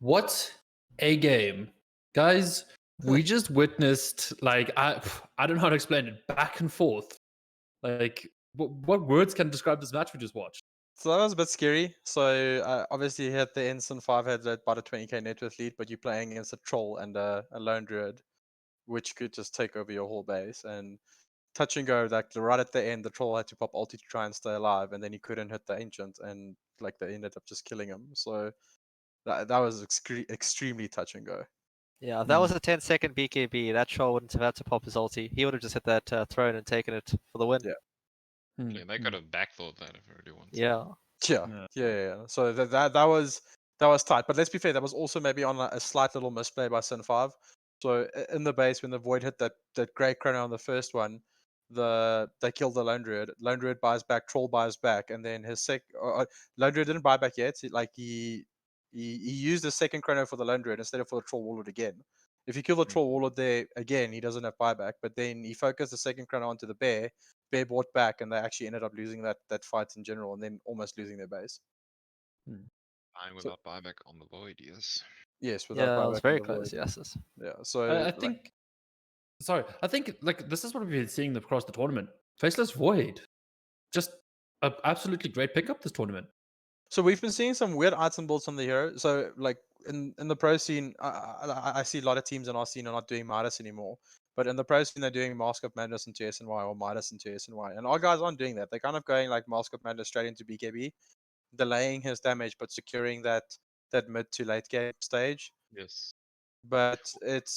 What a game. Guys, we just witnessed, like, I don't know how to explain it, back and forth. Like, what words can describe this match we just watched? So that was a bit scary. So obviously here at the end, Sin5 had about a 20k net worth lead, but you're playing against a troll and a lone druid, which could just take over your whole base. And touch and go, like right at the end, the troll had to pop ulti to try and stay alive, and then he couldn't hit the ancient, and like they ended up just killing him. So that was extremely touch and go. Yeah, if that was a 10-second BKB, that troll wouldn't have had to pop his ulti. He would have just hit that throne and taken it for the win. Yeah. Yeah, they could have backthought that if they really wanted. Yeah. Yeah. So that was tight. But let's be fair, that was also maybe on a slight little misplay by Sin5. So in the base, when the Void hit that great chrono on the first one, they killed the Lone Druid. Lone Druid buys back, Troll buys back, and then his Lone Druid didn't buy back yet. He used the second chrono for the Lone Druid instead of for the Troll Warlord again. If you kill the Troll Warlord there again, he doesn't have buyback. But then he focused the second chrono onto the Bear. Bear bought back, and they actually ended up losing that fight in general, and then almost losing their base. Fine without buyback on the Void, yes. Yes, without Yeah, buyback. it was very close, yes. Yeah, so I think, I think like this is what we've been seeing across the tournament. Faceless Void, just an absolutely great pickup this tournament. So we've been seeing some weird item builds on the hero. So like in the pro scene, I see a lot of teams in our scene are not doing Midas anymore. But in the pro scene, they're doing Mask of Madness into SNY or Midas into SNY. And our guys aren't doing that. They're kind of going like Mask of Madness straight into BKB, delaying his damage, but securing that mid to late game stage. Yes. But it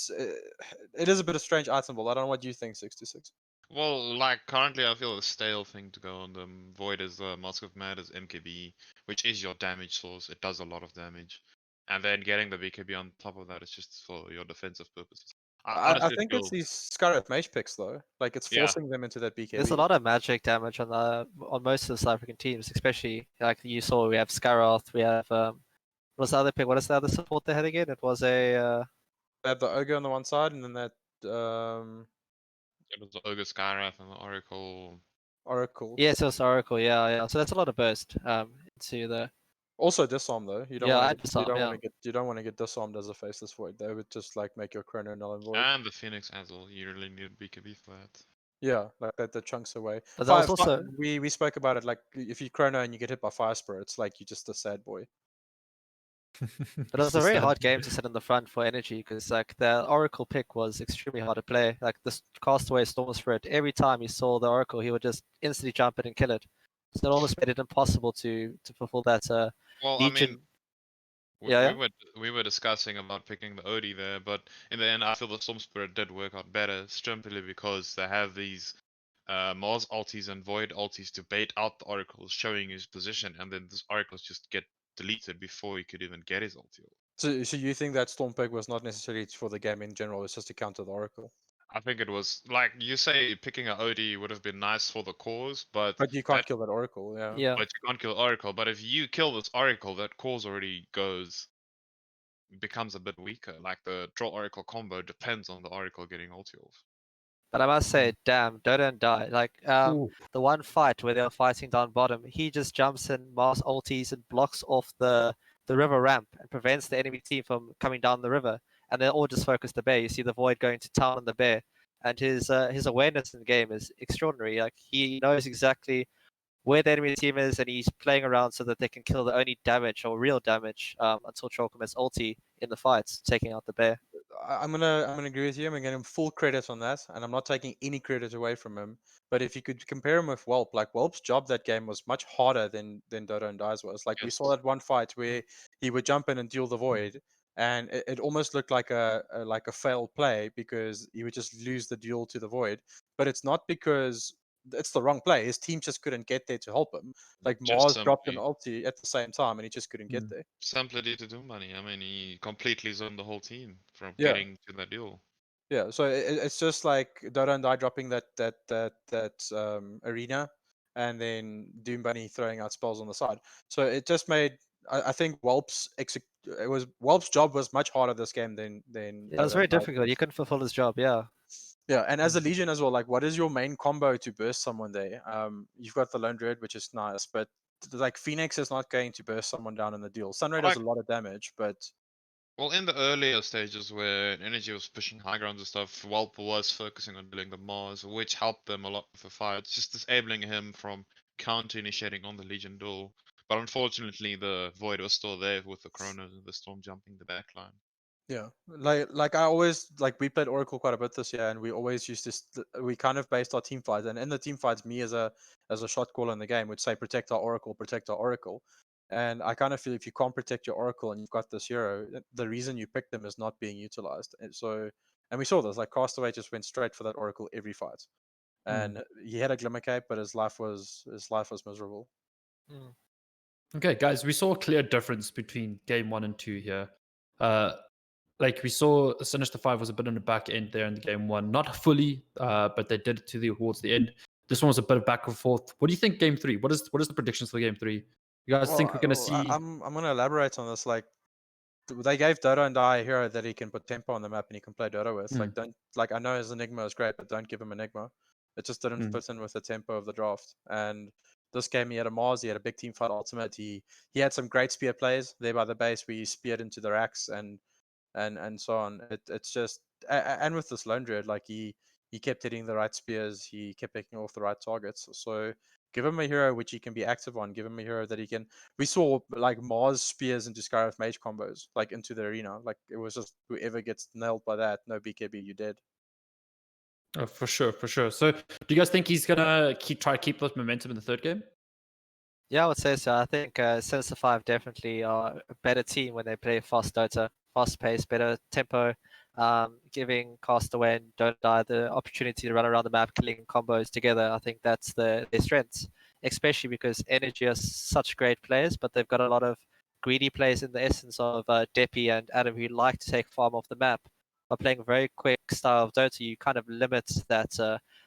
is a bit of strange item build. I don't know what you think, 626. Well, like currently, I feel a stale thing to go on the Void is Mask of Mad as MKB, which is your damage source. It does a lot of damage, and then getting the BKB on top of that is just for your defensive purposes. I think it's these Scarlet Mage picks though. Like it's forcing them into that BKB. There's a lot of magic damage on most of the South African teams, especially like you saw. We have Scaroth, we have what's the other pick? What is the other support they had again? It was a. They have the Ogre on the one side, and then that It was the Ogre Skyrath and the Oracle. Oracle. Yes, it was Oracle. Yeah. So that's a lot of burst into the. Also disarm though. You don't want to get disarmed as a faceless void. They would just like make your chrono null and void. And the Phoenix as well. You really need BKB for that. Yeah, like that chunks away. But that was also we spoke about it. Like if you chrono and you get hit by fire spirits, like you're just a sad boy. But it was a very hard game to sit in the front for energy because like the Oracle pick was extremely hard to play. Like this Castaway Storm Spirit, every time you saw the Oracle, he would just instantly jump it and kill it. So it almost made it impossible to fulfill that. Well, Legion. I mean, we were discussing about picking the Odie there, but in the end, I feel the Storm Spirit did work out better, simply because they have these Mars ultis and Void ultis to bait out the Oracles, showing his position, and then these Oracles just get deleted before he could even get his ulti. So you think that Storm pick was not necessarily for the game in general? It's just to counter the Oracle. I think it was like you say, picking an OD would have been nice for the cause, but you can't kill that Oracle. Yeah. But you can't kill Oracle. But if you kill this Oracle, that cause already becomes a bit weaker. Like the Troll Oracle combo depends on the Oracle getting ulti off. But I must say, damn, Dota and Die. Like the one fight where they were fighting down bottom, he just jumps in, mass ultis, and blocks off the river ramp and prevents the enemy team from coming down the river. And they're all just focused the bear. You see the Void going to town on the bear, and his awareness in the game is extraordinary. Like he knows exactly where the enemy team is, and he's playing around so that they can kill the only damage or real damage until Troll commits ulti in the fights, taking out the bear. I'm gonna agree with you. I'm gonna give him full credit on that, and I'm not taking any credit away from him. But if you could compare him with Whelp, like Whelp's job that game was much harder than Dota and Die's was. Like we saw that one fight where he would jump in and deal the void, and it almost looked like a failed play because he would just lose the duel to the void. But it's not because it's the wrong play. His team just couldn't get there to help him. Like Mars dropped an ulti at the same time, and he just couldn't get there. Simply due to do money. I mean, he completely zoned the whole team from getting to that duel. Yeah, so it's just like Dota and Die dropping that arena, and then Doom Bunny throwing out spells on the side. So it just made I think Whelp's job was much harder this game than. Yeah, it was very difficult. He couldn't fulfill his job. Yeah. Yeah, and as a Legion as well, like what is your main combo to burst someone there? You've got the Lone Druid, which is nice, but like Phoenix is not going to burst someone down in the deal. Sunray does a lot of damage, but Well, in the earlier stages where Energy was pushing high grounds and stuff, Walp was focusing on dealing the Mars, which helped them a lot with the fight, just disabling him from counter-initiating on the Legion duel. But unfortunately, the Void was still there with the Chronos and the Storm jumping the backline. Yeah, like I always like we played Oracle quite a bit this year, and we always used to we kind of based our team fights, and in the team fights, me as a shot caller in the game would say protect our Oracle, and I kind of feel if you can't protect your Oracle and you've got this hero, the reason you picked them is not being utilized, and we saw this like Castaway just went straight for that Oracle every fight, and he had a glimmer cape, but his life was miserable. Mm. Okay, guys, we saw a clear difference between game 1 and 2 here. Like we saw Sinister 5 was a bit on the back end there in the game 1, not fully, but they did it towards the end. This one was a bit of back and forth. What do you think game 3? What is the predictions for game 3? You guys think we're gonna see? I'm gonna elaborate on this. Like they gave Dota and I a hero that he can put tempo on the map and he can play Dota with. Like don't like I know his Enigma is great, but don't give him Enigma. It just didn't fit in with the tempo of the draft. And this game he had a Mars, he had a big team fight ultimate. He had some great spear plays there by the base where he speared into the racks and so on. It's just and with this lone druid, like he kept hitting the right spears, he kept picking off the right targets. So give him a hero which he can be active on. Give him a hero that he can. We saw like Mars spears into Skyriff mage combos, like into the arena. Like it was just whoever gets nailed by that, no BKB, you dead. Oh, for sure, for sure. So, do you guys think he's gonna try to keep this momentum in the third game? Yeah, I would say so. I think Sin5 definitely are a better team when they play fast Dota, fast pace, better tempo, giving Castaway and Don't Die the opportunity to run around the map, killing combos together. I think that's their strengths, especially because Energy are such great players, but they've got a lot of greedy players in the essence of Deppy and Adam who like to take farm off the map. By playing a very quick style of Dota, you kind of limit that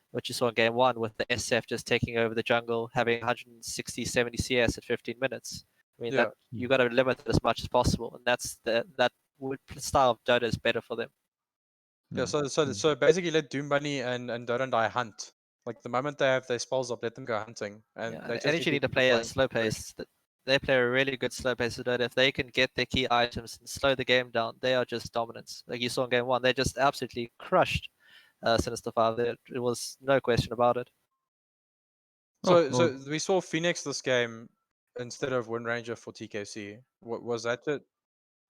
what you saw in game 1 with the SF just taking over the jungle, having 160, 70 CS at 15 minutes. I mean, Yeah. that you got to limit it as much as possible, and that's that style of Dota is better for them. Yeah, so basically let Doom Bunny and Dota and I hunt. Like the moment they have their spells up, let them go hunting. And Yeah, they just Energy need to play a slow pace. They play a really good slow pace of Dota. If they can get their key items and slow the game down, they are just dominant. Like you saw in game 1, they just absolutely crushed Sinister 5. It was no question about it. So we saw Phoenix this game instead of Wind Ranger for TKC. What was that?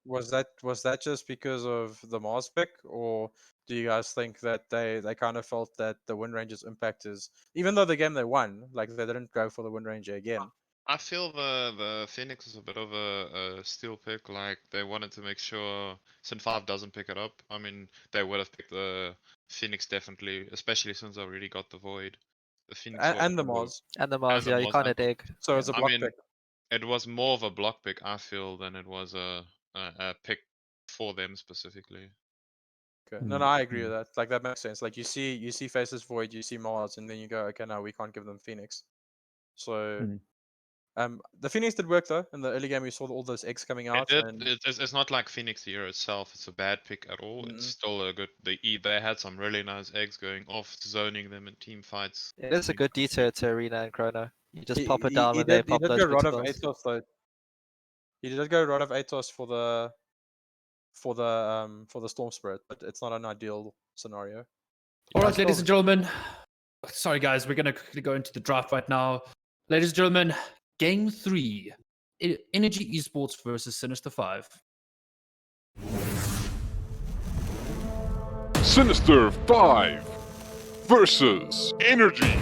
Was that just because of the Mars pick, or do you guys think that they kind of felt that the Wind Ranger's impact is, even though the game they won, like they didn't go for the Wind Ranger again? I feel the Phoenix is a bit of a steal pick. Like they wanted to make sure Sin5 doesn't pick it up. I mean, they would have picked the Phoenix definitely, especially since I already got the Void. The Phoenix And the Mars. And the Mars, the yeah, you Mars kind and of dig. So it's a I block mean, pick. it was more of a block pick, I feel, than it was a pick for them specifically. Okay. No, I agree with that. Like that makes sense. Like you see Faceless Void, you see Mars, and then you go, okay, no, we can't give them Phoenix. So the Phoenix did work though. In the early game, we saw all those eggs coming out. It's not like Phoenix hero itself. It's a bad pick at all. It's still a good. They had some really nice eggs going off, zoning them in team fights. It is a good detour to Arena and Chrono. You just pop it He down when they pop did those go big Rod of spells. Atos though. He did go Rod of Atos for the Storm Spirit, but it's not an ideal scenario. All right, ladies and gentlemen. Sorry, guys, we're gonna quickly go into the draft right now. Ladies and gentlemen, game 3, Energy Esports versus Sinister 5. Sinister 5 versus Energy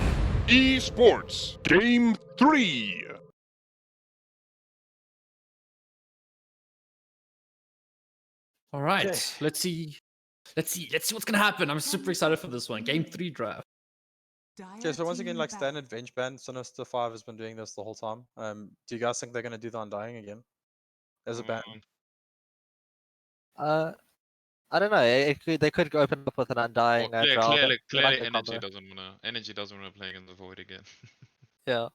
Esports Game 3. All right, let's see what's gonna happen. I'm super excited for this one. Game 3 draft. Okay, so once again, like standard Venge ban, Sinister 5 has been doing this the whole time. Do you guys think they're gonna do the Undying again as a ban? I don't know. They could open up with an Undying draw. Clearly, Energy doesn't wanna play in the Void again. Yeah.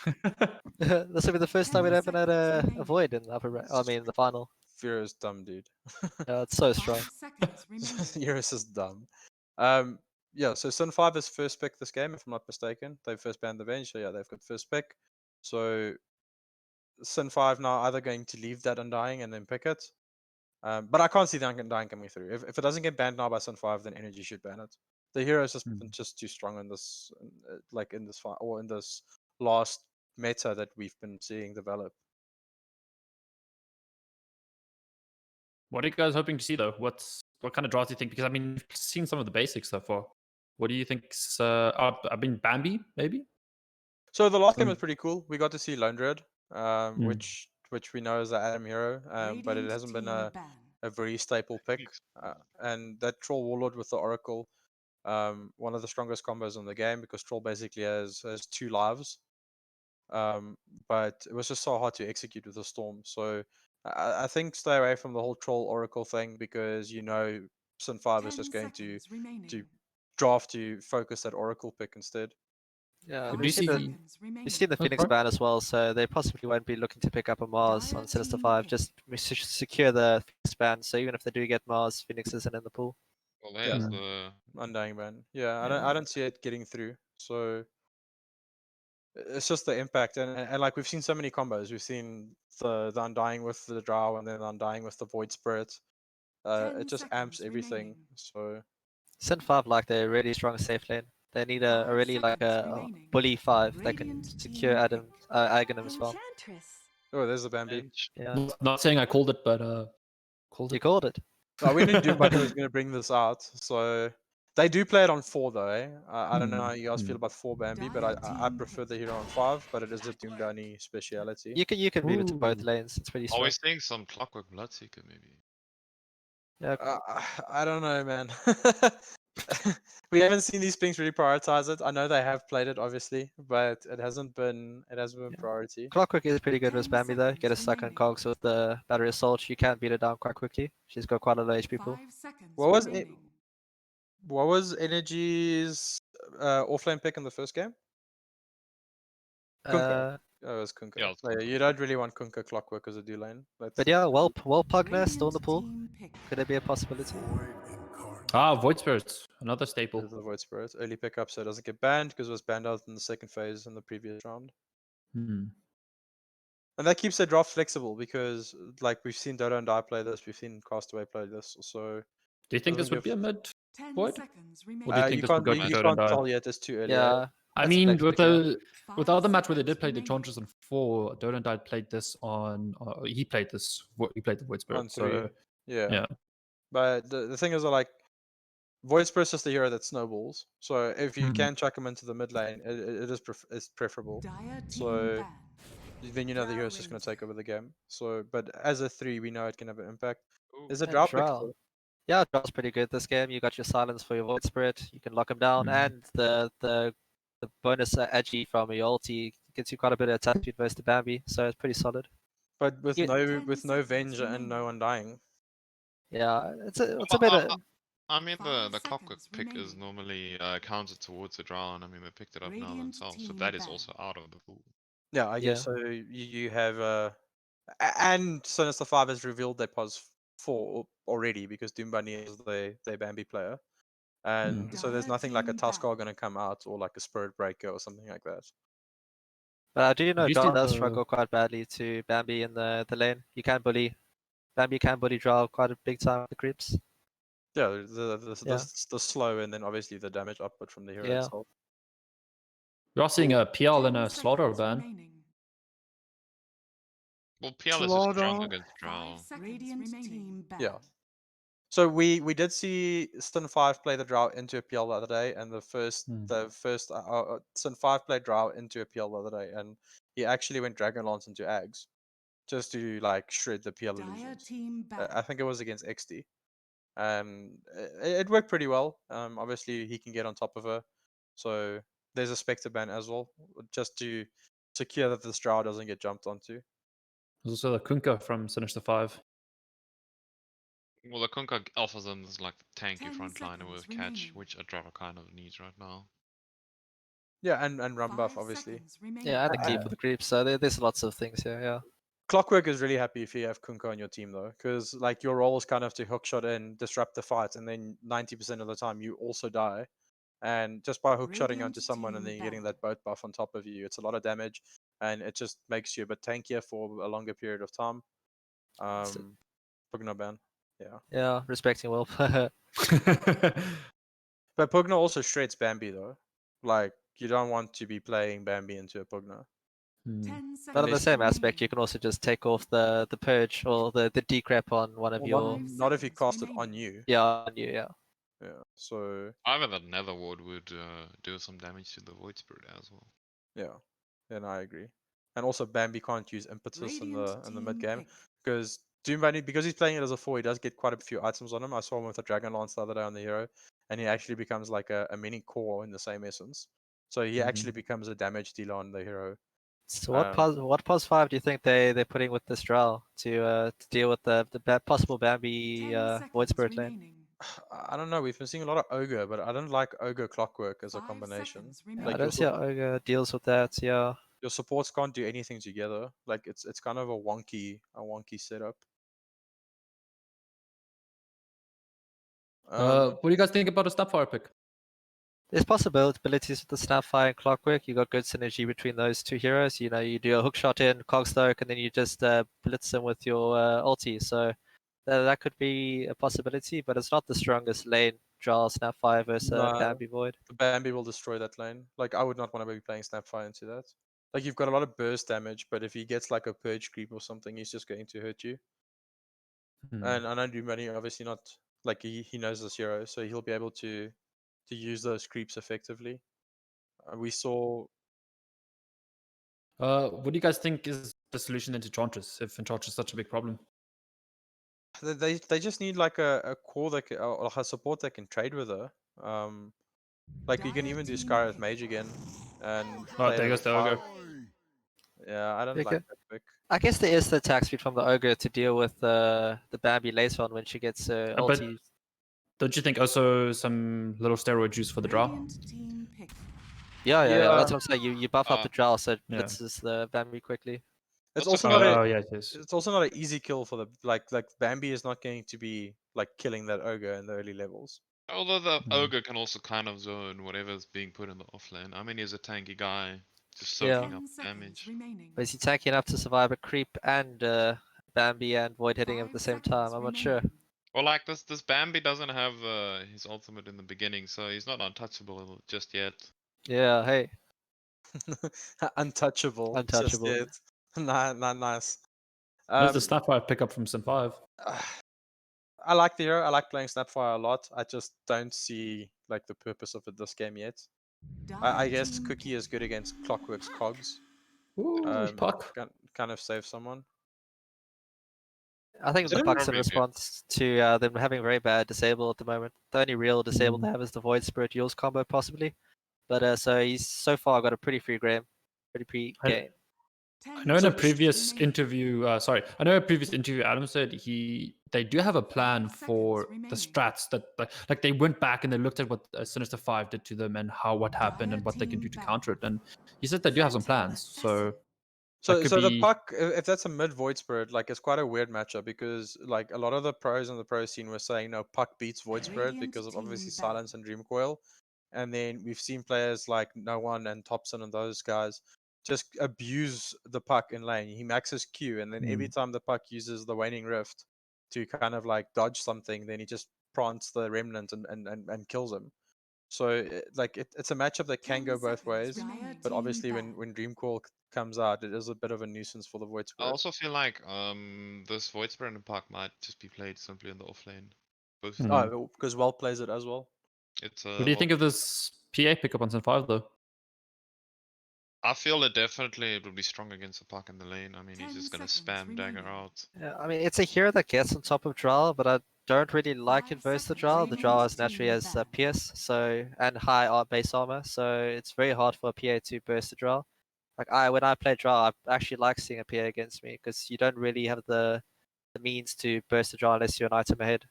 This will be the first time we haven't had a Void in the final. Fear is dumb, dude. Yeah, it's so strong. Eurus is dumb. Yeah, so Sin5 is first pick this game, if I'm not mistaken. They first banned the Venge, so yeah, they've got first pick. So Sin5 now either going to leave that Undying and then pick it. But I can't see the Undying coming through. If it doesn't get banned now by Sin5, then Energy should ban it. The hero is just too strong in this, like in this fight or in this last meta that we've been seeing develop. What are you guys hoping to see though? What kind of draws do you think? Because I mean, we've seen some of the basics so far. What do you think's I mean, Bambi maybe? So the last game was pretty cool. We got to see Lone Dread, Mm. which we know is the Adam hero, but it hasn't been a very staple pick. And that Troll Warlord with the Oracle, one of the strongest combos in the game because Troll basically has 2 lives. But it was just so hard to execute with the Storm. So I think stay away from the whole Troll Oracle thing because Sin5 is just going to draft to focus that Oracle pick instead. Yeah, But do we've you seen see? we've seen the Phoenix sorry? ban as well, so they possibly won't be looking to pick up a Mars on Sinister 5. Just secure the Phoenix ban, so even if they do get Mars, Phoenix isn't in the pool. Well, there's the Undying ban. Yeah, Yeah. I don't see it getting through. So it's just the impact, and like we've seen so many combos. We've seen the Undying with the Drow, and then the Undying with the Void Spirit. It just amps everything. So Sin5 like they're really strong safe lane. They need a really like a bully 5 that can secure Aghanim as well. oh, there's the Bambi. bench. Yeah, Not saying I called it, but called you it. called it. Oh, we knew Doom Bunny was going to bring this out. So they do play it on 4 though. Eh? I don't know how you guys feel about 4 Bambi, but I prefer the hero on 5. But it is a Doom Bunny speciality. You can move it to both Ooh. lanes. It's pretty strong. Always seeing some Clockwork Bloodseeker maybe. Yeah, I don't know, man. We haven't seen these things really prioritize it. I know they have played it, obviously, but it hasn't been priority. Clockwork is pretty good with Bambi though. Get a stuck on cogs with the battery assault. You can beat it down quite quickly. She's got quite a low HP pool. What was it? What was Energy's offlane pick in the first game? Kunkka. Oh, it was Kunkka. Yeah, it's So, yeah, Kunkka. you don't really want Kunkka Clockwork as a do lane. But yeah, well Pugner still in the pool. Could it be a possibility? Void Spirits, another staple. There's the Void Spirit. Early pickup so it doesn't get banned because it was banned out in the second phase in the previous round. Hmm. And that keeps the draft flexible because, like, we've seen Dota and Die play this, we've seen Castaway play this. So Do you think this doesn't would be a mid void? Or do you you think this would can't, go you to can't Dota and Die? tell yet. It's too early. Yeah. I That's mean, next with pick, yeah. the other match where they did play the Enchantress on 4, Dota and Die played this on. He played this. He played the Void On Spirit. 3. So Yeah. yeah. But the thing is, like, Void Spirit is the hero that snowballs. So if you can chuck him into the mid lane, it is it's preferable. So then you know the hero's just going to take over the game. So, but as a 3, we know it can have an impact. Ooh. Is a And drought pick Drow. Yeah, Drow's pretty good this game. You got your silence for your Void Spirit. You can lock him down, and the bonus agi from your ulti gets you quite a bit of attack speed versus the Bambi, so it's pretty solid. but with Yeah. no Venge and no Undying. Yeah, it's a Well, bit of I mean, the 5 Clockwork seconds pick is remaining. normally counted towards the Drown. I mean, they picked it up now Radiant themselves, so team that is ban. also out of the pool. Yeah, I Yeah. guess so. You have and Sinister 5 has revealed their pos 4 already because Doom Bunny is their Bambi player. And so there's Dire nothing like a team Tuskar ban. going to come out or like a Spirit Breaker or something like that. But I do know you Drow see does the- struggle quite badly to Bambi in the lane. You can bully Bambi can bully Drow quite a big time with the creeps. Yeah, Yeah. the slow and then obviously the damage output from the hero Yeah. itself. We are seeing a PL and 10 a Slaughter seconds ban. remaining. Well, PL is just strong Slaughter. against Drow. 5 seconds Radiant team ban. Yeah. So we did see Sin5 play the Drow into a PL the other day, and the first Sin5 played Drow into a PL the other day, and he actually went Dragonlance into Ags just to like shred the PL Dire illusions. team ban. I think it was against XD, and it worked pretty well. Obviously he can get on top of her, so there's a Spectre ban as well, just to secure that this Drow doesn't get jumped onto. There's also the Kunkka from Sinister 5. Well, the Kunkka offers them this like tanky 10 frontliner seconds with catch, remaining. which a Drow kind of needs right now. Yeah, and run 5 buff obviously. seconds remaining. Yeah, and the keep with the creeps. So there's lots of things here. Yeah. Clockwork is really happy if you have Kunkka on your team though, because like your role is kind of to hookshot in, disrupt the fight, and then 90% of the time you also die. And just by hookshotting onto Radiant someone and then team getting ban. that boat buff on top of you, it's a lot of damage, and it just makes you a bit tankier for a longer period of time. Pugna ban. Yeah, respecting Will. But Pugna also shreds Bambi though. Like you don't want to be playing Bambi into a Pugna. But in the same aspect, you can also just take off the purge or the decrep on one of Well, your not if he cast it on you. yeah. Yeah. So Either that Nether Ward would do some damage to the Void Spirit as well. yeah, and I agree. And also Bambi can't use impetus in the mid game because because he's playing it as a 4, he does get quite a few items on him. I saw him with a Dragon Lance the other day on the hero, and he actually becomes like a mini core in the same essence. So he actually becomes a damage dealer on the hero. So what pos 5 do you think they're putting with this draw to deal with the possible Bambi Void Spirit lane? I don't know. We've been seeing a lot of Ogre, but I don't like Ogre Clockwork as a combination. Yeah, Like I don't see how Ogre deals with that. Yeah. your supports can't do anything together. Like it's kind of a wonky setup. What do you guys think about a Snapfire pick? There's possibilities with the Snapfire and Clockwork. You got good synergy between those two heroes. You know, you do a hook shot in Cogstoke, and then you just blitz them with your ulti. So that could be a possibility, but it's not the strongest lane. Draw Snapfire versus No, Bambi Void. the Bambi will destroy that lane. Like I would not want to be playing Snapfire into that. Like you've got a lot of burst damage, but if he gets like a purge creep or something, he's just going to hurt you. And I know Doomani obviously not like he knows this hero, so he'll be able to use those creeps effectively. We saw. What do you guys think is the solution into Enchantress if Enchantress is such a big problem? They just need like a core that or a support that can trade with her. Like you can even do Skyra's Mage again, and play there it goes as the a Ogre. 5. Yeah, I don't Okay. like that pick. I guess there is the attack speed from the Ogre to deal with the Bambi later on when she gets But ulti. don't you think also some little steroid juice for the draw? Yeah, Yeah. That's what I'm saying. You buff up the draw so it Yeah. blitzes the Bambi quickly. It's That's also a not good- a yes, yes. it's also not an easy kill for the like Bambi is not going to be like killing that ogre in the early levels. Although the Ogre can also kind of zone whatever's being put in the offlane. I mean, he's a tanky guy, just Yeah. soaking up damage. But is he tanky enough to survive a creep and Bambi and Void hitting him at the same time? I'm not sure. Well, like this Bambi doesn't have his ultimate in the beginning, so he's not untouchable just yet. Yeah, hey. Untouchable. Untouchable. Just yet. Nice. There's the Snapfire pickup from Sin5. I like the hero. I like playing Snapfire a lot. I just don't see like the purpose of it this game yet. I guess Cookie is good against Clockwork's cogs. Ooh, puck. Kind of save someone. I think Is the it Bucks in Probably good. response to them having very bad disable at the moment. The only real disable they have is the Void Spirit Yules combo, possibly. But so he's so far got a pretty free game. Game. I know in a previous interview, Adam said they do have a plan for the strats that like they went back and they looked at what Sinister 5 did to them and what happened and what they can do to counter it. And he said they do have some plans. So the puck, if that's a mid Void Spirit, like it's quite a weird matchup because like a lot of the pros on the pro scene were saying no, puck beats Void Spirit because of obviously Silence and Dream Coil. And then we've seen players like No One and Thompson and those guys just abuse the puck in lane. He maxes Q, and then every time the puck uses the Waning Rift to kind of like dodge something, then he just prance the Remnant and kills him. So it's a matchup that can go both ways, but obviously when Dreamcall comes out, it is a bit of a nuisance for the Void I Spirit. also feel like this Void Spirit in the park might just be played simply in the offlane. Both. Oh, because Well plays it as well. It's what do you think of this PA pickup on Sin 5 though? I feel it definitely will be strong against the puck in the lane. I mean, he's just gonna spam dagger out. Yeah, I mean, it's a hero that gets on top of Drow, but I don't really like it versus the Drow. The Drow is naturally as Pierce, and high base armor, so it's very hard for a PA to burst the Drow. Like when I play Drow, I actually like seeing a PA against me because you don't really have the means to burst the Drow unless you're an item ahead.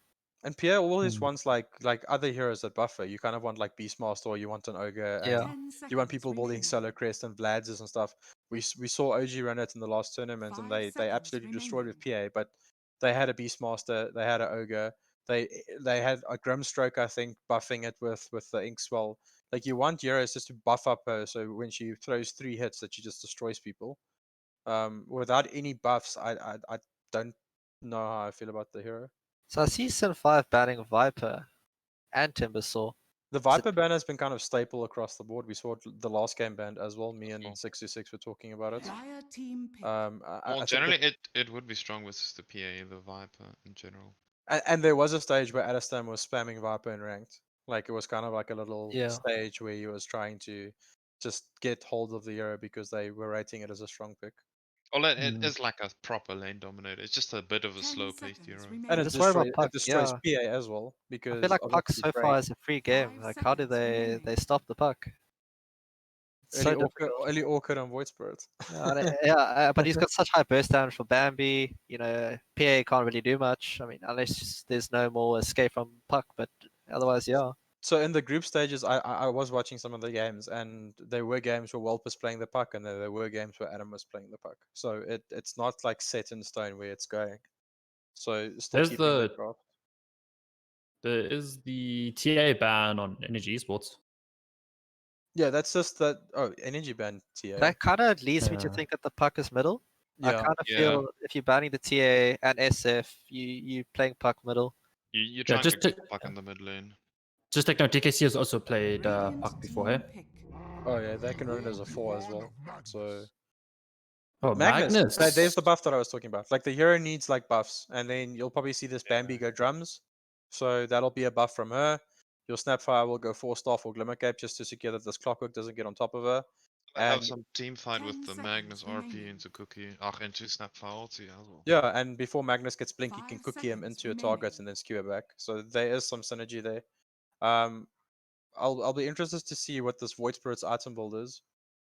And Pierre always wants like other heroes that buffer. You kind of want like Beastmaster, or you want an Ogre, and you want people building Solo Crest and Vlads and stuff. We saw OG run it in the last tournament, and they absolutely destroyed with PA. But they had a Beastmaster, they had an Ogre, they had a Grimstroke, I think, buffing it with the Inkswell. Like you want heroes just to buff up her, so when she throws 3 hits, that she just destroys people. Without any buffs, I don't know how I feel about the hero. So I see Sin5 banning Viper and Timbersaw. The Viper ban has been kind of staple across the board. We saw it the last game banned as well. Me and Cool. 626 were talking about it. Dire team pick. I Well, think generally, it would be strong with the PA, the Viper in general. and there was a stage where Adestam was spamming Viper in ranked. Like it was kind of like a little Yeah. stage where he was trying to just get hold of the hero because they were rating it as a strong pick. Well, it is like a proper lane dominator. It's just a bit of a 10 slow-paced seconds hero. remaining. And Just worry about Puck, it destroys yeah. PA as well because I feel like Puck obviously so Drake- far is a free game. 5 Like, how do seconds remaining. they stop the Puck? It's so difficult. early Orchid and Void Spirit. But he's got such high burst damage for Bambi. You know, PA can't really do much. I mean, unless there's no more escape from Puck. But otherwise, yeah. So in the group stages, I was watching some of the games, and there were games where Welp was playing the puck, and there were games where Adam was playing the puck. So it's not like set in stone where it's going. So still There's keeping the the- draft. There is the TA ban on Energy Esports. Yeah, that's just that. Oh, energy ban TA. That kind of leads me to Yeah. think that the Puck is middle. I Yeah, kind of Yeah. feel if you're banning the TA and SF, you playing Puck middle. You're trying just to to- get Puck in the mid lane. Just like now, DKC has also played Radiant Puck before, team hey? pick. oh yeah, they can run it as a 4 as well. So Oh, Magnus. There's the buff that I was talking about. Like the hero needs like buffs, and then you'll probably see this Bambi go drums. So that'll be a buff from her. Your Snapfire will go 4 staff or Glimmer Cape just to secure that this Clockwork doesn't get on top of her. I have And some team fight 10 with the seconds Magnus RP remaining. into Cookie. Into Snapfire ulti as well. yeah, and before Magnus gets blink, you can 5 cookie him seconds into a remaining. target and then skew it back. So there is some synergy there. I'll be interested to see what this Void Spirit's item build is,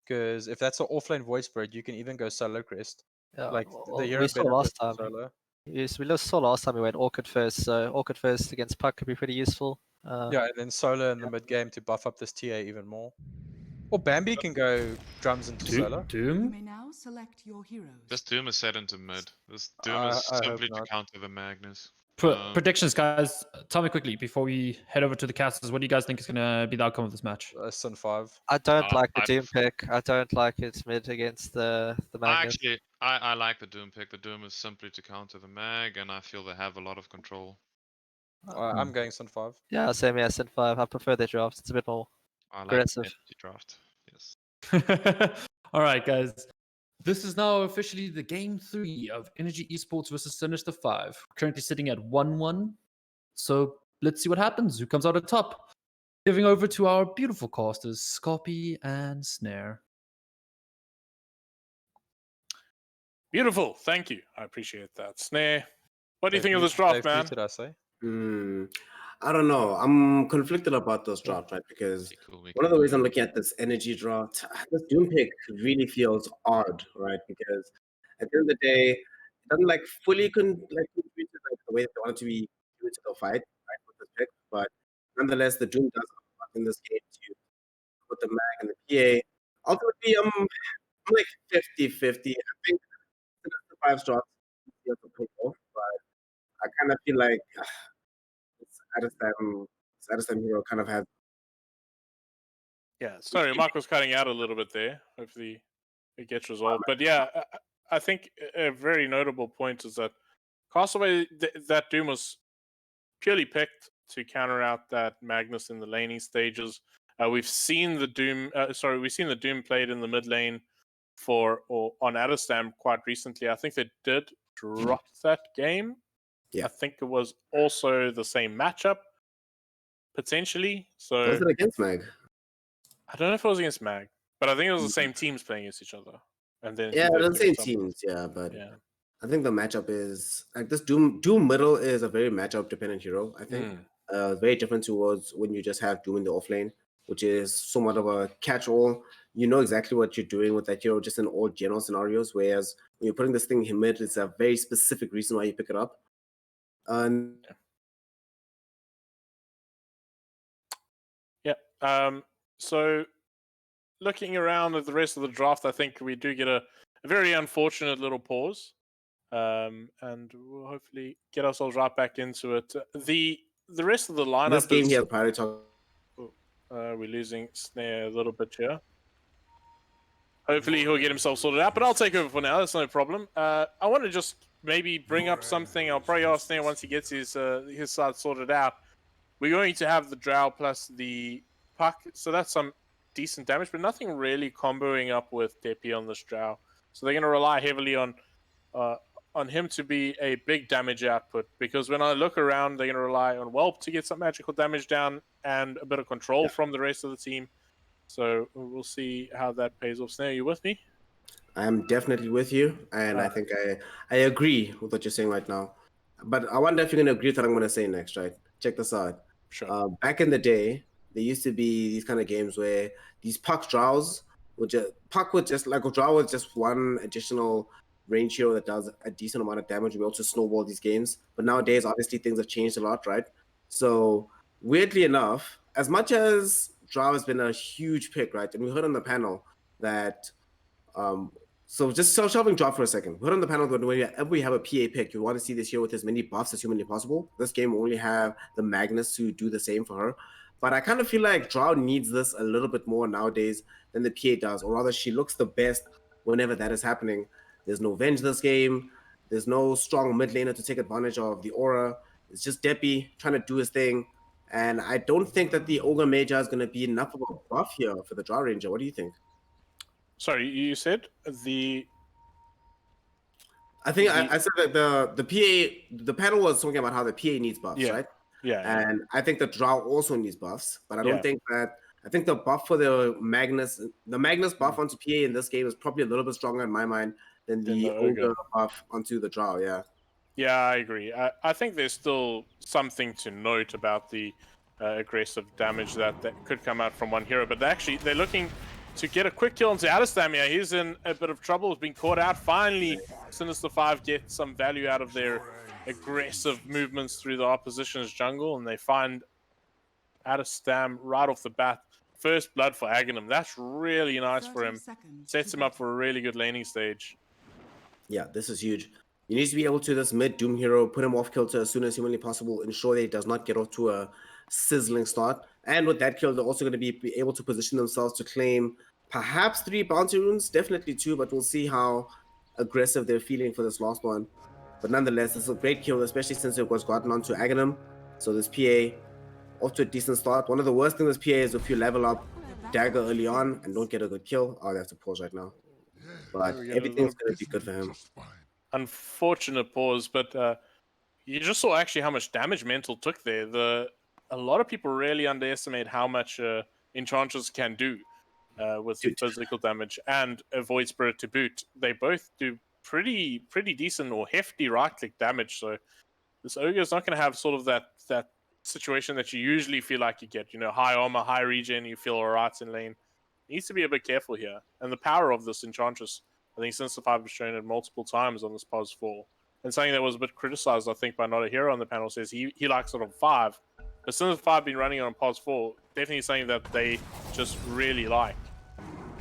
because if that's an offlane Void Spirit, you can even go solo crest. Yeah, Like well, the hero we saw better last fits time. solo. Yes, we saw last time we went Orchid first, so Orchid first against Puck could be pretty useful. Yeah, and then solo in the mid game to buff up this TA even more. Or Bambi can go drums into solo. You Doom? may now select your heroes. This Doom is set into mid. This Doom I is hope simply to not. counter the Magnus. Predictions, guys. Tell me quickly before we head over to the casters. What do you guys think is going to be the outcome of this match? Sin5. I don't like the I Doom pick. I don't like its mid against the Magnus. I like the Doom pick. The Doom is simply to counter the Mag, and I feel they have a lot of control. I'm going Sin5. Yeah, same here, Sin5. I prefer their draft. It's a bit more I like aggressive. the energy draft. Yes. All right, guys. This is now officially the game 3 of Energy Esports versus Sin5. Currently sitting at 1-1. So let's see what happens. Who comes out on top? Giving over to our beautiful casters, Scorpy and Snare. Beautiful. Thank you. I appreciate that. Snare, what do you think of this draft, man? Did I say? I don't know. I'm conflicted about this draft, right? Because one of the ways I'm looking at this energy draft, this Doom pick really feels odd, right? Because at the end of the day, it doesn't like fully contribute to like the way that they want it to be due to the fight, right? With this pick, but nonetheless, the Doom does a lot in this game to put the Mag and the PA. Ultimately, I'm like 50-50. I think the 5 draft feels a pick off, but I kind of feel like Adestam hero kind of has. Yeah, sorry, Mark was cutting out a little bit there. Hopefully it gets resolved. But yeah, I think a very notable point is that Castaway, that Doom was purely picked to counter out that Magnus in the laning stages. We've seen the Doom, played in the mid lane on Adestam quite recently. I think they did drop that game. Yeah. I think it was also the same matchup, potentially. So Was it against Mag? I don't know if it was against Mag, but I think it was the same teams playing against each other. And then Yeah, they the put same some- teams. Yeah, but Yeah. I think the matchup is like this. Doom middle is a very matchup dependent hero. I think very different towards when you just have Doom in the offlane, which is somewhat of a catch-all. You know exactly what you're doing with that hero, just in all general scenarios. Whereas when you're putting this thing in mid, it's a very specific reason why you pick it up. So looking around at the rest of the draft, I think we do get a very unfortunate little pause. And we'll hopefully get ourselves right back into it. The rest of the lineup This game is... here, Pirate Talk. we're losing Snare a little bit here. Hopefully he'll get himself sorted out, but I'll take over for now. That's no problem. I want to just maybe bring up something. I'll probably ask Neo once he gets his side sorted out. We're going to have the Drow plus the Puck, so that's some decent damage, but nothing really comboing up with Depi on this Drow. So they're going to rely heavily on him to be a big damage output, because when I look around, they're going to rely on Whelp to get some magical damage down and a bit of control from the rest of the team. So we'll see how that pays off. Snare, are you with me? I'm definitely with you, and I think I agree with what you're saying right now. But I wonder if you're going to agree with what I'm going to say next, right? Check this out. Sure. Back in the day, there used to be these kind of games where these Puck Drows would just like a Drow was just one additional range hero that does a decent amount of damage. We also snowball these games. But nowadays, obviously, things have changed a lot, right? So weirdly enough, as much as Drow has been a huge pick, right? And we heard on the panel that so just shelving Drow for a second. We heard on the panel that whenever we have a PA pick, you want to see this hero with as many buffs as humanly possible. This game will only have the Magnus to do the same for her. But I kind of feel like Drow needs this a little bit more nowadays than the PA does, or rather, she looks the best whenever that is happening. There's no Venge this game. There's no strong mid laner to take advantage of the aura. It's just Depi trying to do his thing. And I don't think that the Ogre Major is going to be enough of a buff here for the Drow Ranger. What do you think? Sorry, you said the... I think I said that the panel was talking about how the PA needs buffs, right? Yeah. And I think the Drow also needs buffs, but I don't think that. I think the buff for the Magnus buff onto PA in this game is probably a little bit stronger in my mind than the Ogre buff onto the Drow. Yeah. Yeah, I agree. I think there's still something to note about the aggressive damage that could come out from one hero, but they're looking to get a quick kill onto Alistam here. He's in a bit of trouble. He's been caught out. Finally, Sin5 get some value out of their aggressive movements through the opposition's jungle, and they find Alistam right off the bat. First blood for Aghanim. That's really nice for him. Sets him up for a really good laning stage. Yeah, this is huge. You need to be able to, this mid Doom hero, put him off kilter as soon as humanly possible, ensure that he does not get off to a sizzling start. And with that kill, they're also going to be able to position themselves to claim perhaps 3 bounty runes, definitely 2, but we'll see how aggressive they're feeling for this last one. But nonetheless, this is a great kill, especially since it was gotten onto Aghanim. So this PA off to a decent start. One of the worst things with PA is if you level up Dagger early on and don't get a good kill. Oh, they have to pause right now. But everything's going to be good for him. Unfortunate pause, but you just saw actually how much damage Mental took there. A lot of people really underestimate how much Enchantress can do with physical damage and a Void Spirit to boot. They both do pretty decent or hefty right-click damage, so this Ogre is not going to have sort of that situation that you usually feel like you get. You know, high armor, high regen, you feel alright in lane. Needs to be a bit careful here. And the power of this Enchantress, I think Sin5 has shown it multiple times on this POS 4. And something that was a bit criticized, I think, by Not a Hero on the panel says he likes it on 5. But Sin5 been running on POS 4, definitely something that they just really like.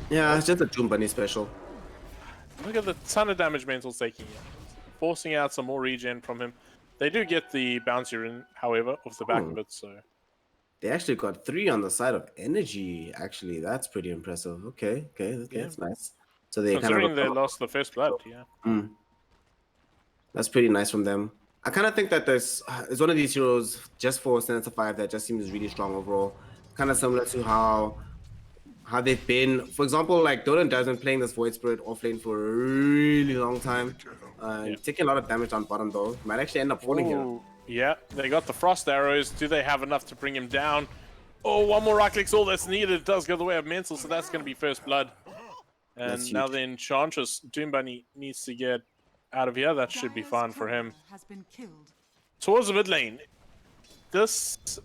Yeah, it's just a Doom Bunny special. Look at the ton of damage Mental's taking here. Forcing out some more regen from him. They do get the bouncy rune, however, off the back of it, so... They actually got 3 on the side of energy, actually. That's pretty impressive. Okay, that's nice. So they considering they lost the first blood, That's pretty nice from them. I kind of think that this is one of these heroes just for Sin5 that just seems really strong overall. Kind of similar to how they've been. For example, like Dota has been playing this Void Spirit offlane for a really long time. Taking a lot of damage on bottom though. Might actually end up falling here. Yeah, they got the Frost Arrows. Do they have enough to bring him down? Oh, one more right click's all that's needed. It does go the way of Mental, so that's going to be first blood. And now the Enchantress, Doom Bunny, needs to get out of here. That should be fine for him. Towards the mid lane. This is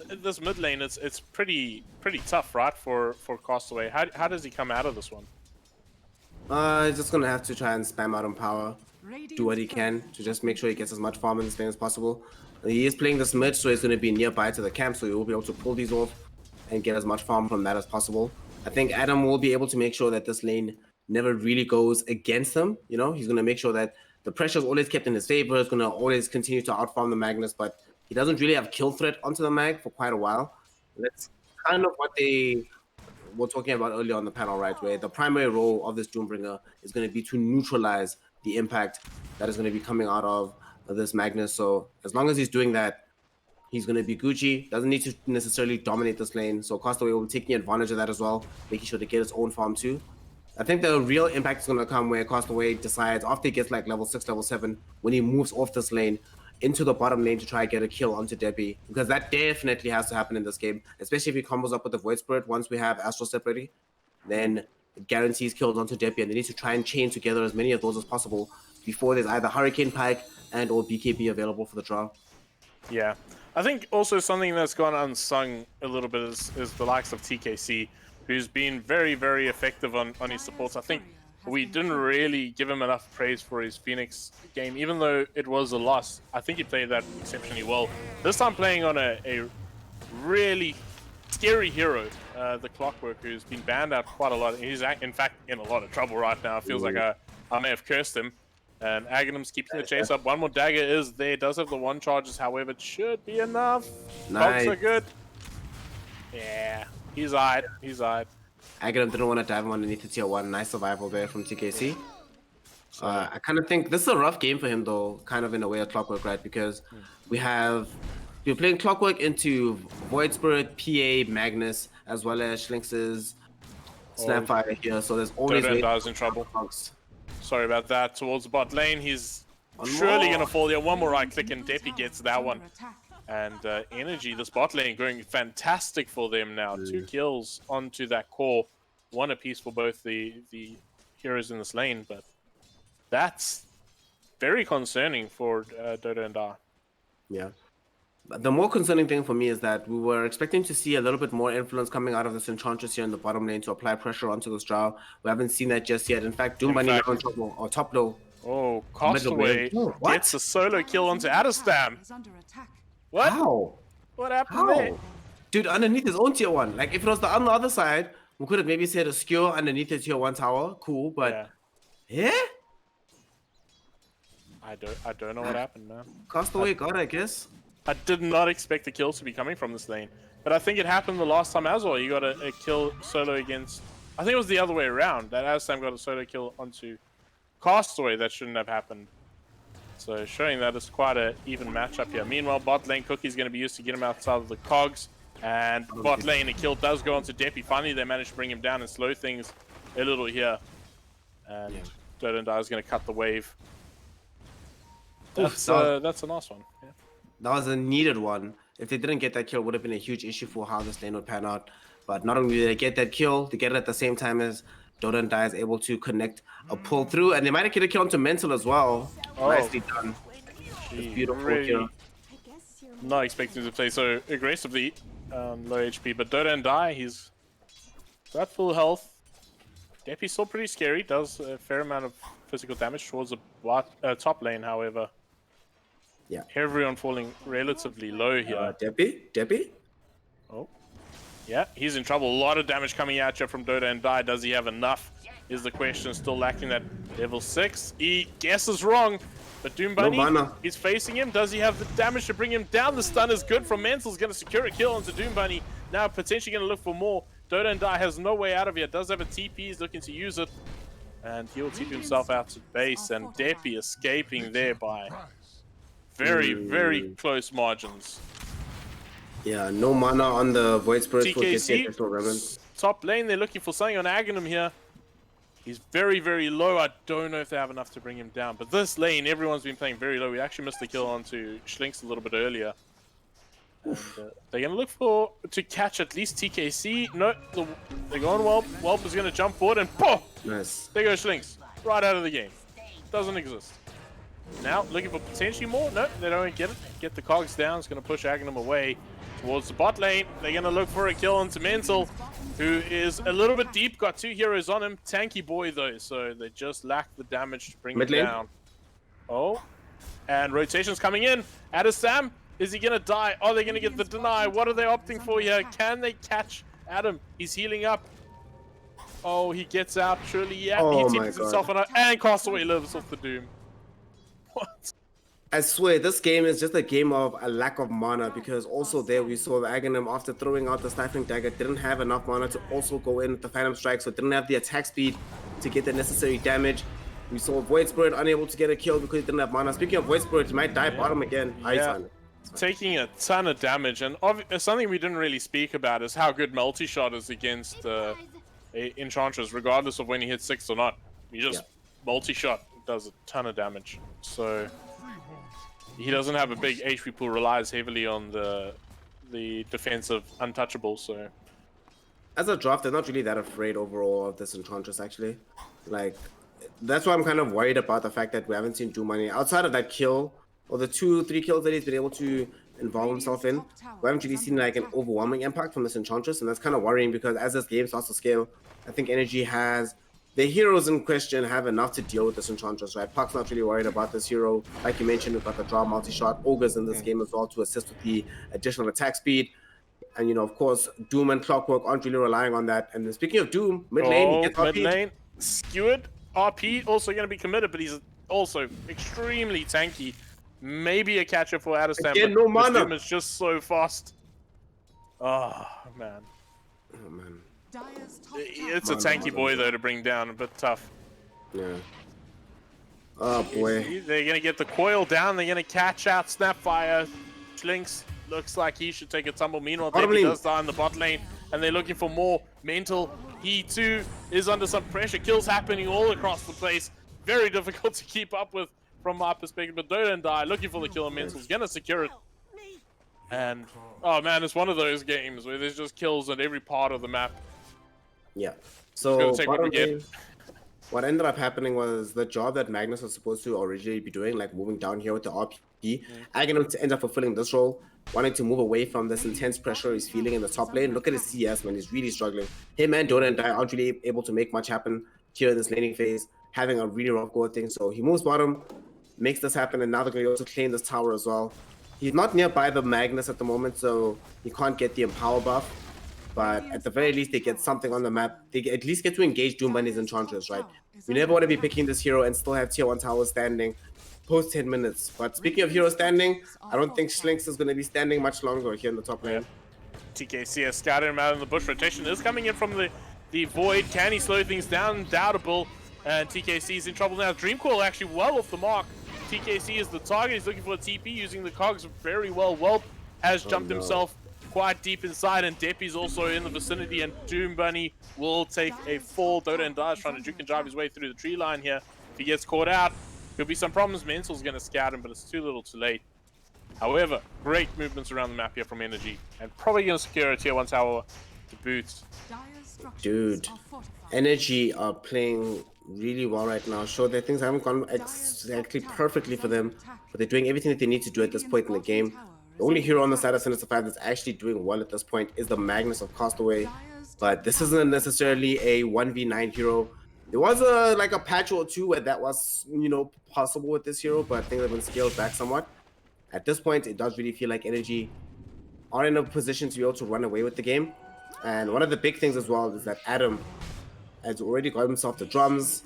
this mid lane. It's pretty tough, right, for Castaway. How does he come out of this one? He's just gonna have to try and spam out on power, do what he can to just make sure he gets as much farm in this lane as possible. He is playing this mid, so he's gonna be nearby to the camp, so he will be able to pull these off and get as much farm from that as possible. I think Adam will be able to make sure that this lane never really goes against him. You know, he's gonna make sure that the pressure is always kept in his favor. He's gonna always continue to outfarm the Magnus, but he doesn't really have kill threat onto the Mag for quite a while. That's kind of what they we're talking about earlier on the panel, right? Where the primary role of this Doombringer is going to be to neutralize the impact that is going to be coming out of this Magnus. So as long as he's doing that, he's going to be Gucci. Doesn't need to necessarily dominate this lane. So Castaway will be taking advantage of that as well, making sure to get his own farm too. I think the real impact is going to come where Castaway decides, after he gets like level 6, level 7, when he moves off this lane into the bottom lane to try and get a kill onto Deppy. Because that definitely has to happen in this game, especially if he combos up with the Void Spirit once we have Astral Step ready. Then it guarantees kills onto Deppy, and they need to try and chain together as many of those as possible before there's either Hurricane Pike and or BKB available for the draw. Yeah. I think also something that's gone unsung a little bit is the likes of TKC, who's been very, very effective on his supports. I think we didn't really give him enough praise for his Phoenix game, even though it was a loss. I think he played that exceptionally well. This time playing on a really scary hero, the Clockwork, who's been banned out quite a lot. He's in fact in a lot of trouble right now. It feels like I may have cursed him. And Aghanim's keeping the chase up. One more dagger is there. Does have the 1 charges, however, it should be enough. Nice. Cogs are good. Yeah, he's eyed. He's eyed. Aghanim didn't want to dive him underneath the tier 1. Nice survival there from TKC. I kind of think this is a rough game for him, though, kind of in a way of Clockwork, right? Because we're playing Clockwork into Void Spirit, PA, Magnus, as well as Schlinx's Snapfire here. So there's always Dota in trouble. Sorry about that. Towards the bot lane, he's surely going to fall there. One more right click and Deppy gets that one. And Energy, this bot lane going fantastic for them now. 2 kills onto that core. 1 apiece for both the heroes in this lane. But that's very concerning for Dota and Da. Yeah. The more concerning thing for me is that we were expecting to see a little bit more influence coming out of this Enchantress here in the bottom lane to apply pressure onto this draw. We haven't seen that just yet. In fact, Doom Bunny now on top low. Oh, Castaway gets a solo kill onto Adestam. What? How? What happened there? Dude, underneath his own tier 1. Like, if it was on the other side, we could have maybe said a skewer underneath the tier 1 tower. Cool, but... Yeah? I don't know what happened, man. Castaway got, I guess. I did not expect the kills to be coming from this lane. But I think it happened the last time as well. You got a kill solo against... I think it was the other way around. That Adestam got a solo kill onto Castaway. That shouldn't have happened. So showing that it's quite an even matchup here. Meanwhile, bot lane Cookie's going to be used to get him outside of the cogs. And bot lane, a kill does go onto Deppy. Finally, they managed to bring him down and slow things a little here. And Dota and Da is going to cut the wave. That's a nice one. Yeah. That was a needed one. If they didn't get that kill, it would have been a huge issue for how this lane would pan out. But not only did they get that kill, they get it at the same time as Dota and Da is able to connect a pull through. And they might have get a kill onto Mental as well. Nicely done. Beautiful kill. Not expecting to play so aggressively, low HP. But Dota and Da, he's got full health. Deppy's still pretty scary. Does a fair amount of physical damage towards the top lane, however. Yeah. Everyone falling relatively low here. Deppy? Oh. Yeah, he's in trouble. A lot of damage coming at you from Dota and Da. Does he have enough? Is the question. Still lacking that level 6. He guesses wrong. But Doom Bunny is facing him. Does he have the damage to bring him down? The stun is good from Mental's going to secure a kill onto Doom Bunny. Now potentially going to look for more. Dota and Da has no way out of here. Does have a TP. He's looking to use it. And he'll TP himself out to base. And Deppy escaping there by very, very close margins. Yeah, no mana on the Void Spirit. TKC, top lane, they're looking for something on Aghanim here. He's very, very low. I don't know if they have enough to bring him down. But this lane, everyone's been playing very low. We actually missed the kill onto Schlinx a little bit earlier. And, they're going to look to catch at least TKC. No, they're going Whelp. Whelp is going to jump forward and poof! Nice. There goes Schlinx. Right out of the game. Doesn't exist. Now, looking for potentially more. No, they don't get it. Get the cogs down. It's going to push Aghanim away towards the bot lane. They're going to look for a kill onto Mental, who is a little bit deep. Got 2 heroes on him. Tanky boy, though, so they just lack the damage to bring him down. Oh, and rotation's coming in. Adestam, is he going to die? Are they going to get the deny? What are they opting for here? Can they catch Adam? He's healing up. Oh, he gets out. Surely, yeah. He teams himself on it. And Castaway lives off the Doom. What? I swear, this game is just a game of a lack of mana, because also there we saw the Aghanim, after throwing out the Stifling Dagger, didn't have enough mana to also go in with the Phantom Strike, so didn't have the attack speed to get the necessary damage. We saw Void Spirit unable to get a kill because he didn't have mana. Speaking of Void Spirit, he might die bottom again. Yeah. Taking a ton of damage, and something we didn't really speak about is how good multi-shot is against Enchantress, regardless of when he hits 6 or not. He just multi-shot does a ton of damage. So he doesn't have a big HP pool, relies heavily on the defensive untouchable. So as a draft, they're not really that afraid overall of this Enchantress, actually. Like, that's why I'm kind of worried about the fact that we haven't seen Doom Money outside of that kill, or the 2-3 kills that he's been able to involve himself in. We haven't really seen like an overwhelming impact from this Enchantress, and that's kind of worrying, because as this game starts to scale, I think Energy has the heroes in question have enough to deal with this Enchantress, right? Puck's not really worried about this hero. Like you mentioned, we've got the draw multi-shot. Ogre's in this game as well to assist with the additional attack speed. And, you know, of course, Doom and Clockwork aren't really relying on that. And speaking of Doom, mid lane, he gets mid lane, skewered. RP also going to be committed, but he's also extremely tanky. Maybe a catcher for Adestam, but no mana. Doom is just so fast. Oh, man. Oh, man. It's a tanky boy, though, to bring down. A bit tough. Yeah. Oh, boy. They're going to get the coil down. They're going to catch out Snapfire. Slinks looks like he should take a tumble. Meanwhile, Debbie does die in the bot lane, and they're looking for more mental. He, too, is under some pressure. Kills happening all across the place. Very difficult to keep up with from my perspective. But Dota and Die looking for the kill, and Mental's going to secure it. And, oh, man, it's one of those games where there's just kills at every part of the map. Yeah. So what what ended up happening was the job that Magnus was supposed to originally be doing, like moving down here with the RP, Aghanim ends up fulfilling this role, wanting to move away from this intense pressure he's feeling in the top lane. Look at his CS, man. He's really struggling. Him and Dota and Die aren't really able to make much happen here in this laning phase, having a really rough go at things. So he moves bottom, makes this happen, and now they're going to also claim this tower as well. He's not nearby the Magnus at the moment, so he can't get the Empower buff. But at the very least, they get something on the map. They at least get to engage Doom Bunny's Enchantress, right? You never want to be picking this hero and still have tier 1 towers standing post 10 minutes. But speaking of hero standing, I don't think Slinks is going to be standing much longer here in the top lane. TKC has scouted him out in the bush. Rotation is coming in from the Void. Can he slow things down? Doubtable. And TKC is in trouble now. Dreamcoil actually well off the mark. TKC is the target. He's looking for a TP using the cogs very well. Whelp has jumped himself quite deep inside, and Deppy's also in the vicinity, and Doom Bunny will take a fall. Dota and Die is trying to juke and drive his way through the tree line here. If he gets caught out, there'll be some problems. Mental's going to scout him, but it's too little too late. However, great movements around the map here from Energy, and probably going to secure a tier 1 tower to boot. Dude, Energy are playing really well right now. Sure, their things haven't gone exactly perfectly for them, but they're doing everything that they need to do at this point in the game. The only hero on the side of Sin5 that's actually doing well at this point is the Magnus of Castaway, but this isn't necessarily a 1v9 hero. There was like a patch or two where that was, you know, possible with this hero, but things have been scaled back somewhat. At this point, it does really feel like Energy are in a position to be able to run away with the game. And one of the big things as well is that Adam has already got himself the drums,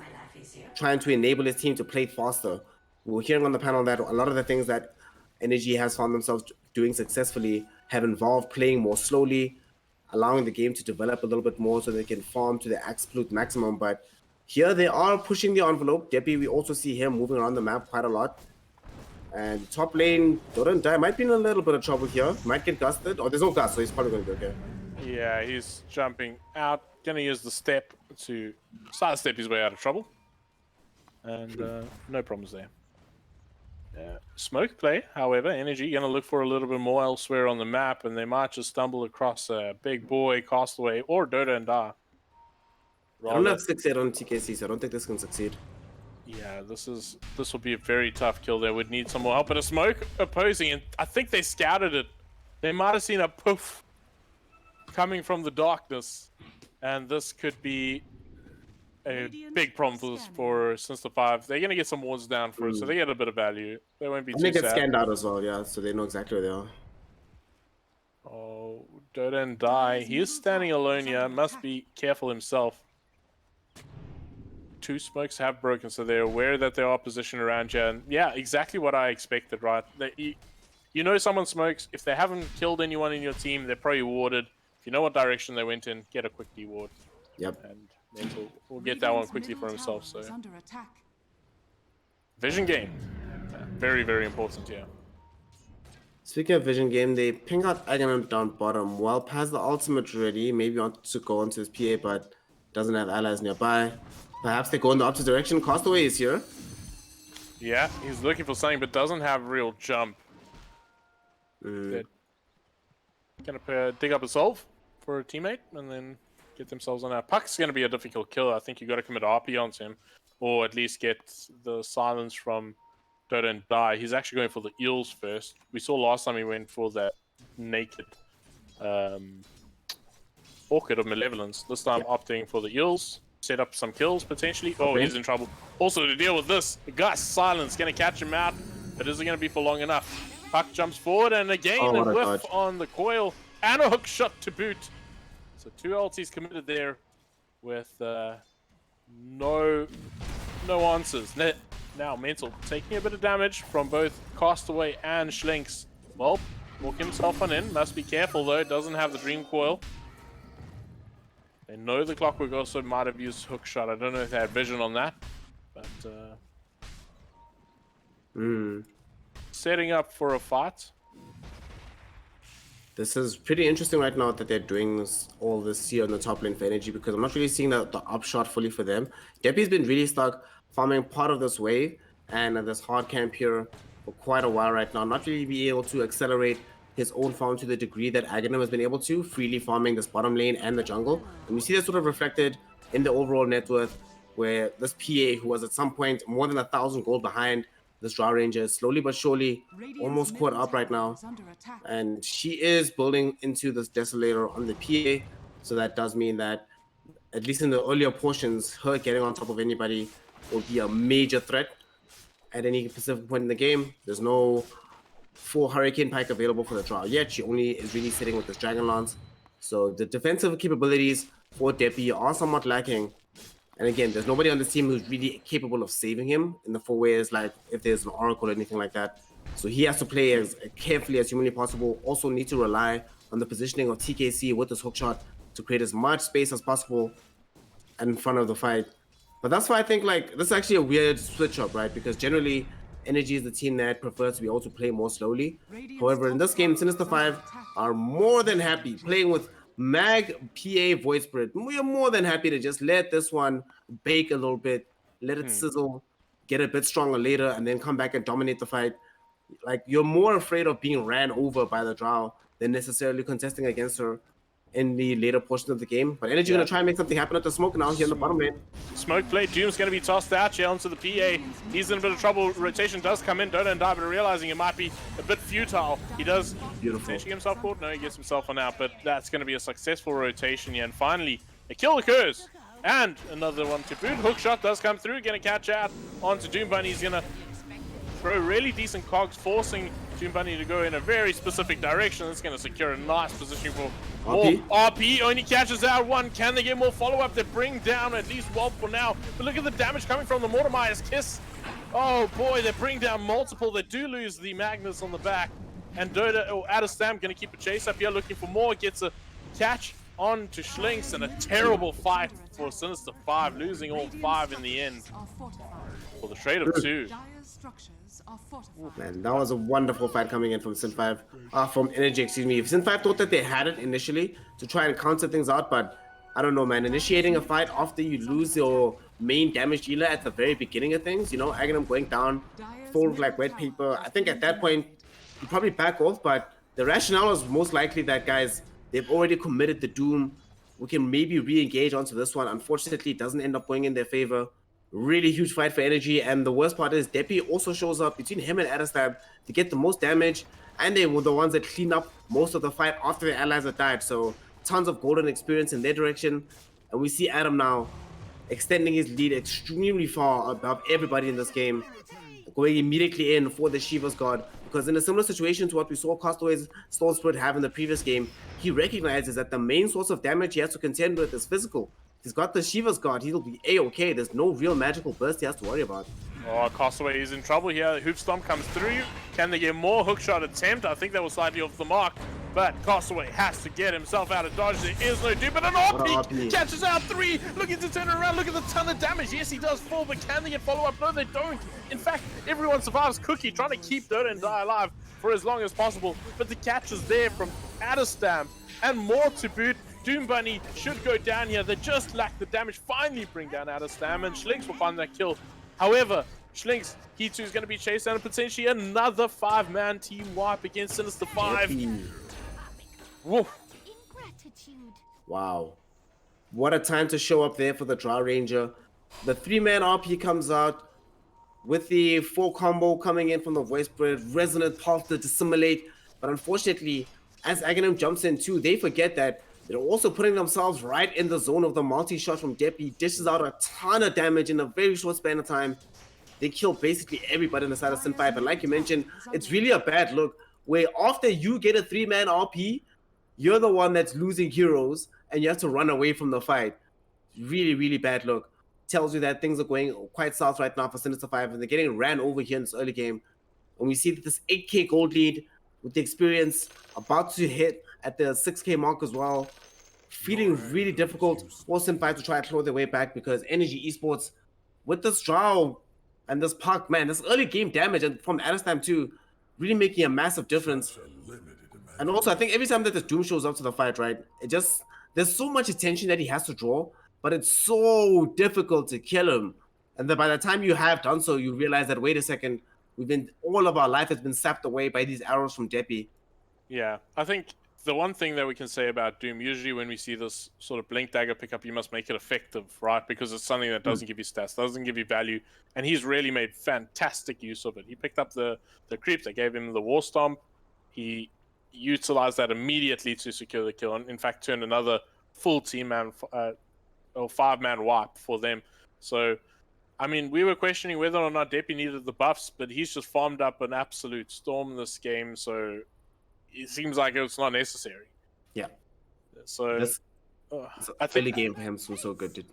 trying to enable his team to play faster. We were hearing on the panel that a lot of the things that Energy has found themselves doing successfully have involved playing more slowly, allowing the game to develop a little bit more so they can farm to the absolute maximum. But here they are pushing the envelope. Deppy, we also see him moving around the map quite a lot. And top lane, Dota and Die might be in a little bit of trouble here. Might get gusted. Oh, there's no gust, so he's probably going to be okay. Yeah, he's jumping out. Gonna use the step to sidestep his way out of trouble. And no problems there. Smoke play, however, Energy gonna look for a little bit more elsewhere on the map, and they might just stumble across a Big Boy, Castaway, or Dota and Die. I don't have 6-8 on TKC, so I don't think this can succeed. Yeah, this will be a very tough kill. They would need some more help, but a smoke opposing, and I think they scouted it. They might have seen a poof coming from the darkness, and this could be a big problem for Sin5. They're going to get some wards down for it, so they get a bit of value. They won't be too sad. They get scanned out as well, yeah, so they know exactly where they are. Oh, Dota and Die. He is standing alone here. Must be careful himself. 2 smokes have broken, so they're aware that there are position around you. And yeah, exactly what I expected, right? You know someone smokes. If they haven't killed anyone in your team, they're probably warded. If you know what direction they went in, get a quick deward. Yep. And Mental will get that one quickly for himself. So vision game. Very, very important here. Speaking of vision game, they ping out Aghanim down bottom. Welp has the ultimate ready. Maybe wants to go into his PA, but doesn't have allies nearby. Perhaps they go in the opposite direction. Castaway is here. Yeah, he's looking for something, but doesn't have real jump. Gonna dig up a solve for a teammate, and then get themselves on that. Puck's gonna be a difficult kill. I think you got to commit RP onto him, or at least get the silence from Dota and die. He's actually going for the eels first. We saw last time he went for that naked Orchid of Malevolence. This time opting for the eels. Set up some kills potentially. Oh, he's in trouble. Also to deal with this, the guy's silence gonna catch him out, but is it gonna be for long enough? Puck jumps forward and again a whiff on the coil and a hook shot to boot. So 2 ultis committed there with no answers. Now Mental taking a bit of damage from both Castaway and Schlinks. Well, walk himself on in. Must be careful though. Doesn't have the dream coil. They know the Clockwork also might have used hook shot. I don't know if they had vision on that, but setting up for a fight. This is pretty interesting right now that they're doing all this here on the top lane for energy, because I'm not really seeing the upshot fully for them. Deppy's been really stuck farming part of this wave and this hard camp here for quite a while right now, not really be able to accelerate his own farm to the degree that Aghanim has been able to, freely farming this bottom lane and the jungle. And we see that sort of reflected in the overall net worth, where this PA, who was at some point more than 1,000 gold behind this Drow Ranger, slowly but surely almost caught up right now. And she is building into this Desolator on the PA, so that does mean that, at least in the earlier portions, her getting on top of anybody will be a major threat at any specific point in the game. There's no full Hurricane Pike available for the Drow yet. She only is really sitting with this Dragon Lance. So the defensive capabilities for Deppy are somewhat lacking. And again, there's nobody on this team who's really capable of saving him in the 4 ways, like if there's an Oracle or anything like that. So he has to play as carefully as humanly possible. Also need to rely on the positioning of TKC with this hookshot to create as much space as possible in front of the fight. But that's why I think like this is actually a weird switch up, right? Because generally Energy is the team that prefers to be able to play more slowly. However, in this game, Sin5 are more than happy playing with Mag, PA, Void Spirit. We are more than happy to just let this one bake a little bit, let it sizzle, get a bit stronger later, and then come back and dominate the fight. Like, you're more afraid of being ran over by the Drow than necessarily contesting against her in the later portion of the game. But Energy going to try and make something happen at the smoke now here in the bottom lane. Smoke play. Doom's going to be tossed out here onto the PA. He's in a bit of trouble. Rotation does come in. Dota and Die, but realizing it might be a bit futile. He does potentially himself caught. No, he gets himself on out, but that's going to be a successful rotation here. And finally, a kill occurs. And another one to boot. Hook shot does come through. Going to catch out onto Doom Bunny. He's going to throw really decent cogs, forcing Doom Bunny to go in a very specific direction. That's going to secure a nice position for RP. Only catches out one. Can they get more follow-up? They bring down at least Wolf for now. But look at the damage coming from the Mortimeyer's Kiss. Oh boy, they bring down multiple. They do lose the Magnus on the back. And Dota, out of stamp, going to keep a chase up here, looking for more. Gets a catch on to Schlinks, and a terrible fight for Sin5, losing all 5 in the end. For the trade of 2. Man, that was a wonderful fight coming in from Sin5, from Energy, excuse me. Sin5 thought that they had it initially to try and counter things out, but I don't know, man. Initiating a fight after you lose your main damage dealer at the very beginning of things, you know, Aghanim going down, fold like wet paper. I think at that point, you probably back off, but the rationale is most likely that, guys, they've already committed the Doom. We can maybe re-engage onto this one. Unfortunately, it doesn't end up going in their favor. Really huge fight for Energy, and the worst part is Deppy also shows up between him and Adastab to get the most damage, and they were the ones that clean up most of the fight after the allies had died. So tons of golden experience in their direction, and we see Adam now extending his lead extremely far above everybody in this game, going immediately in for the Shiva's God, because in a similar situation to what we saw Castaway's Storm Spirit have in the previous game, he recognizes that the main source of damage he has to contend with is physical. He's got the Shiva's guard. He'll be A-okay. There's no real magical burst he has to worry about. Oh, Castaway is in trouble here. Hoop Stomp comes through. Can they get more hookshot attempt? I think that was slightly off the mark. But Castaway has to get himself out of dodge. There is no dupe, but an RP catches out 3. Looking to turn around. Look at the ton of damage. Yes, he does fall, but can they get follow-up? No, they don't. In fact, everyone survives. Cookie trying to keep Dota and Die alive for as long as possible. But the catch is there from Adestam. And more to boot. Doom Bunny should go down here. They just lack the damage. Finally bring down Adestam, and Schlinks will find that kill. However, Schlinks, he too is going to be chased down, and potentially another 5-man team wipe against Sin5. Whoa. Wow. What a time to show up there for the Drow Ranger. The 3-man RP comes out with the 4 combo coming in from the Voice Bread, Resonant Pulse to dissimulate. But unfortunately, as Aghanim jumps in too, they forget that they're also putting themselves right in the zone of the multi-shot from Deppy. Dishes out a ton of damage in a very short span of time. They kill basically everybody on the side of Sin5. And like you mentioned, it's really a bad look where after you get a 3-man RP, you're the one that's losing heroes and you have to run away from the fight. Really, really bad look. Tells you that things are going quite south right now for Sin5, and they're getting ran over here in this early game. And we see that this 8k gold lead with the experience about to hit at the 6k mark as well. Feeling really difficult for Sin5 to try to claw their way back, because Energy Esports with this Drow and this Puck, man, this early game damage and from Adestam too, really making a massive difference. And also, I think every time that the Doom shows up to the fight, right, there's so much attention that he has to draw, but it's so difficult to kill him. And then by the time you have done so, you realize that, wait a second, all of our life has been sapped away by these arrows from Deppy. Yeah, I think the one thing that we can say about Doom, usually when we see this sort of Blink Dagger pickup, you must make it effective, right? Because it's something that doesn't give you stats, doesn't give you value, and he's really made fantastic use of it. He picked up the creeps, they gave him the War Stomp, he utilized that immediately to secure the kill, and in fact turned another full team man or 5-man wipe for them. So, I mean, we were questioning whether or not Deppy needed the buffs, but he's just farmed up an absolute storm this game, so it seems like it's not necessary. Yeah. So, I think the game for him was so good, dude.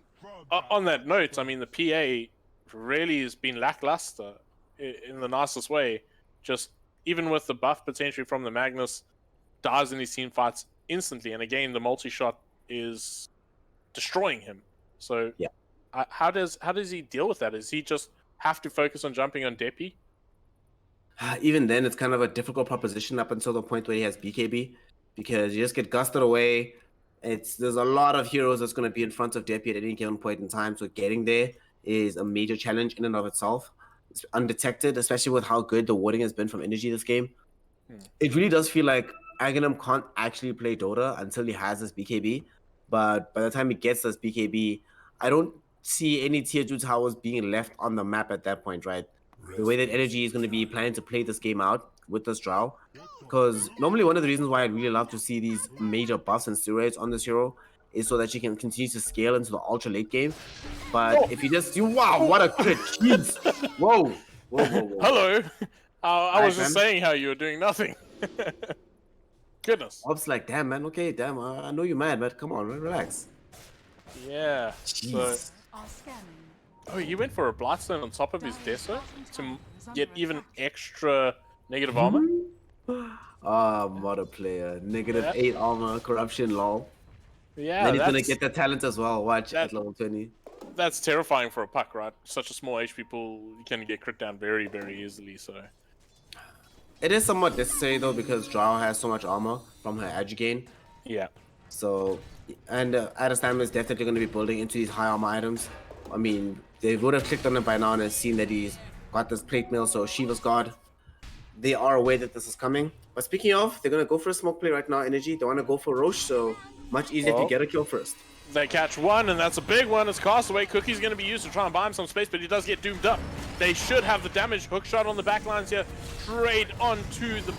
On that note, I mean, the PA really has been lackluster in the nicest way. Just even with the buff potentially from the Magnus, dies in these team fights instantly, and again, the multi-shot is destroying him. So, yeah. How does he deal with that? Does he just have to focus on jumping on Deppy? Even then, it's kind of a difficult proposition up until the point where he has BKB, because you just get gusted away. There's a lot of heroes that's going to be in front of Deppy at any given point in time, so getting there is a major challenge in and of itself. It's undetected, especially with how good the warding has been from Energy this game. It really does feel like Aghanim can't actually play Dota until he has this BKB, but by the time he gets this BKB, I don't see any tier 2 towers being left on the map at that point, right? The way that Energy is going to be planning to play this game out with this Drow, because normally one of the reasons why I'd really love to see these major buffs and steroids on this hero is so that she can continue to scale into the ultra late game. But if you just wow, what a crit! Jeez, whoa. Hello, I was just saying how you were doing nothing. Goodness. I was like, damn, man. Okay, damn. I know you're mad, but come on, relax. Yeah. Jeez. So, oh, he went for a Blightstone on top of his Deso to get even extra negative armor? Modder player. -8 armor, corruption, lol. Yeah, then he's going to get the talent as well. Watch at level 20. That's terrifying for a Puck, right? Such a small HP pool, you can get crit down very, very easily, so... It is somewhat necessary, though, because Drow has so much armor from her Agi gain. Yeah. So, and Adestam is definitely going to be building into these high armor items. I mean, they would have clicked on it by now and seen that he's got this plate mill, so Shiva's God. They are aware that this is coming. But speaking of, they're going to go for a smoke play right now, Energy. They want to go for Roche, so much easier to get a kill first. They catch one, and that's a big one. It's Castaway. Cookie's going to be used to try and buy him some space, but he does get doomed up. They should have the damage. Hook shot on the back lines here. Straight onto the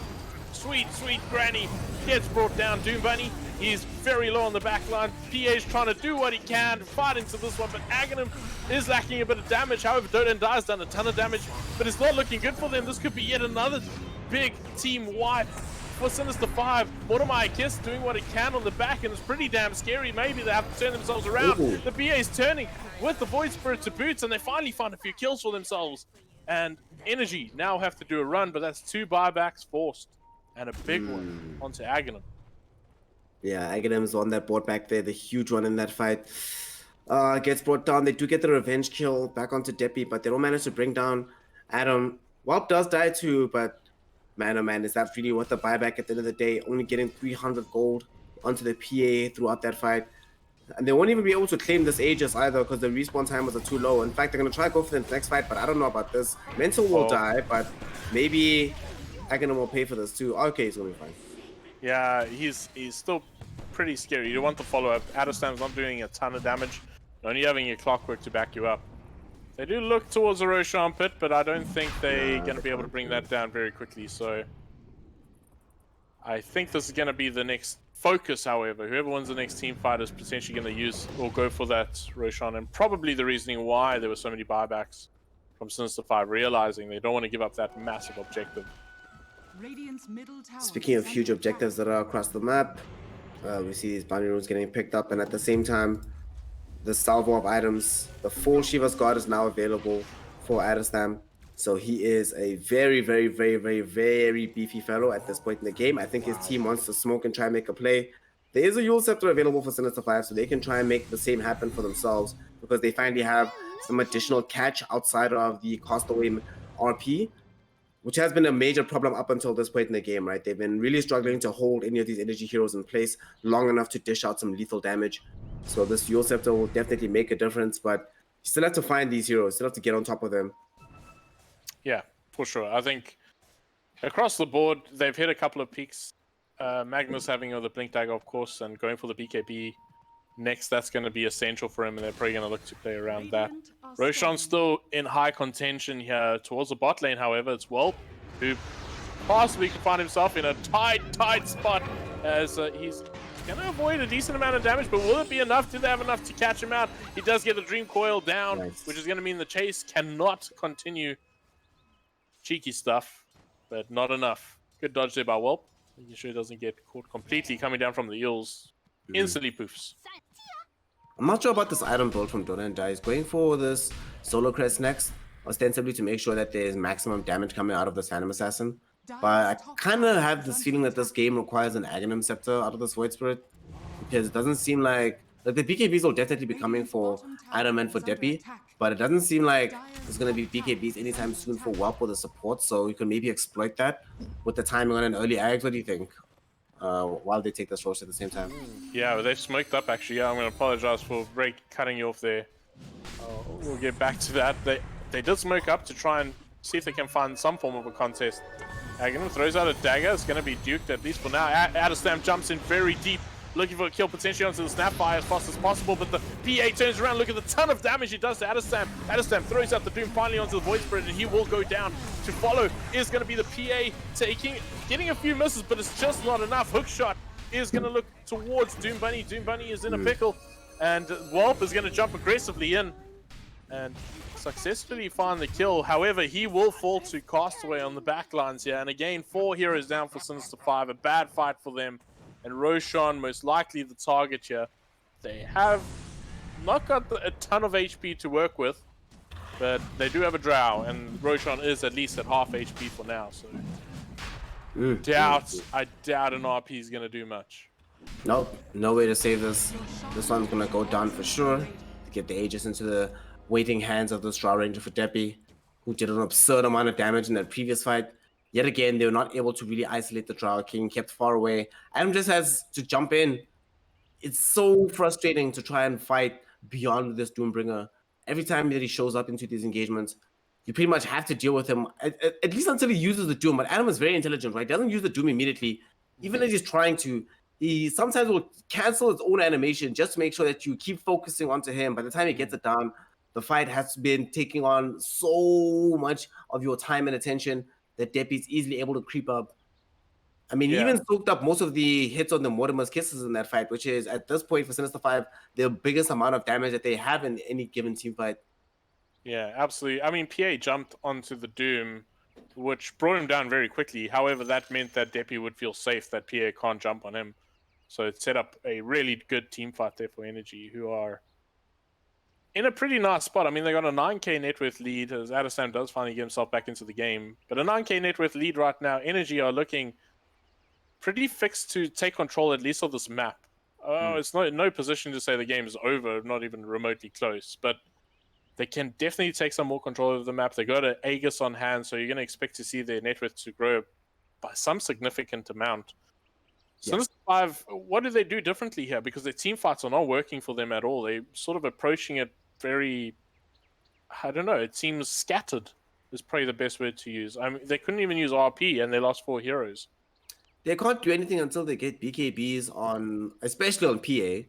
sweet, sweet granny. Gets brought down. Doom Bunny. He's very low on the back line. PA's trying to do what he can to fight into this one, but Aghanim is lacking a bit of damage. However, Dota and Die's done a ton of damage, but it's not looking good for them. This could be yet another big team wipe for Sin5. Mortimer Kiss doing what he can on the back, and it's pretty damn scary. Maybe they have to turn themselves around. Ooh. The BA is turning with the Void Spirit to boots, and they finally find a few kills for themselves. And Energy now have to do a run, but that's 2 buybacks forced, and a big one onto Aghanim. Yeah, Aghanim is on that board back there, the huge one in that fight. Gets brought down. They do get the revenge kill back onto Deppy, but they don't manage to bring down Adam. Whelp does die too, but man, oh man, is that really worth the buyback at the end of the day? Only getting 300 gold onto the PA throughout that fight. And they won't even be able to claim this Aegis either because the respawn timers are too low. In fact, they're going to try to go for the next fight, but I don't know about this. Mental will die, but maybe Aghanim will pay for this too. Okay, he's going to be fine. Yeah, he's still pretty scary. You want the follow-up. Adestam's not doing a ton of damage. Only having your clockwork to back you up. They do look towards the Roshan pit, but I don't think they're going to be able to bring that down very quickly. So I think this is going to be the next focus, however. Whoever wins the next team fight is potentially going to use or go for that Roshan. And probably the reasoning why there were so many buybacks from Sin5, realizing they don't want to give up that massive objective. Speaking of huge objectives that are across the map, we see these bounty runes getting picked up, and at the same time, the salvo of items, the full Shiva's God is now available for Adestam. So he is a very, very, very, very, very beefy fellow at this point in the game. I think his team wants to smoke and try and make a play. There is a Yule Scepter available for Sin5, so they can try and make the same happen for themselves because they finally have some additional catch outside of the Castaway RP, which has been a major problem up until this point in the game, right? They've been really struggling to hold any of these energy heroes in place long enough to dish out some lethal damage. So this Yule Scepter will definitely make a difference, but you still have to find these heroes, still have to get on top of them. Yeah, for sure. I think across the board, they've hit a couple of peaks. Magnus having the Blink Dagger, of course, and going for the BKB next, that's going to be essential for him, and they're probably going to look to play around that. Roshan's still in high contention here towards the bot lane, however. It's Whelp, who possibly could find himself in a tight spot as he's going to avoid a decent amount of damage, but will it be enough? Do they have enough to catch him out? He does get the Dream Coil down, which is going to mean the chase cannot continue. Cheeky stuff, but not enough. Good dodge there by Whelp. Making sure he doesn't get caught completely coming down from the eels. Instantly poofs. I'm not sure about this item build from Dota and Dice. Going for this Solo Crest next, ostensibly to make sure that there's maximum damage coming out of this Phantom Assassin. But I kind of have this feeling that this game requires an Aghanim Scepter out of this Void Spirit, because it doesn't seem like the BKBs will definitely be coming for Adam and for Deppy, but it doesn't seem like there's going to be BKBs anytime soon for Whelp or the support, so you can maybe exploit that with the timing on an early Ags. What do you think? While they take this roast at the same time. Yeah, they've smoked up actually. Yeah, I'm going to apologize for cutting you off there. We'll get back to that. They did smoke up to try and see if they can find some form of a contest. Aghanim throws out a dagger. It's going to be duked at least for now. Adestam jumps in very deep, looking for a kill potentially onto the Snapfire as fast as possible, but the PA turns around. Look at the ton of damage he does to Adestam. Adestam throws out the Doom finally onto the Void Spirit, and he will go down. To follow is going to be the PA getting a few misses, but it's just not enough. Hookshot is going to look towards Doom Bunny. Doom Bunny is in a pickle, and Whelp is going to jump aggressively in and successfully find the kill. However, he will fall to Castaway on the back lines here, and again, 4 heroes down for Sin5. A bad fight for them. And Roshan, most likely the target here. They have not got a ton of HP to work with, but they do have a Drow, and Roshan is at least at half HP for now, so I doubt an RP is going to do much. Nope, no way to save this. This one's going to go down for sure to get the Aegis into the waiting hands of this Drow Ranger for Deppy, who did an absurd amount of damage in that previous fight. Yet again, they were not able to really isolate the Drow King, kept far away. Adam just has to jump in. It's so frustrating to try and fight beyond this Doombringer. Every time that he shows up into these engagements, you pretty much have to deal with him, at least until he uses the Doom. But Adam is very intelligent, right? He doesn't use the Doom immediately. Even as he's trying to, he sometimes will cancel his own animation just to make sure that you keep focusing onto him. By the time he gets it down, the fight has been taking on so much of your time and attention that Deppy's easily able to creep up. I mean, he even soaked up most of the hits on the Mortimer's Kisses in that fight, which is, at this point for Sin5, the biggest amount of damage that they have in any given team fight. Yeah, absolutely. I mean, PA jumped onto the Doom which brought him down very quickly. However, that meant that Deppy would feel safe that PA can't jump on him. So it set up a really good team fight there for Energy, who are in a pretty nice spot. I mean, they got a 9k net worth lead, as Adesam does finally get himself back into the game. But a 9k net worth lead right now. Energy are looking pretty fixed to take control at least of this map. It's not in no position to say the game is over, not even remotely close. But they can definitely take some more control of the map. They got an Aegis on hand, so you're going to expect to see their net worth to grow by some significant amount. Sin5, what do they do differently here? Because their team fights are not working for them at all. They're sort of approaching it very, I don't know, it seems scattered is probably the best word to use. I mean, they couldn't even use RP and they lost 4 heroes. They can't do anything until they get BKBs on, especially on PA.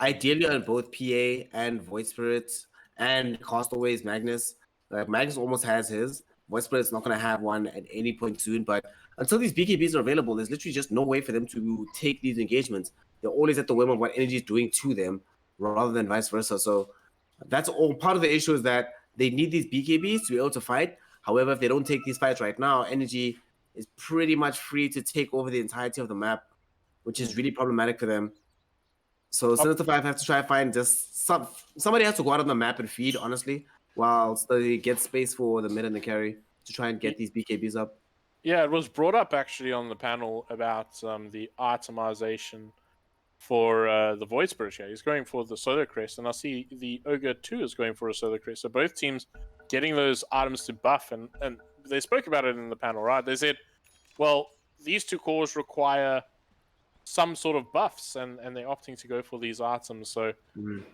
Ideally on both PA and Void Spirits and Castaways Magnus. Magnus almost has his. Void Spirit's not going to have one at any point soon, but until these BKBs are available, there's literally just no way for them to take these engagements. They're always at the whim of what Energy is doing to them rather than vice versa. So that's all part of the issue, is that they need these BKBs to be able to fight. However, if they don't take these fights right now, Energy is pretty much free to take over the entirety of the map, which is really problematic for them. So Sin5 have to try to find just somebody has to go out on the map and feed, honestly, whilst they get space for the mid and the carry to try and get these BKBs up. Yeah, it was brought up actually on the panel about the itemization for the Void Spirit here. He's going for the Solar Crest, and I see the Ogre 2 is going for a Solar Crest. So both teams getting those items to buff, and they spoke about it in the panel, right? They said, well, these two cores require some sort of buffs, and they're opting to go for these items. So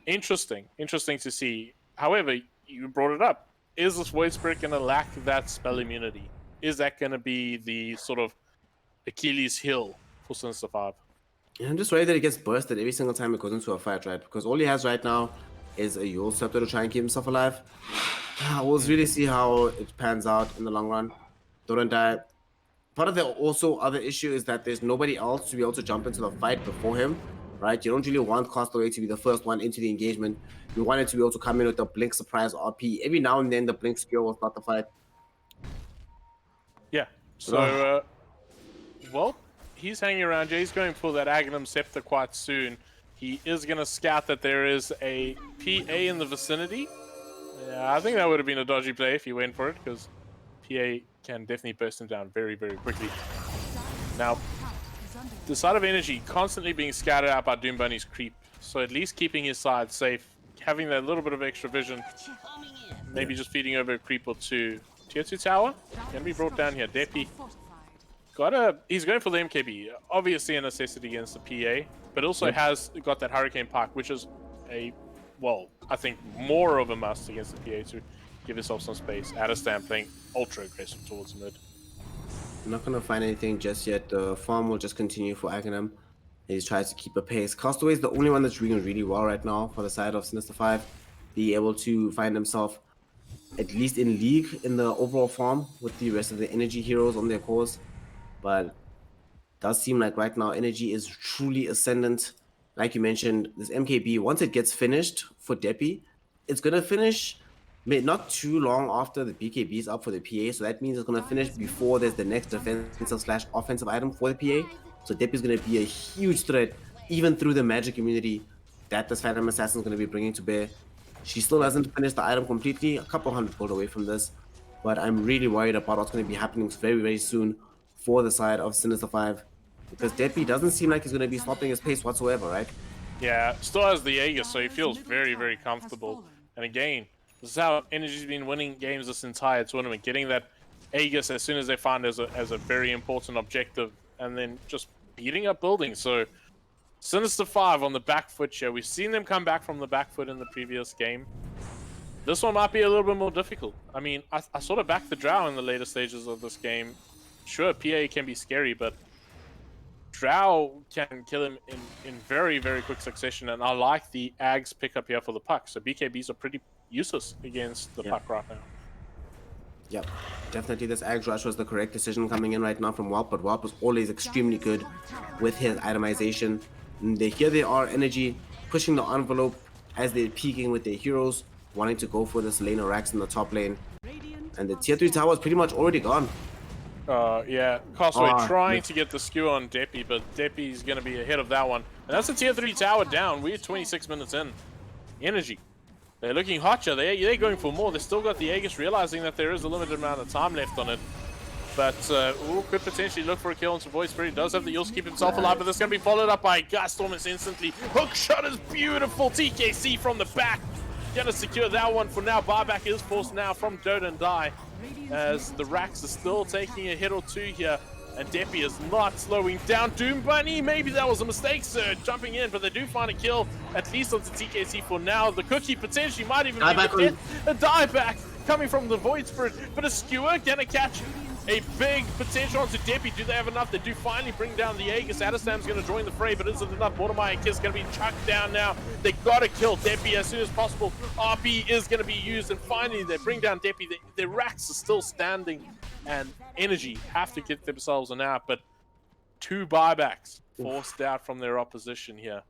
interesting to see. However, you brought it up. Is this Void Spirit going to lack that spell immunity? Is that going to be the sort of Achilles heel for Sin5? Yeah, I'm just worried that he gets bursted every single time it goes into a fight, right? Because all he has right now is a Yule Scepter to try and keep himself alive. We'll really see how it pans out in the long run. Don't die. Part of the also other issue is that there's nobody else to be able to jump into the fight before him, right? You don't really want Castaway to be the first one into the engagement. You want it to be able to come in with a Blink Surprise RP. Every now and then the Blink skill will start the fight. Yeah, so, well, he's hanging around. He's going for that Aghanim Scepter quite soon. He is going to scout that there is a PA in the vicinity. Yeah, I think that would have been a dodgy play if he went for it, because PA can definitely burst him down very, very quickly. Now, the side of Energy constantly being scouted out by Doom Bunny's creep, so at least keeping his side safe, having that little bit of extra vision, maybe just feeding over a creep or two. Tier 2 tower can be brought down here. Deppy he's going for the MKB, obviously a necessity against the PA, but also has got that Hurricane Pike, which is I think more of a must against the PA to give yourself some space. Adestam playing ultra aggressive towards mid. I'm not going to find anything just yet. The farm will just continue for Aghanim. He tries to keep a pace. Castaway is the only one that's doing really well right now for the side of Sin5. Be able to find himself at least in league in the overall farm with the rest of the Energy heroes on their cores. But it does seem like right now Energy is truly ascendant. Like you mentioned, this MKB, once it gets finished for Deppy, it's going to finish not too long after the BKB is up for the PA. So that means it's going to finish before there's the next defensive/offensive item for the PA. So Deppy is going to be a huge threat, even through the magic immunity that this Phantom Assassin is going to be bringing to bear. She still hasn't finished the item completely, a couple hundred gold away from this. But I'm really worried about what's going to be happening very, very soon for the side of Sin5. Because Deppy doesn't seem like he's going to be stopping his pace whatsoever, right? Yeah, still has the Aegis, so he feels very, very comfortable. And again, this is how Energy's been winning games this entire tournament, getting that Aegis as soon as they find as a very important objective, and then just beating up buildings. So Sin5 on the back foot here. We've seen them come back from the back foot in the previous game. This one might be a little bit more difficult. I mean, I sort of backed the Drow in the later stages of this game. Sure, PA can be scary, but Drow can kill him in very, very quick succession, and I like the Ags pickup here for the puck. So BKBs are pretty useless against the puck right now. Yep, definitely this Ags rush was the correct decision coming in right now from Walt, but Walt was always extremely good with his itemization. And here they are, Energy pushing the envelope as they're peeking with their heroes, wanting to go for this lane of racks in the top lane. And the tier 3 tower is pretty much already gone. Yeah, Castaway trying to get the skewer on Deppy, but Deppy's going to be ahead of that one. And that's the tier 3 tower down. We're 26 minutes in. Energy. They're looking hot here. They're going for more. They still got the Aegis, realizing that there is a limited amount of time left on it. But could potentially look for a kill into Void Spirit. Does have the heals to keep himself alive, but this is going to be followed up by a Gust almost instantly. Hook shot is beautiful. TKC from the back. Gonna secure that one for now. Buyback is forced now from Dota and Die, as the Racks are still taking a hit or two here. And Deppy is not slowing down. Doom Bunny, maybe that was a mistake, sir, jumping in, but they do find a kill, at least onto TKC for now. The Cookie potentially might even be the death. A dieback coming from the Void Spirit, but a Skewer gonna catch a big potential onto Deppy. Do they have enough? They do finally bring down the Aegis. Adestam's going to join the fray, but is it enough? Mortimer Kiss going to be chucked down now. They got to kill Deppy as soon as possible. RP is going to be used, and finally they bring down Deppy. The Racks are still standing, and Energy have to get themselves an out, but 2 buybacks forced out from their opposition here.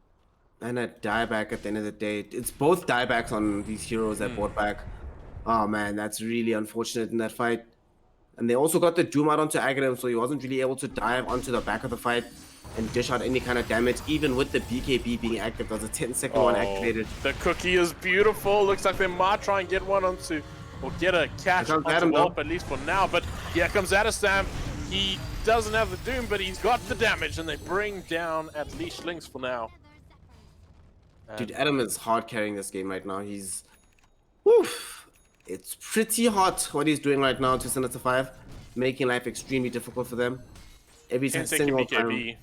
And a dieback at the end of the day. It's both diebacks on these heroes that bought back. Oh man, that's really unfortunate in that fight. And they also got the Doom out onto Aghanim, so he wasn't really able to dive onto the back of the fight and dish out any kind of damage, even with the BKB being active. There was a 10-second one activated. The Cookie is beautiful. Looks like they might try and get one onto, or get a catch onto Whelp, at least for now. But here comes Adestam. He doesn't have the Doom, but he's got the damage, and they bring down at least Lynx for now. Dude, Adam is hard carrying this game right now. He's... Woof. It's pretty hot what he's doing right now to Sin5, making life extremely difficult for them. Every single time.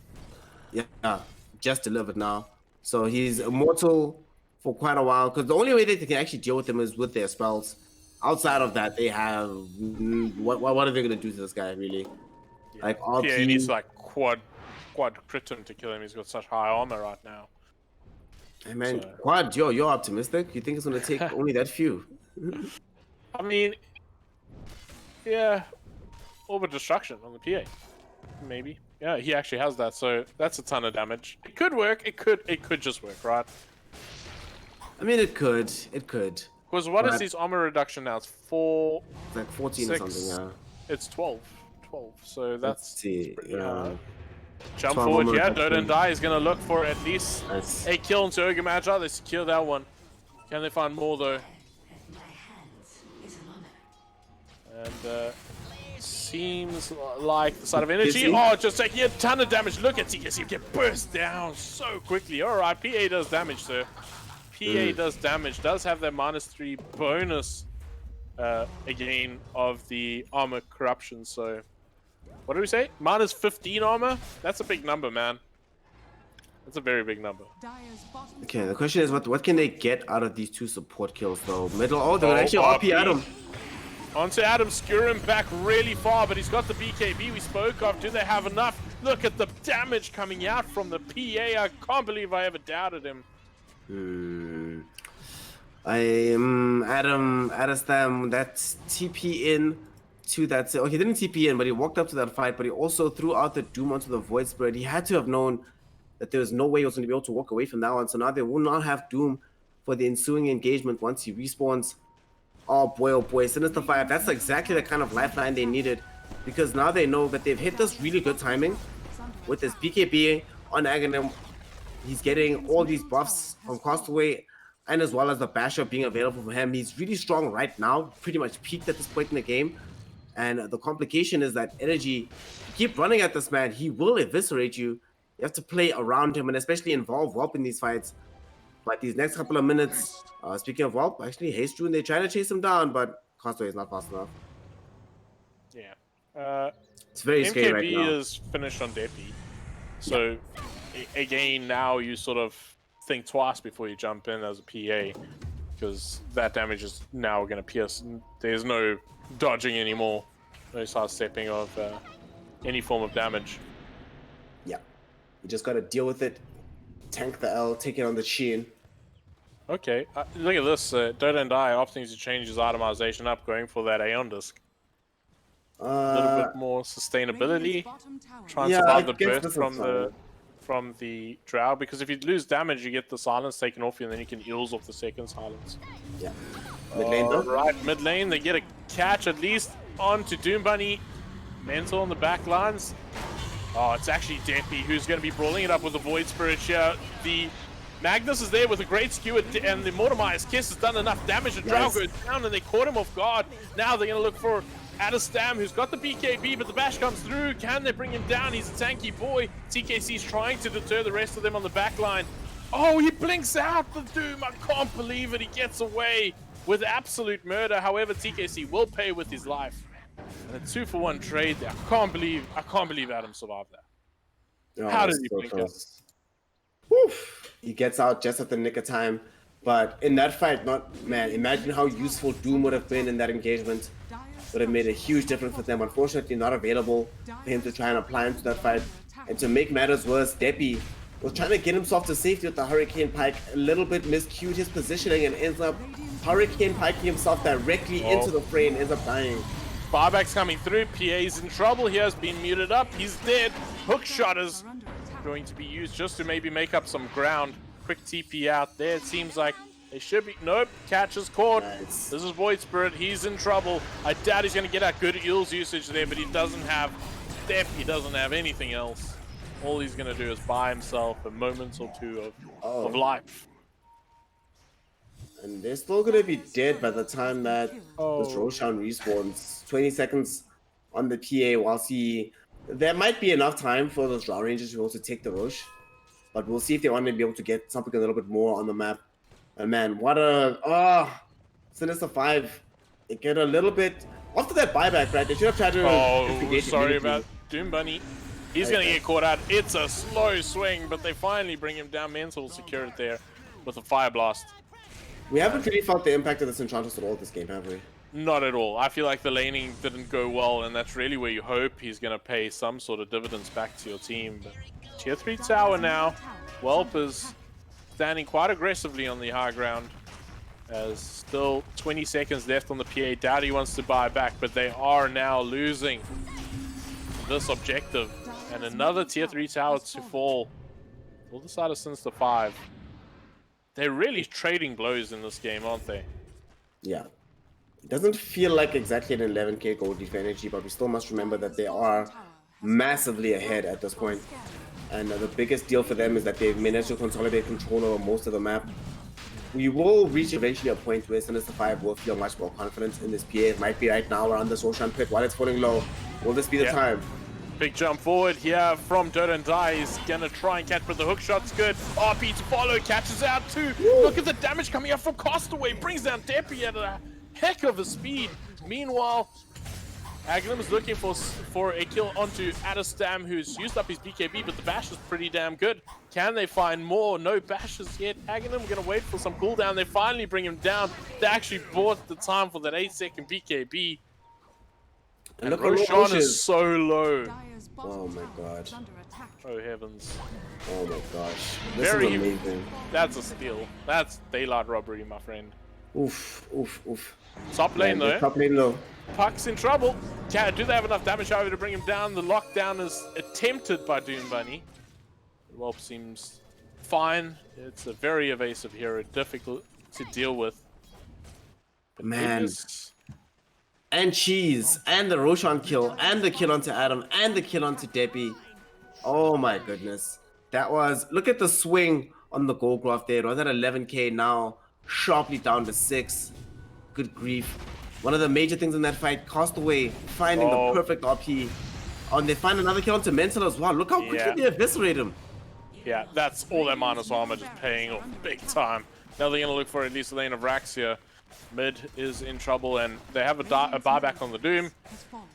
Yeah, just delivered now. So he's immortal for quite a while, because the only way they can actually deal with him is with their spells. Outside of that, they have... What are they going to do to this guy, really? Yeah. Like, RP... Yeah, he needs like quad crit him to kill him. He's got such high armor right now. Hey man, so... Quad, you're optimistic? You think it's going to take only that few? I mean, yeah, Orbit Destruction on the PA, maybe. Yeah, he actually has that, so that's a ton of damage. It could work. It could just work, right? I mean, it could. Because what is his armor reduction now? It's 4. It's like 14 or something. Yeah. It's 12. So that's pretty hard. Jump 12 forward here. Dota and Die is gonna look for at least a kill into Ogre Magi. They secure that one. Can they find more though? And seems like the side of Energy. Oh, just taking a ton of damage. Look at TKC get burst down so quickly. All right, PA does damage, sir. PA does damage. Does have that -3 bonus again of the armor corruption. So, what do we say? -15 armor. That's a big number, man. That's a very big number. Okay, the question is, what can they get out of these 2 support kills though? Middle. Oh, they're actually RP Adam. Onto Adam, skewer him back really far, but he's got the BKB we spoke of. Do they have enough? Look at the damage coming out from the PA. I can't believe I ever doubted him. Adestam, that's TP in to that. Okay, he didn't TP in, but he walked up to that fight, but he also threw out the Doom onto the Void Spirit. He had to have known that there was no way he was going to be able to walk away from that one. So now they will not have Doom for the ensuing engagement once he respawns. Oh boy, Sin5, that's exactly the kind of lifeline they needed, because now they know that they've hit this really good timing with this BKB on Aghanim. He's getting all these buffs from Castaway, and as well as the Basher being available for him. He's really strong right now, pretty much peaked at this point in the game. And the complication is that Energy, keep running at this man, he will eviscerate you. You have to play around him and especially involve Whelp in these fights. But these next couple of minutes, speaking of Whelp, actually Haste-Rune, they're trying to chase him down, but Castaway is not fast enough. Yeah. It's very scary right now. MKB is finished on Deppy. So, again, now you sort of think twice before you jump in as a PA, because that damage is now going to pierce. There's no dodging anymore. No sidestepping of any form of damage. Yeah. You just got to deal with it. Tank the L, take it on the chin. Okay, look at this. Dota and Die opting to change his itemization up, going for that Aeon Disc. A little bit more sustainability. Trying to survive the burst from the from the Drow, because if you lose damage, you get the silence taken off you, and then you can eels off the second silence. Yeah. Mid lane though. Right, mid lane, they get a catch at least onto Doom Bunny. Mental on the back lines. Oh, it's actually Deppy who's going to be brawling it up with the Void Spirit here. The Magnus is there with a great skewer, and the Mortimized Kiss has done enough damage. The Drow goes down, and they caught him off guard. Now they're going to look for Adestam, who's got the BKB, but the bash comes through. Can they bring him down? He's a tanky boy. TKC's trying to deter the rest of them on the back line. Oh, he blinks out the Doom. I can't believe it. He gets away with absolute murder. However, TKC will pay with his life. And a 2-for-1 trade there. I can't believe Adam survived that. Oh, How did he blink out? Woof. He gets out just at the nick of time. But in that fight, imagine how useful Doom would have been in that engagement. Would have made a huge difference for them. Unfortunately, not available for him to try and apply into that fight. And to make matters worse, Deppy was trying to get himself to safety with the Hurricane Pike. A little bit miscued his positioning and ends up Hurricane Piking himself directly into the fray and ends up dying. Buyback's coming through. PA's in trouble. He has been muted up. He's dead. Hook shot is going to be used just to maybe make up some ground. Quick TP out there. It seems like they should be. Nope. Catch is caught. Nice. This is Void Spirit. He's in trouble. I doubt he's going to get that good Eels usage there, but he doesn't have depth. He doesn't have anything else. All he's going to do is buy himself a moment or two of life. And they're still going to be dead by the time that this Roshan respawns. 20 seconds on the PA whilst there might be enough time for those Drow Rangers to also take the Rosh. But we'll see if they want to be able to get something a little bit more on the map. And man, what a... Sin5. They get a little bit... After that buyback, right? They should have tried to... Oh, sorry about Doom Bunny. He's going to get caught out. It's a slow swing, but they finally bring him down. Mental secured there with a Fire Blast. We haven't really felt the impact of this Enchantress at all this game, have we? Not at all. I feel like the laning didn't go well, and that's really where you hope he's going to pay some sort of dividends back to your team. But Tier 3 tower now. Whelp is standing quite aggressively on the high ground. As still 20 seconds left on the PA. Doubt wants to buy back, but they are now losing this objective. And another Tier 3 tower to fall. All the side of Sin5. They're really trading blows in this game, aren't they? Yeah. It doesn't feel like exactly an 11k gold leaf energy, but we still must remember that they are massively ahead at this point. And the biggest deal for them is that they've managed to consolidate control over most of the map. We will reach eventually a point where Sin5 will feel much more confident in this PA. It might be right now around this Roshan pit while it's falling low. Will this be the time? Big jump forward here from Dota and Die. He's gonna try and catch, but the hook shot's good. RP to follow, catches out too. Look at the damage coming up from Castaway. Brings down Deppy at a heck of a speed. Meanwhile, Aghanim is looking for a kill onto Adestam, who's used up his BKB, but the bash is pretty damn good. Can they find more? No bashes yet. Aghanim gonna wait for some cooldown. They finally bring him down. They actually bought the time for that 8-second BKB. And Roshan is so low. Oh my god. Oh heavens. Oh my gosh. This is amazing. That's a steal. That's daylight robbery, my friend. Oof, oof, oof. Top lane though. Top lane though. Puck's in trouble. Do they have enough damage, however, to bring him down? The lockdown is attempted by Doom Bunny. Whelp seems fine. It's a very evasive hero, difficult to deal with. But man. And Cheese, and the Roshan kill, and the kill onto Adam, and the kill onto Deppy. Oh my goodness. That was... Look at the swing on the gold graph there. It was at 11k now, sharply down to 6. Good grief. One of the major things in that fight, Castaway finding the perfect RP. Oh, and they find another kill onto Mental as well. Look how quickly they eviscerate him. Yeah, that's all that minus armor just paying off big time. Now they're going to look for at least a lane of Rax here. Mid is in trouble, and they have a buyback on the Doom,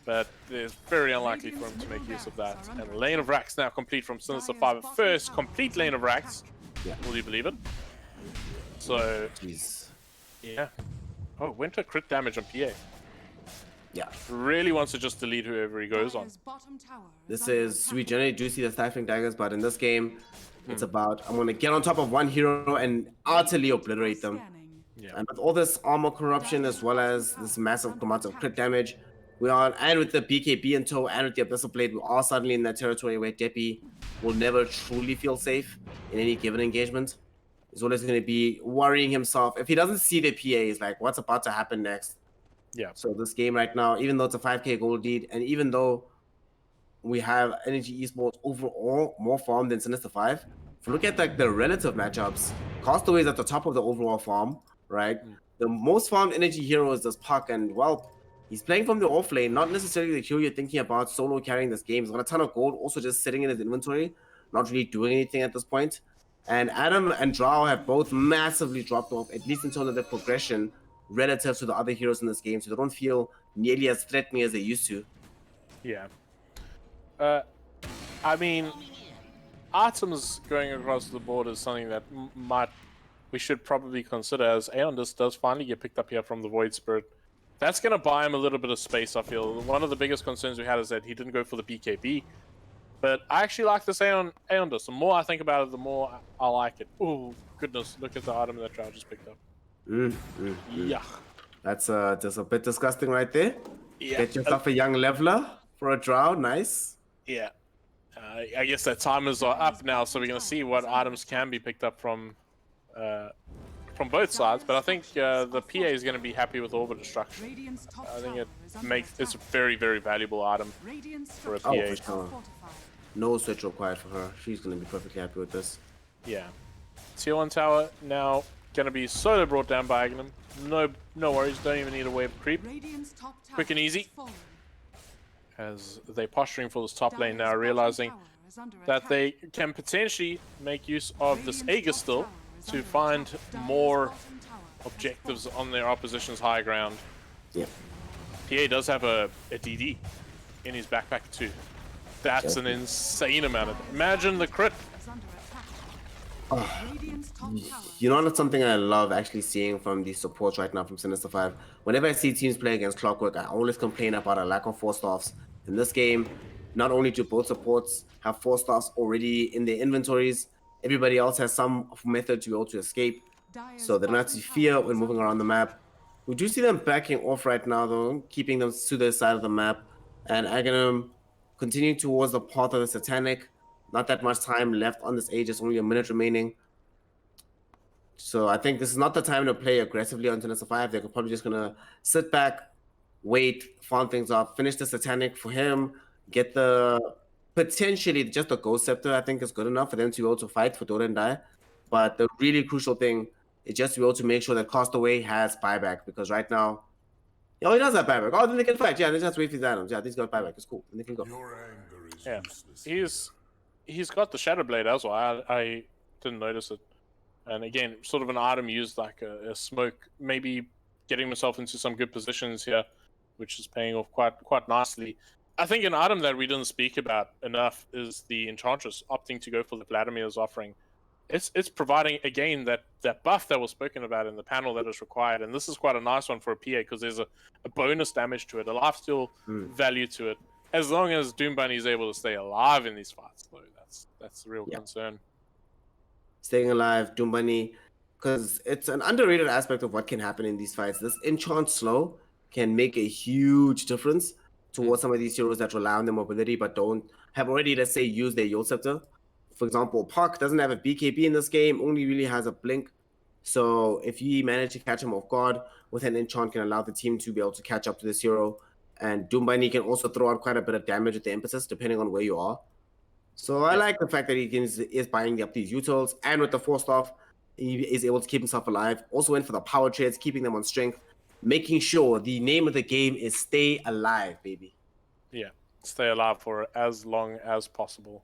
but it's very unlikely for him to make use of that. And the lane of Rax now complete from Sin5. First complete lane of Rax. Yeah. Will you believe it? So, yeah. Oh, went to crit damage on PA. Yeah. Really wants to just delete whoever he goes on. This is, we generally do see the Stifling Daggers, but in this game, it's about, I'm going to get on top of one hero and utterly obliterate them. Yeah. And with all this armor corruption as well as this massive amount of crit damage, we are, and with the BKB in tow and with the Abyssal Blade, we are suddenly in that territory where Deppy will never truly feel safe in any given engagement. He's always going to be worrying himself. If he doesn't see the PA, he's like, what's about to happen next? Yeah. So this game right now, even though it's a 5K gold lead, and even though we have Energy Esports overall more farm than Sin5, if you look at like the relative matchups, Castaway is at the top of the overall farm, right? The most farmed Energy hero is this Puck, and well, he's playing from the off lane, not necessarily the hero you're thinking about solo carrying this game. He's got a ton of gold, also just sitting in his inventory, not really doing anything at this point. And Adam and Drow have both massively dropped off, at least in terms of their progression relative to the other heroes in this game, so they don't feel nearly as threatening as they used to. Yeah. I mean, items going across the board is something that we should probably consider, as Aeondus does finally get picked up here from the Void Spirit. That's going to buy him a little bit of space, I feel. One of the biggest concerns we had is that he didn't go for the BKB. But I actually like this Aeondus. The more I think about it, the more I like it. Oh, goodness, look at the item that Trout just picked up. Yuck. That's just a bit disgusting right there. Yeah. Get yourself a young leveler for a Drow, nice. Yeah. I guess that timers are up now, so we're going to see what items can be picked up from both sides. But I think the PA is going to be happy with Orbit Destruction. I think it's a very, very valuable item for a PA. Oh, for sure. No switch required for her. She's going to be perfectly happy with this. Yeah. Tier 1 tower now going to be solo brought down by Aghanim. No worries, don't even need a wave creep. Quick and easy. As they're posturing for this top lane now, realizing that they can potentially make use of this Aegis still to find more objectives on their opposition's high ground. Yeah. PA does have a DD in his backpack too. That's an insane amount of... Imagine the crit. You know, that's something I love actually seeing from these supports right now from Sin5. Whenever I see teams play against Clockwork, I always complain about a lack of 4-staffs. In this game, not only do both supports have 4-staffs already in their inventories, everybody else has some method to be able to escape, so they don't have to fear when moving around the map. We do see them backing off right now, though, keeping them to their side of the map, and Aghanim continuing towards the path of the Satanic. Not that much time left on this age, just only a minute remaining. So I think this is not the time to play aggressively on Sin5. They're probably just going to sit back, wait, farm things up, finish the Satanic for him, get the... Potentially, just the Ghost Scepter, I think, is good enough for them to be able to fight for Dota and die. But the really crucial thing is just to be able to make sure that Castaway has buyback, because right now... Oh, he does have buyback. Oh, then they can fight. Yeah, they just wait for these items. Yeah, these got buyback. It's cool. And they can go. Yeah, he's got the Shadow Blade as well. I didn't notice it. And again, sort of an item used like a smoke, maybe getting himself into some good positions here, which is paying off quite nicely. I think an item that we didn't speak about enough is the Enchantress opting to go for the Vladimir's offering. It's providing, again, that buff that was spoken about in the panel that is required. And this is quite a nice one for a PA because there's a bonus damage to it, a lifesteal value to it. As long as Doom Bunny is able to stay alive in these fights, though, that's the real concern. Staying alive, Doom Bunny, because it's an underrated aspect of what can happen in these fights. This enchant slow can make a huge difference towards some of these heroes that rely on their mobility but don't have already, let's say, used their Yule Scepter. For example, Puck doesn't have a BKB in this game, only really has a blink. So if you manage to catch him off guard with an enchant, can allow the team to be able to catch up to this hero. And Doom Bunny can also throw out quite a bit of damage with the impetus, depending on where you are. So I like the fact that he is buying up these utils, and with the 4-staff, he is able to keep himself alive. Also went for the power trades, keeping them on strength, making sure the name of the game is stay alive, baby. Yeah, stay alive for as long as possible.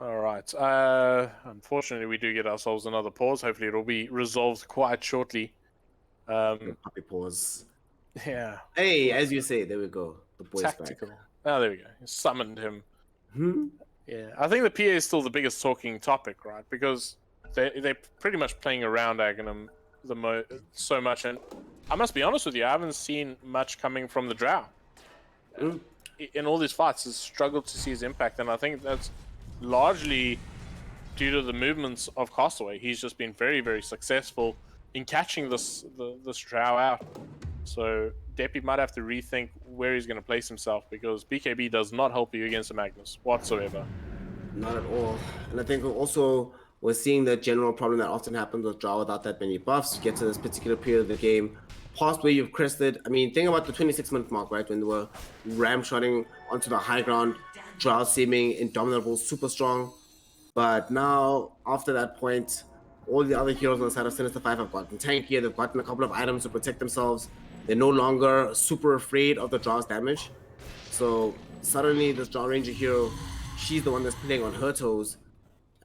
All right. Unfortunately, we do get ourselves another pause. Hopefully, it'll be resolved quite shortly. Puppy pause. Yeah. Hey, as you say, there we go. The boy's tactical. back. Oh, there we go. You summoned him. Yeah, I think the PA is still the biggest talking topic, right? Because they're pretty much playing around Aghanim so much, and I must be honest with you, I haven't seen much coming from the Drow. In all these fights, has struggled to see his impact, and I think that's largely due to the movements of Castaway. He's just been very, very successful in catching this Drow out. So Deppy might have to rethink where he's going to place himself, because BKB does not help you against the Magnus whatsoever. Not at all. And I think also we're seeing the general problem that often happens with draw without that many buffs. You get to this particular period of the game, past where you've crested. I mean, think about the 26-minute mark, right? When they were ram-shotting onto the high ground, draw seeming indomitable, super strong. But now, after that point, all the other heroes on the side of Sin5 have gotten tankier. They've gotten a couple of items to protect themselves. They're no longer super afraid of the draw's damage. So suddenly this draw ranger hero, she's the one that's playing on her toes.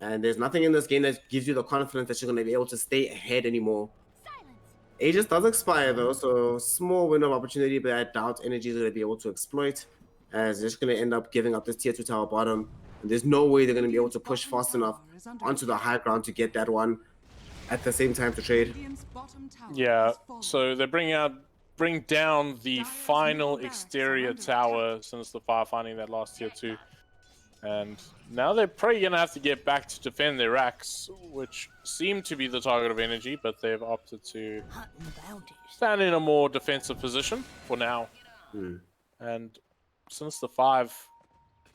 And there's nothing in this game that gives you the confidence that you're going to be able to stay ahead anymore. Aegis does expire though, so small window of opportunity, but I doubt Energy is going to be able to exploit, as they're just going to end up giving up this tier 2 tower bottom. And there's no way they're going to be able to push fast enough onto the high ground to get that one at the same time to trade. Yeah, so they bring down the final exterior tower since the fire finding that last tier 2. And now they're probably going to have to get back to defend their racks, which seem to be the target of Energy, but they've opted to stand in a more defensive position for now. And since the 5,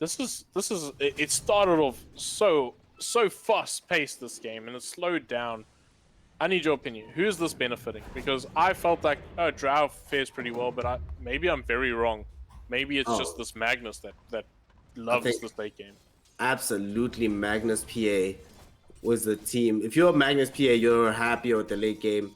it started off so fast-paced, this game, and it's slowed down. I need your opinion. Who is this benefiting? Because I felt like, oh, Drow fares pretty well, but maybe I'm very wrong. Maybe it's just this Magnus that loves this late game. Absolutely, Magnus PA was the team. If you're Magnus PA, you're happier with the late game.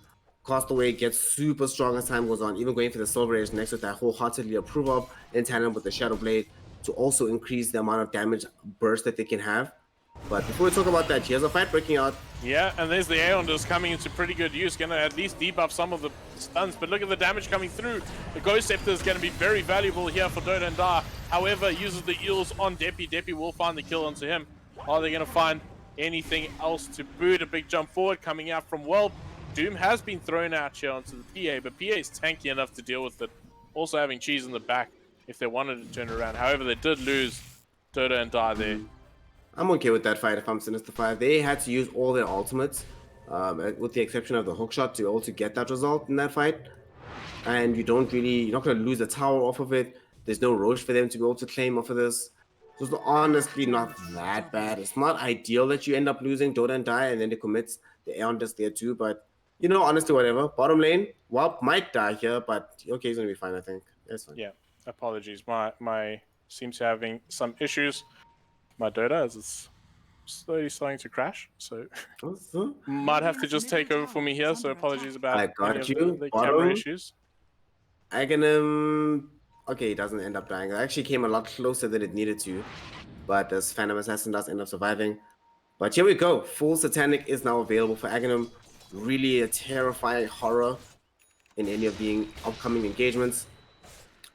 Castaway gets super strong as time goes on, even going for the Silver Age next with that wholeheartedly approve of, in tandem with the Shadow Blade to also increase the amount of damage burst that they can have. But before we talk about that, here's a fight breaking out. Yeah, and there's the Aeon just coming into pretty good use. Gonna at least debuff some of the stuns, but look at the damage coming through. The Ghost Scepter is gonna be very valuable here for Dota and Da. However, uses the eels on Deppy. Deppy will find the kill onto him. Are they gonna find anything else to boot? A big jump forward coming out from Well. Doom has been thrown out here onto the PA, but PA is tanky enough to deal with it. Also having Cheese in the back if they wanted to turn around. However, they did lose Dota and Da there. I'm okay with that fight if I'm Sin5. They had to use all their ultimates, with the exception of the hookshot, to also get that result in that fight. And you're not going to lose a tower off of it. There's no Roche for them to be able to claim off of this. So it's honestly not that bad. It's not ideal that you end up losing Dota and die and then it commits the Aeon Disc there too, but honestly, whatever. Bottom lane, Wap might die here, but okay, he's going to be fine, I think. That's fine. Yeah, apologies. My seems to having some issues. My Dota as it's slowly starting to crash, so might have to just take over for me here. So apologies about the camera issues. Aghanim, okay, he doesn't end up dying. It actually came a lot closer than it needed to, but this Phantom Assassin does end up surviving. But here we go. Full Satanic is now available for Aghanim. Really a terrifying horror in any of the upcoming engagements.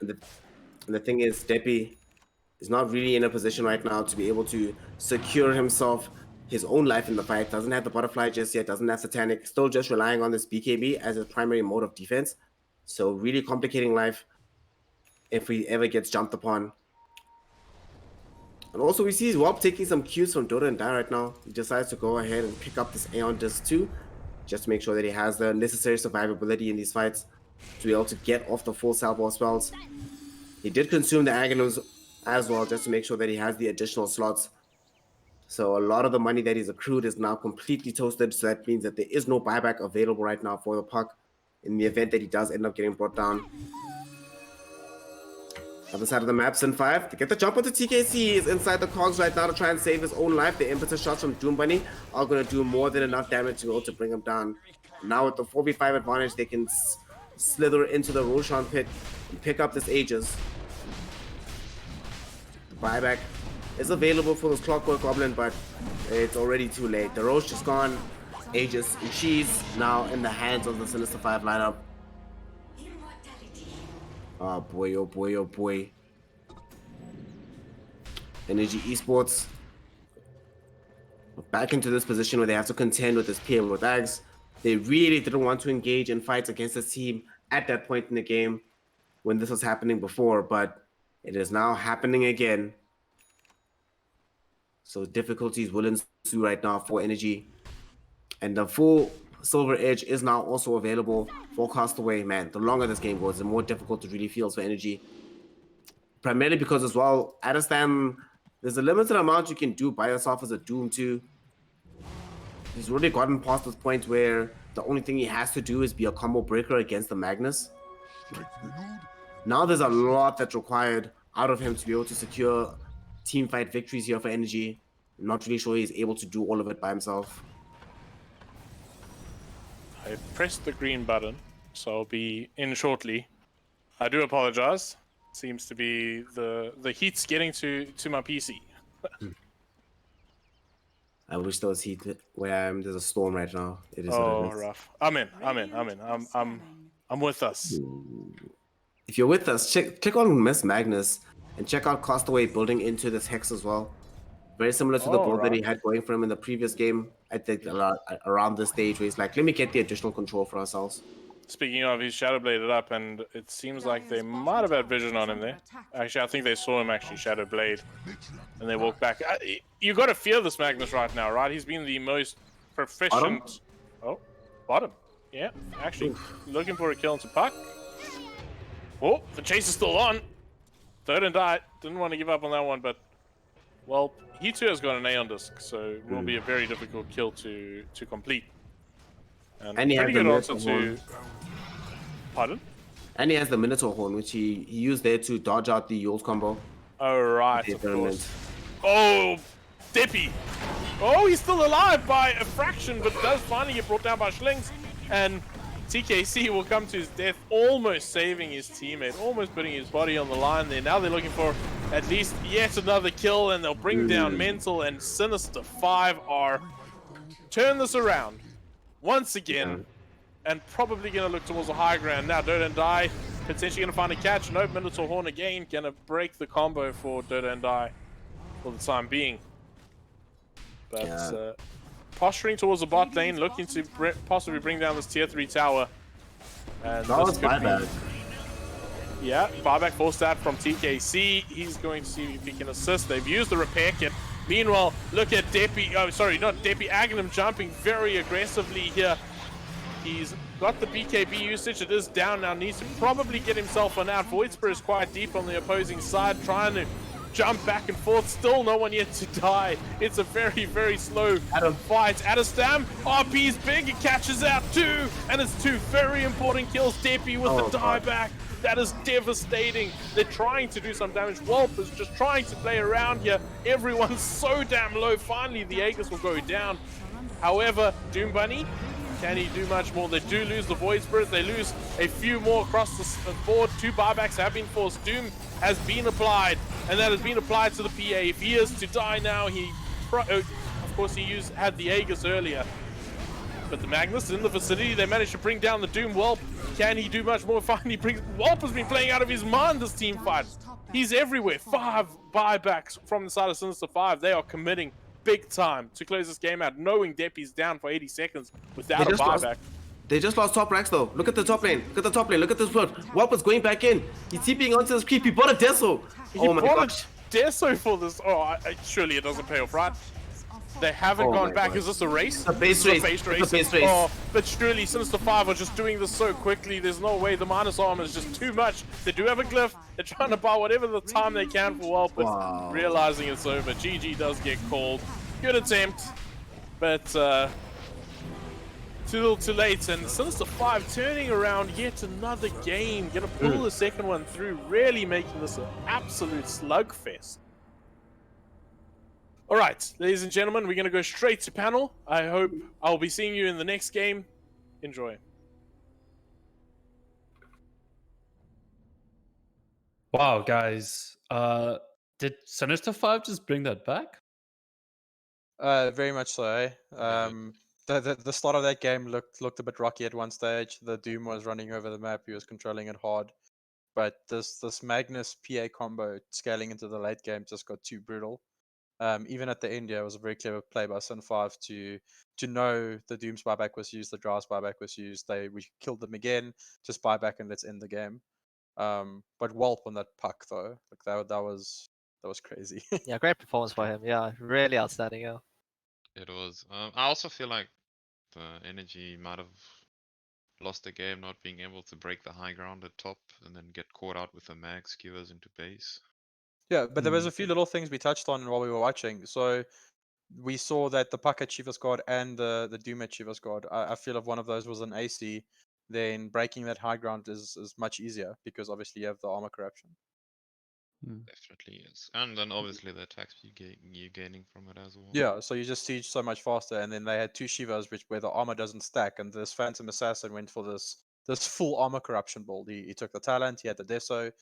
And the thing is, Deppy is not really in a position right now to be able to secure himself his own life in the fight. Doesn't have the butterfly just yet, doesn't have Satanic, still just relying on this BKB as his primary mode of defense. So really complicating life if he ever gets jumped upon. And also we see Wop taking some cues from Dota and Die right now. He decides to go ahead and pick up this Aeon Disc too, just to make sure that he has the necessary survivability in these fights to be able to get off the full salvo spells. He did consume the Aghanims as well, just to make sure that he has the additional slots. So a lot of the money that he's accrued is now completely toasted, so that means that there is no buyback available right now for the puck in the event that he does end up getting brought down. Other side of the map, Sin5 to get the jump onto TKC. He's inside the cogs right now to try and save his own life. The impetus shots from Doom Bunny are going to do more than enough damage to be able to bring him down. Now with the 4v5 advantage, they can slither into the Roshan pit and pick up this Aegis. The buyback is available for this Clockwork Goblin, but it's already too late. The Roche is gone. Aegis and Cheese now in the hands of the Sin5 lineup. Oh boy, oh boy, oh boy. Energy Esports back into this position where they have to contend with this PM with Ags. They really didn't want to engage in fights against this team at that point in the game when this was happening before, but it is now happening again. So difficulties will ensue right now for Energy. And the full Silver Edge is now also available for Castaway. Man, the longer this game goes, the more difficult it really feels for energy. Primarily because as well, Adestam, there's a limited amount you can do by yourself as a Doom too. He's already gotten past this point where the only thing he has to do is be a combo breaker against the Magnus. Now there's a lot that's required out of him to be able to secure team fight victories here for energy. I'm not really sure he's able to do all of it by himself. I pressed the green button, so I'll be in shortly. I do apologize. Seems to be the heat's getting to my PC. I wish there was heat where I am. There's a storm right now. It is Oh, what it is. rough. I'm in. I'm with us. If you're with us, click on Miss Magnus and check out Castaway building into this hex as well. Very similar to the build that he had going for him in the previous game. I think around this stage where he's like, let me get the additional control for ourselves. Speaking of, he's shadow bladed up, and it seems like they might have had vision on him there. Actually, I think they saw him actually shadow blade, and they walked back. You got to fear this Magnus right now, right? He's been the most proficient. Bottom? Oh, bottom. Yeah, actually looking for a kill into puck. Oh, the chase is still on. Third and die. Didn't want to give up on that one, but well, he too has got an A on disc, so it will be a very difficult kill to complete. And he has pretty the good answer Minotaur to. horn. Pardon? And he has the Minotaur horn, which he used there to dodge out the Yules combo. Oh, right, The of course. experiment. Oh, Dippy. Oh, he's still alive by a fraction, but does finally get brought down by Schlings. And TKC will come to his death, almost saving his teammate, almost putting his body on the line there. Now they're looking for at least yet another kill, and they'll bring down Mental, and Sin5 are turn this around once again, and probably going to look towards the high ground. Now Dota and Die potentially going to find a catch. No, Minotaur Horn again, going to break the combo for Dota and Die for the time being. But posturing towards the bot lane, looking to possibly bring down this tier 3 tower. And That was buyback. Yeah, buyback forced out from TKC. He's going to see if he can assist. They've used the repair kit. Meanwhile, look at Depi, oh sorry, not Depi, Aghanim jumping very aggressively here. He's got the BKB usage, it is down now, needs to probably get himself one out. Voidspur is quite deep on the opposing side, trying to jump back and forth, still no one yet to die. It's a very, very slow fight. Adestam, RP's big, it catches out too, and it's two very important kills. Depi with the dieback. That is devastating. They're trying to do some damage. Whelp is just trying to play around here. Everyone's so damn low. Finally, the Aegis will go down. However, Doom Bunny, can he do much more? They do lose the Void Spirit. They lose a few more across the board. 2 buybacks have been forced. Doom has been applied, and that has been applied to the PA. If he is to die now, of course, he had the Aegis earlier. But the Magnus is in the vicinity. They managed to bring down the Doom. Whelp, can he do much more? Finally brings. Whelp has been playing out of his mind this team fight. He's everywhere. 5 buybacks from the side of Sin5. They are committing big time to close this game out, knowing Depi's down for 80 seconds without a buyback. They just lost top racks though. Look at the top lane. Look at the top lane. Look at this plot. Whelp is going back in. He's TPing onto this creep. He bought a Deso. Oh my gosh. Deso for this. Oh, surely it doesn't pay off, right? They haven't gone back. Is this a race? It's a base race. It's a base race. Oh, but surely Sin5 are just doing this so quickly. There's no way. The minus armor is just too much. They do have a glyph. They're trying to buy whatever the time they can for Whelp, but realizing it's over. GG does get called. Good attempt, but too little too late. And Sin5 turning around yet another game. Gonna pull the second one through. Really making this an absolute slugfest. All right, ladies and gentlemen, we're going to go straight to panel. I hope I'll be seeing you in the next game. Enjoy. Wow, guys. Did Sin5 just bring that back? Very much so. Eh? The start of that game looked a bit rocky at one stage. The Doom was running over the map. He was controlling it hard. But this Magnus PA combo scaling into the late game just got too brutal. Even at the end, it was a very clever play by Sin5 to know the Doom's buyback was used, the Drow's buyback was used. We killed them again, just buyback and let's end the game. But Whelp on that puck though, like that was crazy. Yeah, great performance by him. Yeah, really outstanding. Yeah. It was. I also feel like Energy might have lost the game not being able to break the high ground at top and then get caught out with the mag skewers into base. Yeah, but there was a few little things we touched on while we were watching. So we saw that the Puck at Chivas Guard and the Doom at Chivas Guard, I feel if one of those was an AC, then breaking that high ground is much easier because obviously you have the armor corruption. Definitely is. And then obviously the attacks you gaining from it as well. Yeah, so you just siege so much faster, and then they had 2 Shivas where the armor doesn't stack, and this Phantom Assassin went for this full armor corruption build. He took the talent, he had the Deso,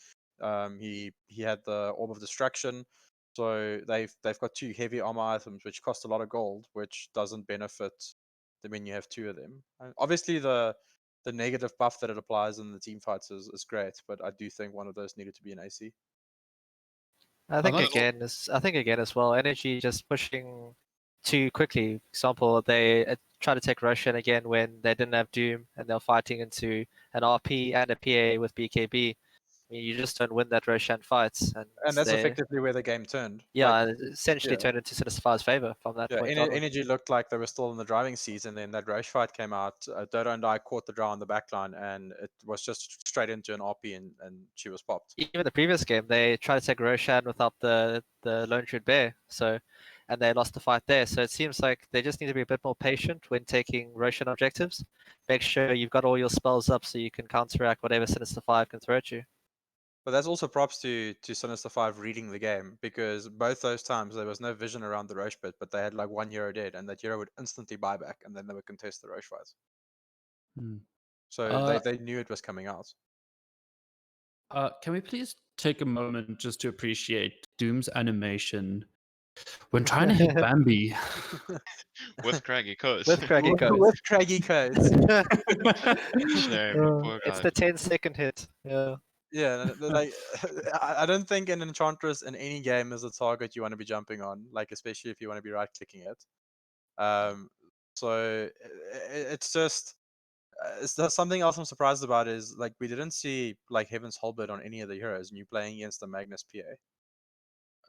he had the Orb of Destruction. So they've got 2 heavy armor items which cost a lot of gold, which doesn't benefit them when you have 2 of them. And obviously the negative buff that it applies in the team fights is great, but I do think one of those needed to be an AC. I think again as well, Energy just pushing too quickly. For example, they tried to take Roshan again when they didn't have Doom, and they're fighting into an RP and a PA with BKB. I mean, you just don't win that Roshan fights, And that's effectively where the game turned. Yeah, essentially turned into Sin5's favor from that point on. Energy looked like they were still in the driving seat, and then that Roche fight came out. Dota and I caught the draw on the backline, and it was just straight into an RP, and she was popped. Even the previous game, they tried to take Roshan without the Lone Truth Bear, and they lost the fight there. So it seems like they just need to be a bit more patient when taking Roshan objectives. Make sure you've got all your spells up so you can counteract whatever Sin5 can throw at you. But that's also props to Sin5 reading the game, because both those times there was no vision around the Roche pit, but they had like 1 hero dead, and that hero would instantly buy back, and then they would contest the Roche fights. So they knew it was coming out. Can we please take a moment just to appreciate Doom's animation when trying to hit Bambi? With craggy codes. With craggy codes. With craggy codes. Shame, it's the 10-second hit. Yeah. Yeah, like I don't think an Enchantress in any game is a target you want to be jumping on, like especially if you want to be right clicking it. So it's just something else I'm surprised about is like we didn't see like Heaven's Halberd on any of the heroes, and you're playing against the Magnus PA.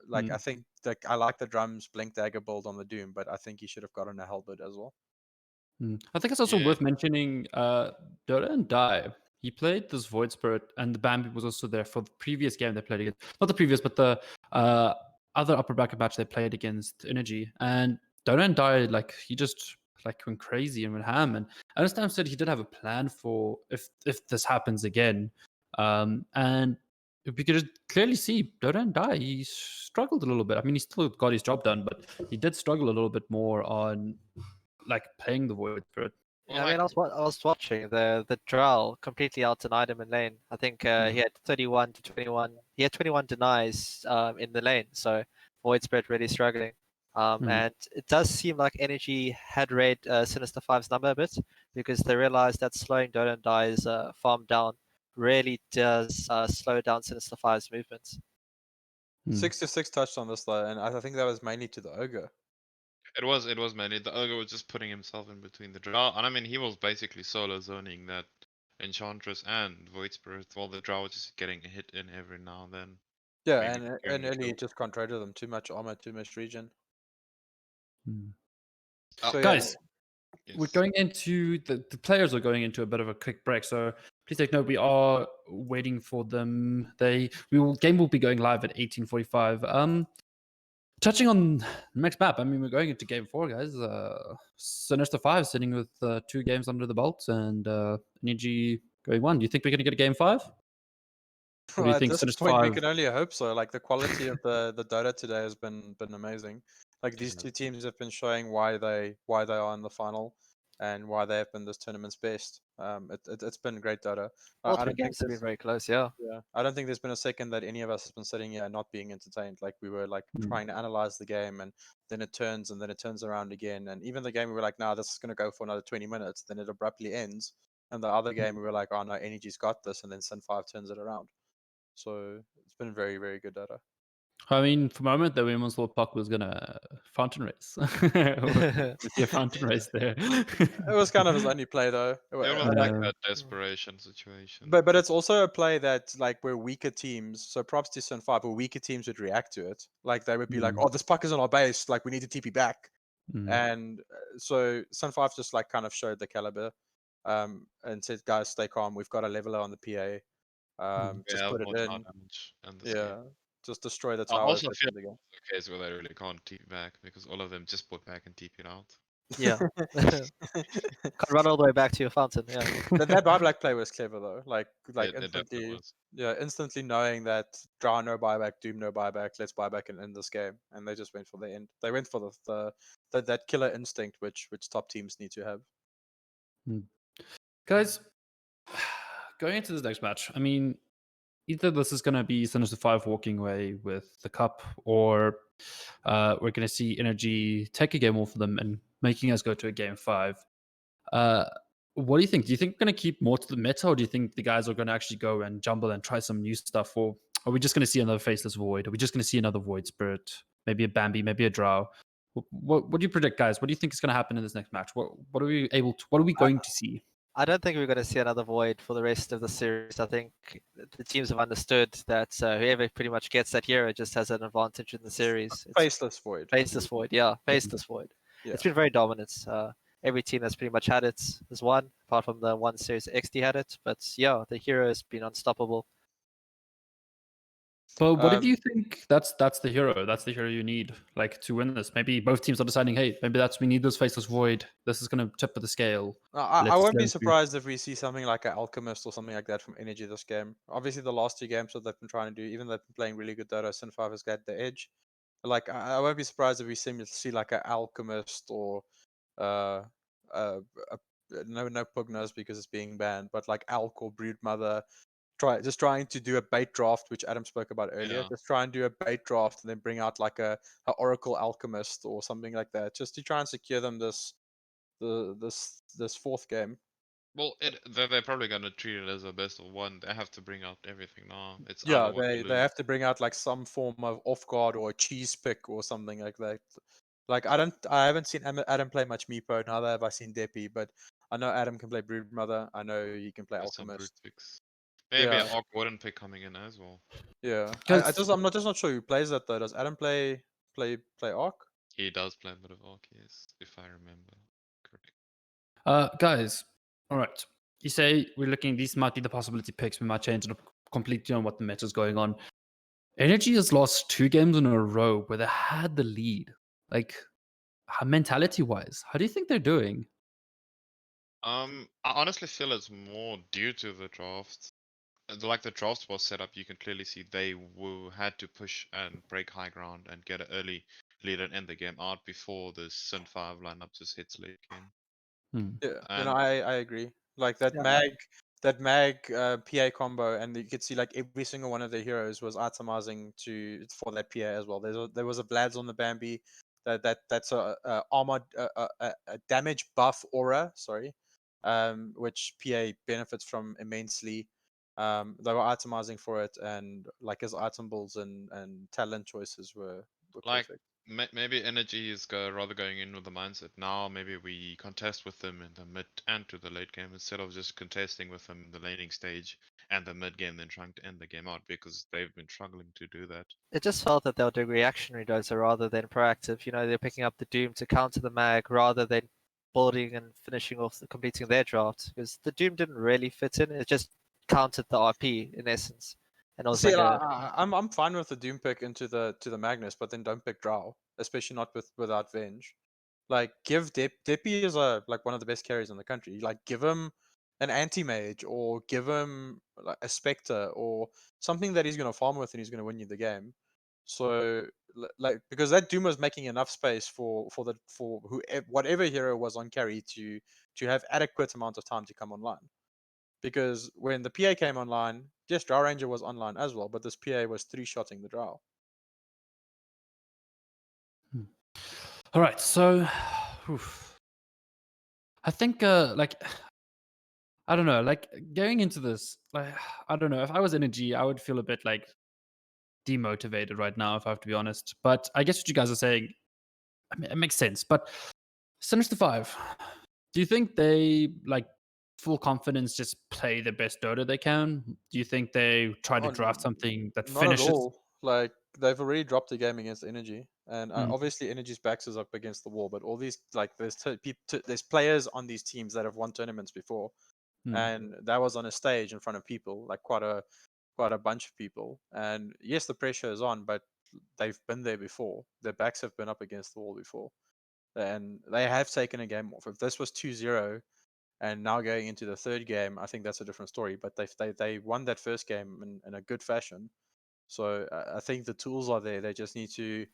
Like I think I like the drums Blink Dagger build on the Doom, but I think he should have gotten a Halberd as well. I think it's also worth mentioning Dota and Die. He played this Void Spirit, and the Bambi was also there for the previous game they played against. Not the previous, but the other upper bracket match they played against Energy. And Dota and Die, like he just like went crazy and went ham. And I understand said he did have a plan for if this happens again. And we could clearly see Dota and Die, he struggled a little bit. I mean, he still got his job done, but he did struggle a little bit more on like playing the Void Spirit. Yeah, I mean, I was watching the Drow completely out-denied him in lane. I think he had 31 to 21. He had 21 denies in the lane, so Void Spirit really struggling. And it does seem like Energy had read Sinister5's number a bit, because they realized that slowing Dota and Die's farm down really does slow down Sinister5's movements. 6-6 touched on this though, and I think that was mainly to the Ogre. It was mainly the Ogre was just putting himself in between the Drow, and I mean he was basically solo zoning that Enchantress and Void Spirit, while the Drow was just getting a hit in every now and then. Yeah, and early just controlled them. Too much armor, too much regen. So, guys, we're going into the players are going into a bit of a quick break, so please take note. We are waiting for them. Game will be going live at 18:45. Touching on the next map, I mean, we're going into game 4, guys. Sinister5 sitting with 2 games under the belt, and Energy going 1. Do you think we're going to get a game 5? Or do you think Sinister5? We can only hope so. Like the quality of the Dota today has been amazing. Like these 2 teams have been showing why they are in the final and why they have been this tournament's best. It's been great Dota. All 3 games have been very close, yeah. Yeah, I don't think there's been a second that any of us has been sitting here not being entertained. Like we were like trying to analyze the game, and then it turns, and then it turns around again. And even the game we were like, nah, this is gonna go for another 20 minutes. Then it abruptly ends. And the other game we were like, oh no, Energy's got this, and then Sin5 turns it around. So it's been very, very good Dota. I mean, for a moment, the Women's World Puck was gonna fountain race. A fountain race there. It was kind of his only play, though. It was like a desperation situation. But it's also a play that like where weaker teams. So props to Sin5, where weaker teams would react to it. Like they would be like, "Oh, this puck is on our base. Like we need to TP back." And so Sin5 just like kind of showed the caliber, and said, guys, stay calm. We've got a leveler on the PA. We Just have put it more tower in. damage in this Yeah, game. just destroy the I towers. also at the feel end of the game. it's a case where they really can't TP back because all of them just put back and TP'd out. Yeah. Can't run all the way back to your fountain. Yeah. That buyback play was clever though. Like It definitely instantly, was. yeah, instantly knowing that draw no buyback, doom no buyback, let's buy back and end this game, and they just went for the end. They went for that killer instinct which top teams need to have. Guys, going into this next match, I mean, either this is going to be Sin5 walking away with the cup, or we're going to see Energy take a game off of them and making us go to a game 5. What do you think? Do you think we're going to keep more to the meta, or do you think the guys are going to actually go and jumble and try some new stuff? Or are we just going to see another Faceless Void? Are we just going to see another Void Spirit? Maybe a Bambi, maybe a Drow? What do you predict, guys? What do you think is going to happen in this next match? What are we going to see? I don't think we're going to see another Void for the rest of the series. I think the teams have understood that whoever pretty much gets that hero just has an advantage in the series. It's Faceless Void. Faceless Void, yeah. Faceless Void. Yeah. It's been very dominant. Every team that's pretty much had it has won, apart from the one series XD had it. But yeah, the hero has been unstoppable. But what if you think that's the hero? That's the hero you need, like, to win this. Maybe both teams are deciding, hey, maybe we need this Faceless Void. This is going to tip of the scale. I won't be surprised if we see something like an Alchemist or something like that from Energy this game. Obviously, the last 2 games that they've been trying to do, even though they've been playing really good Dota, Sin5 has got the edge. Like, I won't be surprised if we see like an Alchemist or no Pugnas because it's being banned, but like Alk or Broodmother. Trying to do a bait draft, which Adam spoke about earlier. Yeah. Just try and do a bait draft and then bring out like a Oracle Alchemist or something like that, just to try and secure them this 4th game. Well, they're probably gonna treat it as a best of 1. They have to bring out everything now. It's Yeah, either win or they lose. have to bring out like some form of off guard or a cheese pick or something like that. Like I haven't seen Adam play much Meepo, neither have I seen Deppy, but I know Adam can play Broodmother. I know he can play There's some brute Alchemist. picks. Maybe Yeah. an Orc Warden pick coming in as well. Yeah, Guys- I'm just not sure who plays that though. Does Adam play Arc? He does play a bit of Orc, yes, if I remember correct. Guys, all right. You say we're looking, these might be the possibility picks. We might change it up completely on what the meta is going on. Energy has lost 2 games in a row where they had the lead. Like, mentality wise, how do you think they're doing? I honestly feel it's more due to the draft. Like the draft was set up, you can clearly see they had to push and break high ground and get an early lead and end the game out before the Sin5 lineup just hits late game. Yeah, And I agree. Like that mag PA combo, and you could see like every single one of the heroes was itemizing for that PA as well. There was a Vlad's on the Bambi, that's a armored a damage buff aura, sorry, which PA benefits from immensely. They were itemizing for it, and like his item builds and talent choices were like perfect. maybe Energy is rather going in with the mindset now. Maybe we contest with them in the mid and to the late game instead of just contesting with them in the laning stage and the mid game, then trying to end the game out because they've been struggling to do that. It just felt that they were doing reactionary Dota rather than proactive. You know, they're picking up the Doom to counter the mag rather than building and finishing off, completing their draft. Because the Doom didn't really fit in. It just countered the RP in essence. And also, See, I'm fine with the Doom pick into the Magnus, but then don't pick Drow, especially not without Venge. Like give Deppy is like one of the best carries in the country. Like give him an anti-mage or give him like a Spectre or something that he's gonna farm with and he's gonna win you the game. So like because that Doom was making enough space for whatever hero was on carry to have adequate amount of time to come online. Because when the PA came online, yes, Drow Ranger was online as well, but this PA was 3-shotting the Drow. All right, so I think like I don't know, like going into this, like I don't know, if I was Energy, I would feel a bit like demotivated right now, if I have to be honest. But I guess what you guys are saying, I mean, it makes sense. But Sin5, do you think they like full confidence just play the best Dota they can? Do you think they try to draft something that Not at finishes? all. Like they've already dropped a game against Energy, and Mm. obviously Energy's backs is up against the wall. But all these like there's players on these teams that have won tournaments before, and that was on a stage in front of people, like quite a bunch of people. And yes, the pressure is on, but they've been there before. Their backs have been up against the wall before, and they have taken a game off. If this was 2-0 and now going into the third game, I think that's a different story. But they won that first game in a good fashion. So I think the tools are there. They just need to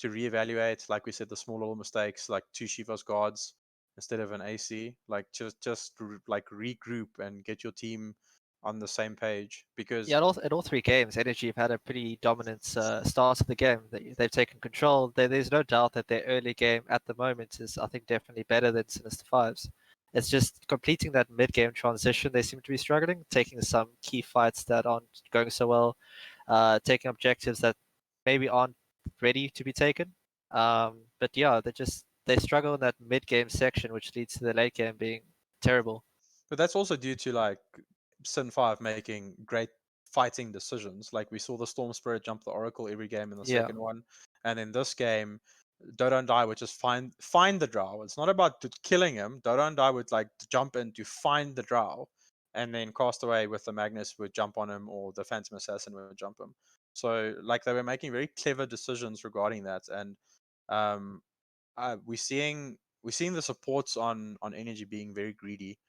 reevaluate, like we said, the small little mistakes, like 2 Shivas guards instead of an AC. Like just like regroup and get your team on the same page. Because Yeah, in all 3 games, Energy have had a pretty dominant start of the game. They've taken control. There's no doubt that their early game at the moment is, I think, definitely better than Sinister 5's. It's just completing that mid-game transition. They seem to be struggling, taking some key fights that aren't going so well, taking objectives that maybe aren't ready to be taken. But yeah, they struggle in that mid-game section, which leads to the late game being terrible. But that's also due to like Sin5 making great fighting decisions. Like we saw the Storm Spirit jump the Oracle every game in the second one, and in this game, Dota and Die would just find the drow. It's not about killing him. Dota and Die would like jump in to find the drow, and then cast away with the Magnus would jump on him, or the Phantom Assassin would jump him. So like they were making very clever decisions regarding that, and we're seeing the supports on Energy being very greedy.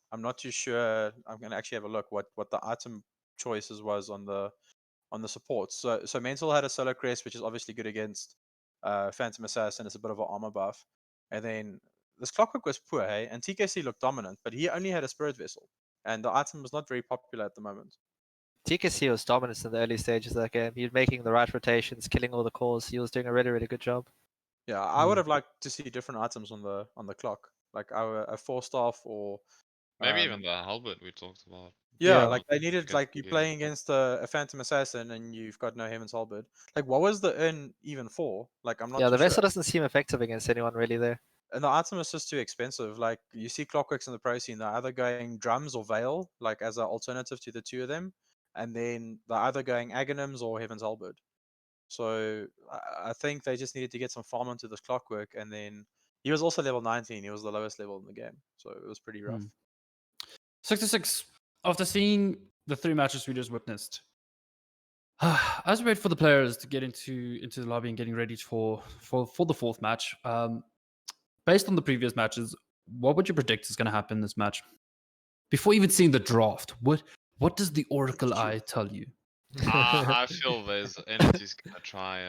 I'm not too sure. I'm gonna actually have a look what the item choices was on the supports. So Mental had a Solar Crest, which is obviously good against Phantom Assassin. It's a bit of an armor buff, and then this Clockwork was poor, hey. And TKC looked dominant, but he only had a Spirit Vessel, and the item was not very popular at the moment. TKC was dominant in the early stages of that game. He was making the right rotations, killing all the cores. He was doing a really, really good job. Yeah, I would have liked to see different items on the clock, like a 4-staff or maybe even the halberd we talked about. Yeah, Yeah. like they needed, like you're playing against a Phantom Assassin and you've got no Heaven's Halberd. Like, what was the earn even for? Like, I'm not Yeah, too the vessel sure. doesn't seem effective against anyone really there. And the item is just too expensive. Like, you see Clockworks in the pro scene, they're either going drums or Veil, like as an alternative to the two of them, and then they're either going Aghanims or Heaven's Halberd. So I think they just needed to get some farm onto this Clockwork, and then he was also level 19. He was the lowest level in the game, so it was pretty rough. 66. After seeing the 3 matches we just witnessed, as we wait for the players to get into the lobby and getting ready for the 4th match, based on the previous matches, what would you predict is going to happen in this match? Before even seeing the draft, what does the Oracle Eye tell you? I feel there's Energy's gonna try.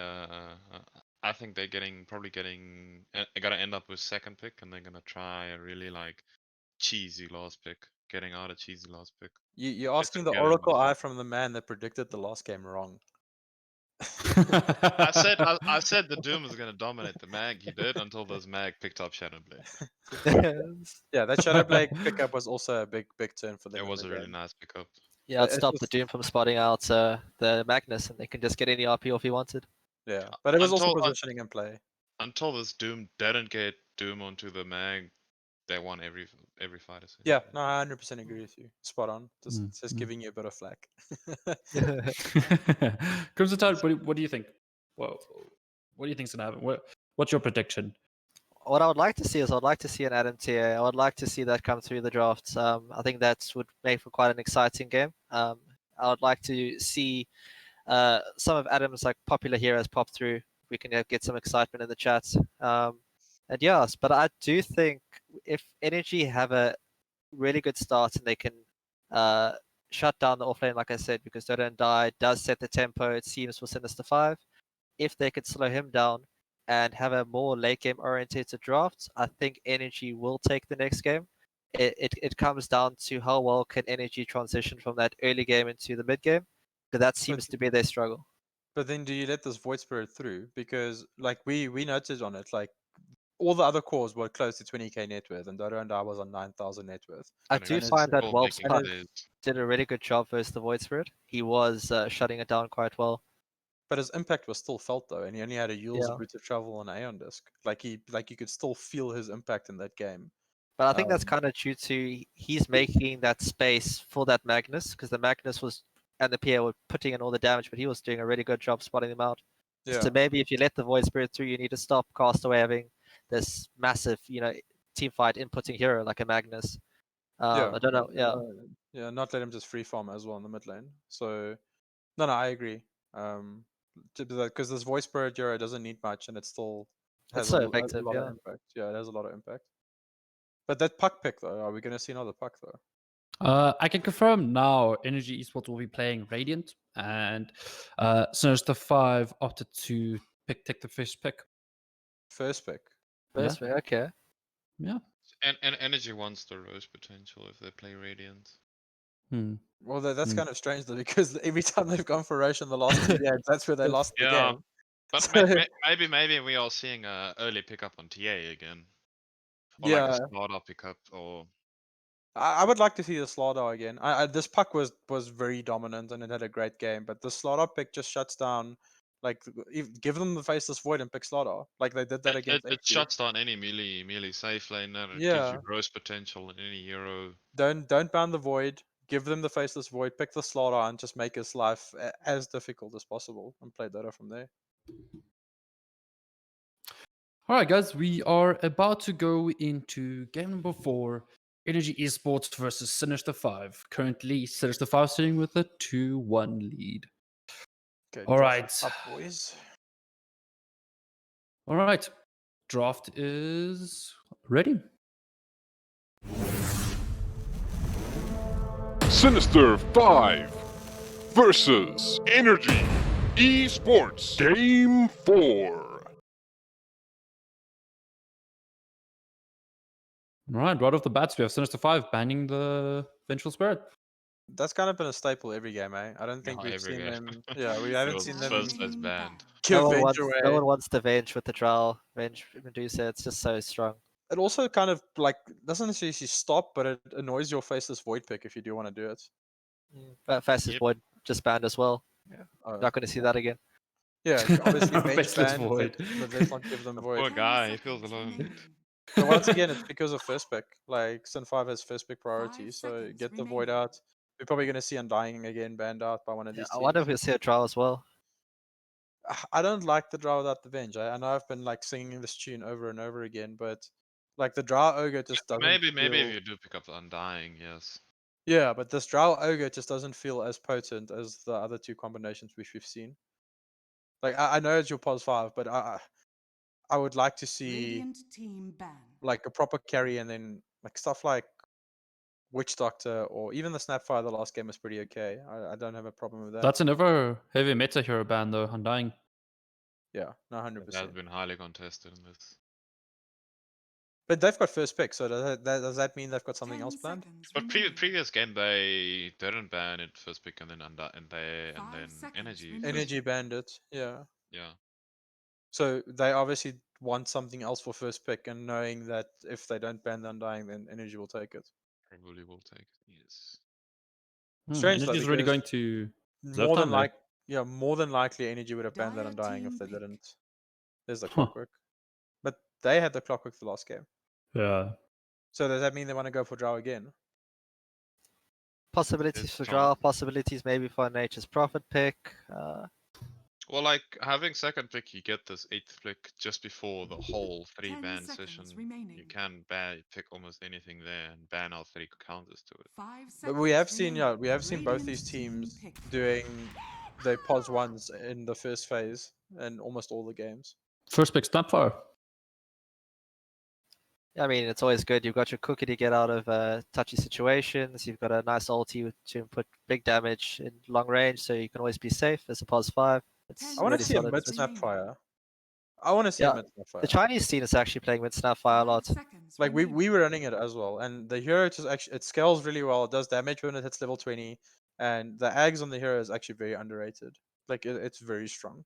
I think they're probably gonna end up with 2nd pick, and they're gonna try a really like cheesy last pick, getting out a cheesy last pick. You're asking the Oracle Eye from the man that predicted the last game wrong. I said the Doom was gonna dominate the mag. He did until this mag picked up Shadowblade. Yeah, that Shadowblade pickup was also a big turn for them. It was a really nice pickup. Yeah, it stopped the Doom from spotting out the Magnus, and they can just get any RP if he wanted. Yeah, but it was also positioning in play. Until this Doom didn't get Doom onto the mag, they won every fight. Yeah, no, I 100% agree with you. Spot on. Just giving you a bit of flack. Crimson Tide, what do you think? What do you think's gonna happen? What's your prediction? What I would like to see is I'd like to see an Adam tier. I would like to see that come through the drafts. I think that would make for quite an exciting game. I would like to see some of Adam's like popular heroes pop through. We can get some excitement in the chat. And yes, but I do think if Energy have a really good start and they can shut down the offlane, like I said, because Dota and Die does set the tempo, it seems, for Sinister 5. If they could slow him down and have a more late game oriented draft, I think Energy will take the next game. It comes down to how well can Energy transition from that early game into the mid game, because that seems to be their struggle. But then do you let this Void Spirit through? Because like we noted on it, like all the other cores were close to 20k net worth, and Dota and I was on 9,000 net worth. I do find that Wolf's did a really good job versus the Void Spirit. He was shutting it down quite well. But his impact was still felt though, and he only had a Yule's route of travel on Aeon disc. Like you could still feel his impact in that game. But I think that's kind of due to he's making that space for that Magnus, because the Magnus was and the PA were putting in all the damage, but he was doing a really good job spotting them out. Yeah. So maybe if you let the Void Spirit through, you need to stop Castaway having this massive, team fight inputting hero like a Magnus. Yeah. I don't know. Yeah, Yeah, not let him just free farm as well in the mid lane. So, no, I agree. Because this voice spirit hero doesn't need much, and it still has it's so a effective. lot of Yeah, impact. Yeah, it has a lot of impact. But that puck pick though, are we gonna see another puck though? I can confirm now Energy Esports will be playing Radiant, and Sinister 5 opted to take the first pick. First pick. first pick, okay. Yeah. And Energy wants the Rose potential if they play Radiant. Well, that's Hmm. kind of strange though, because every time they've gone for Roche in the last 2 games, that's where they lost the Yeah, game. but So- maybe we are seeing a early pickup on TA again, or Yeah. like a starter pickup, or I would like to see the Slardar again. This puck was very dominant and it had a great game, but the Slardar pick just shuts down. Like, give them the faceless void and pick Slardar, like they did that against it HQ. shuts down any melee safe laner. It gives Yeah. you Rose potential in any hero. Don't ban the void. Give them the faceless void. Pick the Slardar and just make his life as difficult as possible and play Dota from there. All right, guys, we are about to go into game number 4, Energy Esports versus Sinister 5. Currently, Sinister 5 sitting with a 2-1 lead. Okay. All draft right. up, boys. All right. Draft is ready. Sinister 5 versus Energy Esports Game 4. All right, right off the bats, we have Sinister 5 banning the Vengeful Spirit. That's kind of been a staple every game, eh? I don't think Yeah, we've every seen game. them. Yeah, we haven't First- seen them first as banned. give No one, Venge wants, away. no one wants to Venge with the Drow. Venge Medusa, it's just so strong. It also kind of like doesn't necessarily stop, but it annoys your faceless void pick if you do want to do it. But Fastest Yep. Void just banned as well. Yeah, Oh, not going to see that again. yeah, obviously Venge Faceless banned, void. but let's not give them The void. poor guy, he feels alone. But once again, it's because of first pick. Like Sin5 has first pick priority, 5 so seconds get the void remaining. out. We're probably going to see Undying again banned out by one of Yeah, these I teams. wonder if we'll see a Drow as well. I don't like the draw without the Venge. I know I've been like singing this tune over and over again, but like the draw ogre just doesn't. Maybe if feel... you do pick up the Undying, yes. Yeah, but this draw ogre just doesn't feel as potent as the other 2 combinations which we've seen. Like I know it's your pos 5, but I would like to see Radiant team ban. like a proper carry, and then like stuff like Witch Doctor or even the Snapfire. The last game was pretty okay. I don't have a problem with that. That's another heavy meta hero ban, though, Undying. Yeah, no, 100%. It has been highly contested in this. But they've got first pick, so does that mean they've got something 10 else planned? seconds But remaining. previous game they didn't ban it first pick and then and then 5 seconds energy. remaining. Energy Bandit, yeah. Yeah. So they obviously want something else for first pick, and knowing that if they don't ban the Undying, then Energy will take it. Probably will take it. Yes. Strange though, Energy is really because going to more than there. more than likely Energy would have banned that Dire Undying if team they pick. didn't. There's the Huh. clockwork, but they had the clockwork the last game. Yeah. So does that mean they want to go for Drow again? Possibilities It's for strong. Drow, possibilities maybe for Nature's Prophet pick. Well, like having second pick, you get this 8th pick just before the whole 3 10 ban seconds session. remaining. You can pick almost anything there and ban out 3 counters to it. 5 But seconds we have seen, remaining. we have seen both Radiant these team teams pick. doing their pos ones in the first phase in almost all the games. First pick, Snapfire. I mean, it's always good. You've got your cookie to get out of touchy situations. You've got a nice ulti to input big damage in long range, so you can always be safe as a pos 5. It's I want to really see a solid. mid Snapfire. I want to see Yeah, a mid Snapfire. The Chinese scene is actually playing with Snapfire a 5 lot. seconds Like we remaining. were running it as well, and the hero just actually it scales really well. It does damage when it hits level 20, and the ags on the hero is actually very underrated. Like it's very strong.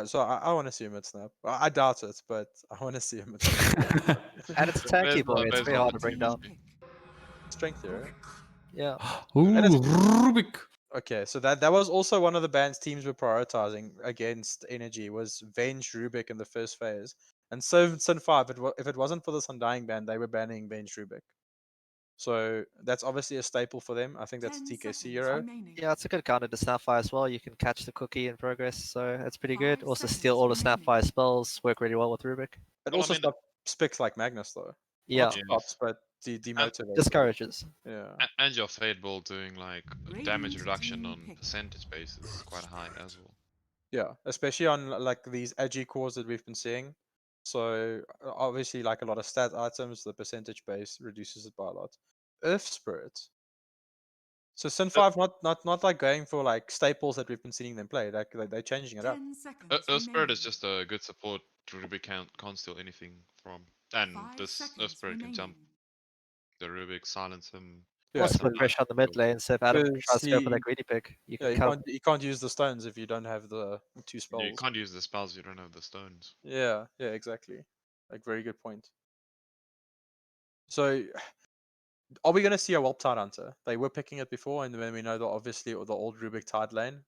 So I want to see him at snap. I doubt it, but I want to see him at snap. And it's a tanky There's boy. It's there's very hard to bring Team down. pick. Strength hero. Yeah. Ooh, And it's- Rubik. Okay, so that was also one of the bands teams were prioritizing against Energy was Venge Rubik in the first phase, and so Sin5 if it wasn't for this Undying ban, they were banning Venge Rubik. So that's obviously a staple for them. I think that's 10 TKC seconds hero. remaining. Yeah, it's a good counter to Snapfire as well. You can catch the cookie in progress, so it's pretty good. 5 Also, seconds steal all the remaining. Snapfire spells, work really well with Rubik. It Well, I also mean, stops picks like Magnus though. Yeah, Not stops, but demotivates them. discourages. Yeah. and your Fade Ball doing like damage Radiant reduction team on pick. percentage basis is quite high as well. Yeah, especially on like these agi cores that we've been seeing. So obviously, like a lot of stat items, the percentage base reduces it by a lot. Earth Spirit. So Sin5 not like going for like staples that we've been seeing them play. Like they're changing it up. 10 seconds Earth Spirit is remaining. just a good support to Rubik can't steal anything from. And 5 this Earth seconds Spirit can jump remaining. the Rubik, silence him. Yeah, Also, some put pressure on the mid lane, so if Adam tries to go for that greedy pick, you yeah, can you can't use the stones if you don't have the 2 You spells. can't use the spells, you don't have the stones. Yeah, exactly. Like very good point. So are we gonna see a Whelp Tide Hunter? They were picking it before, and then we know that obviously the old Rubik Tide lane.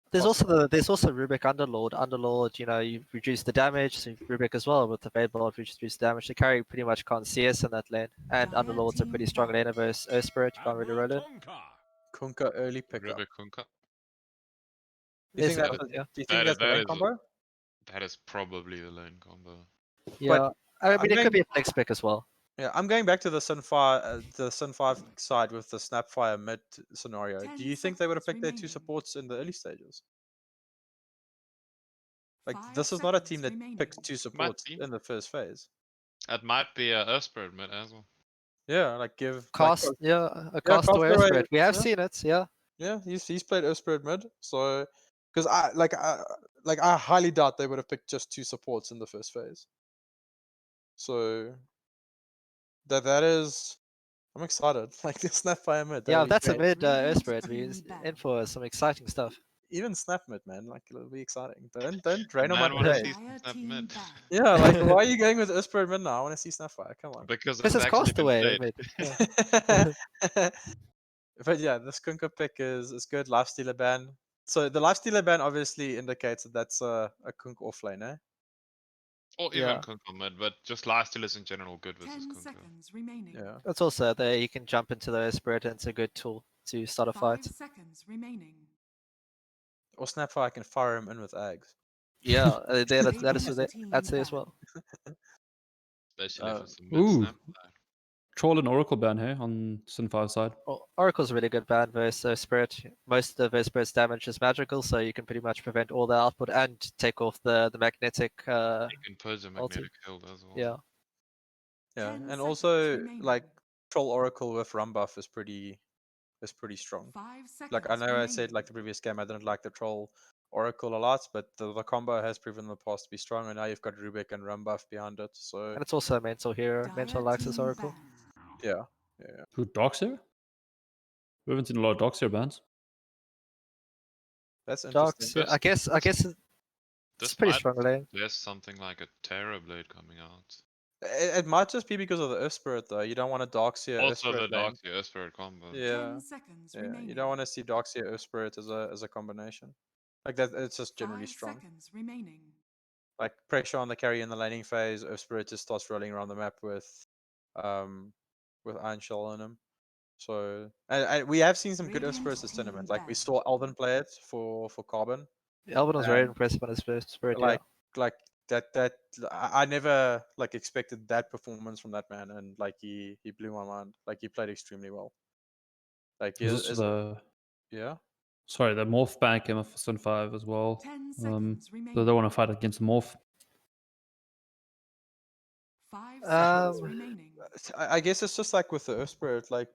There's possible. also Rubik Underlord. Underlord, you know, you reduce the damage. So Rubik as well with the Fade Ball, reduce damage. The carry pretty much can't CS in that lane, and Dire Underlord's a pretty team strong back. laner versus Earth Spirit. You can't really roll it. Kunkka early pickup. Rubik Kunkka. Do you think There's- that's yeah, do you think that's the that lane is combo? that is probably the lane combo. yeah. I I'm mean, it going- could be a flex pick as well. Yeah, I'm going back to the Sin5 side with the Snapfire mid scenario. 10 Do you think they would have seconds picked their 2 remaining. supports in the early stages? Like 5 this is not a seconds team that remaining. picks 2 supports be. in the first phase. That might be a Earth Spirit mid as well. Yeah, like give Cast, like, a castaway Earth Castaway, Spirit. We have yeah. seen it. Yeah. Yeah, he's played Earth Spirit mid, so because I highly doubt they would have picked just 2 supports in the first phase. So that is, I'm excited. Like the Snapfire mid. Yeah, that'll if be that's a great. mid Earth Radiant Spirit, team we're back. in for some exciting stuff. Even Snap mid, man. Like it'll be exciting. Don't drain on Man, my wanna parade. see Dire Snap team mid. back. Yeah, like why are you going with Earth Spirit mid now? I want to see Snapfire. Come on. Because Because it's it's actually been castaway played. mid. Yeah. But yeah, this Kunkka pick is good. Lifestealer ban. So the Lifestealer ban obviously indicates that that's a Kunk offlane, eh? Or Yeah. even Kunkka mid, but just lifesteal is in general good versus 10 Kunkka. seconds remaining. Yeah. It's also there. You can jump into the Earth Spirit, and it's a good tool to start a 5 fight. seconds remaining. Or Snapfire can fire him in with eggs. Yeah, that's Radiant team there as back. well. Especially if Uh, it's a mid Ooh. snap. Troll and Oracle ban here on Sin5 side. Oracle's a really good ban versus Earth Spirit. Most of Earth Spirit's damage is magical, so you can pretty much prevent all the output and take off the magnetic. You can purge a ulti. magnetic shield as well. Yeah. Yeah, 10 and seconds also remaining. like Troll Oracle with Rum buff is pretty strong. 5 seconds Like I know I remaining. said like the previous game I didn't like the Troll Oracle a lot, but the combo has proven in the past to be strong, and now you've got Rubik and Rum buff behind it. So And it's also a mental hero. Dire Mental likes this team Oracle. banned. yeah. Who, Doxer? We haven't seen a lot of Doxer bans. That's interesting. Dogs, yeah, I guess it's This pretty might strong lane. suggest something like a Terror Blade coming out. It might just be because of the Earth Spirit though. You don't want to Darkseer Earth Also the Spirit lane. Dark Earth Spirit combo. Yeah. 10 seconds Yeah. remaining. You don't want to see Darkseer Earth Spirit as a combination. Like that it's just generally 5 strong. seconds remaining. Like pressure on the carry in the laning phase, Earth Spirit just starts rolling around the map with Iron Shell on him. So and we have seen some good Earth Radiant Spirits this team tournament. Like we back. saw Elvin play it for Carbon. Elvin was very And, impressive on his first Spirit. like that I never like expected that performance from that man, and like he blew my mind. Like he played extremely well. Like There's also yeah. the Morph ban came up for Sin5 as well. 10 seconds remaining. So they want to fight against the Morph. 5 seconds Um, remaining. I guess it's just like with the Earth Spirit, like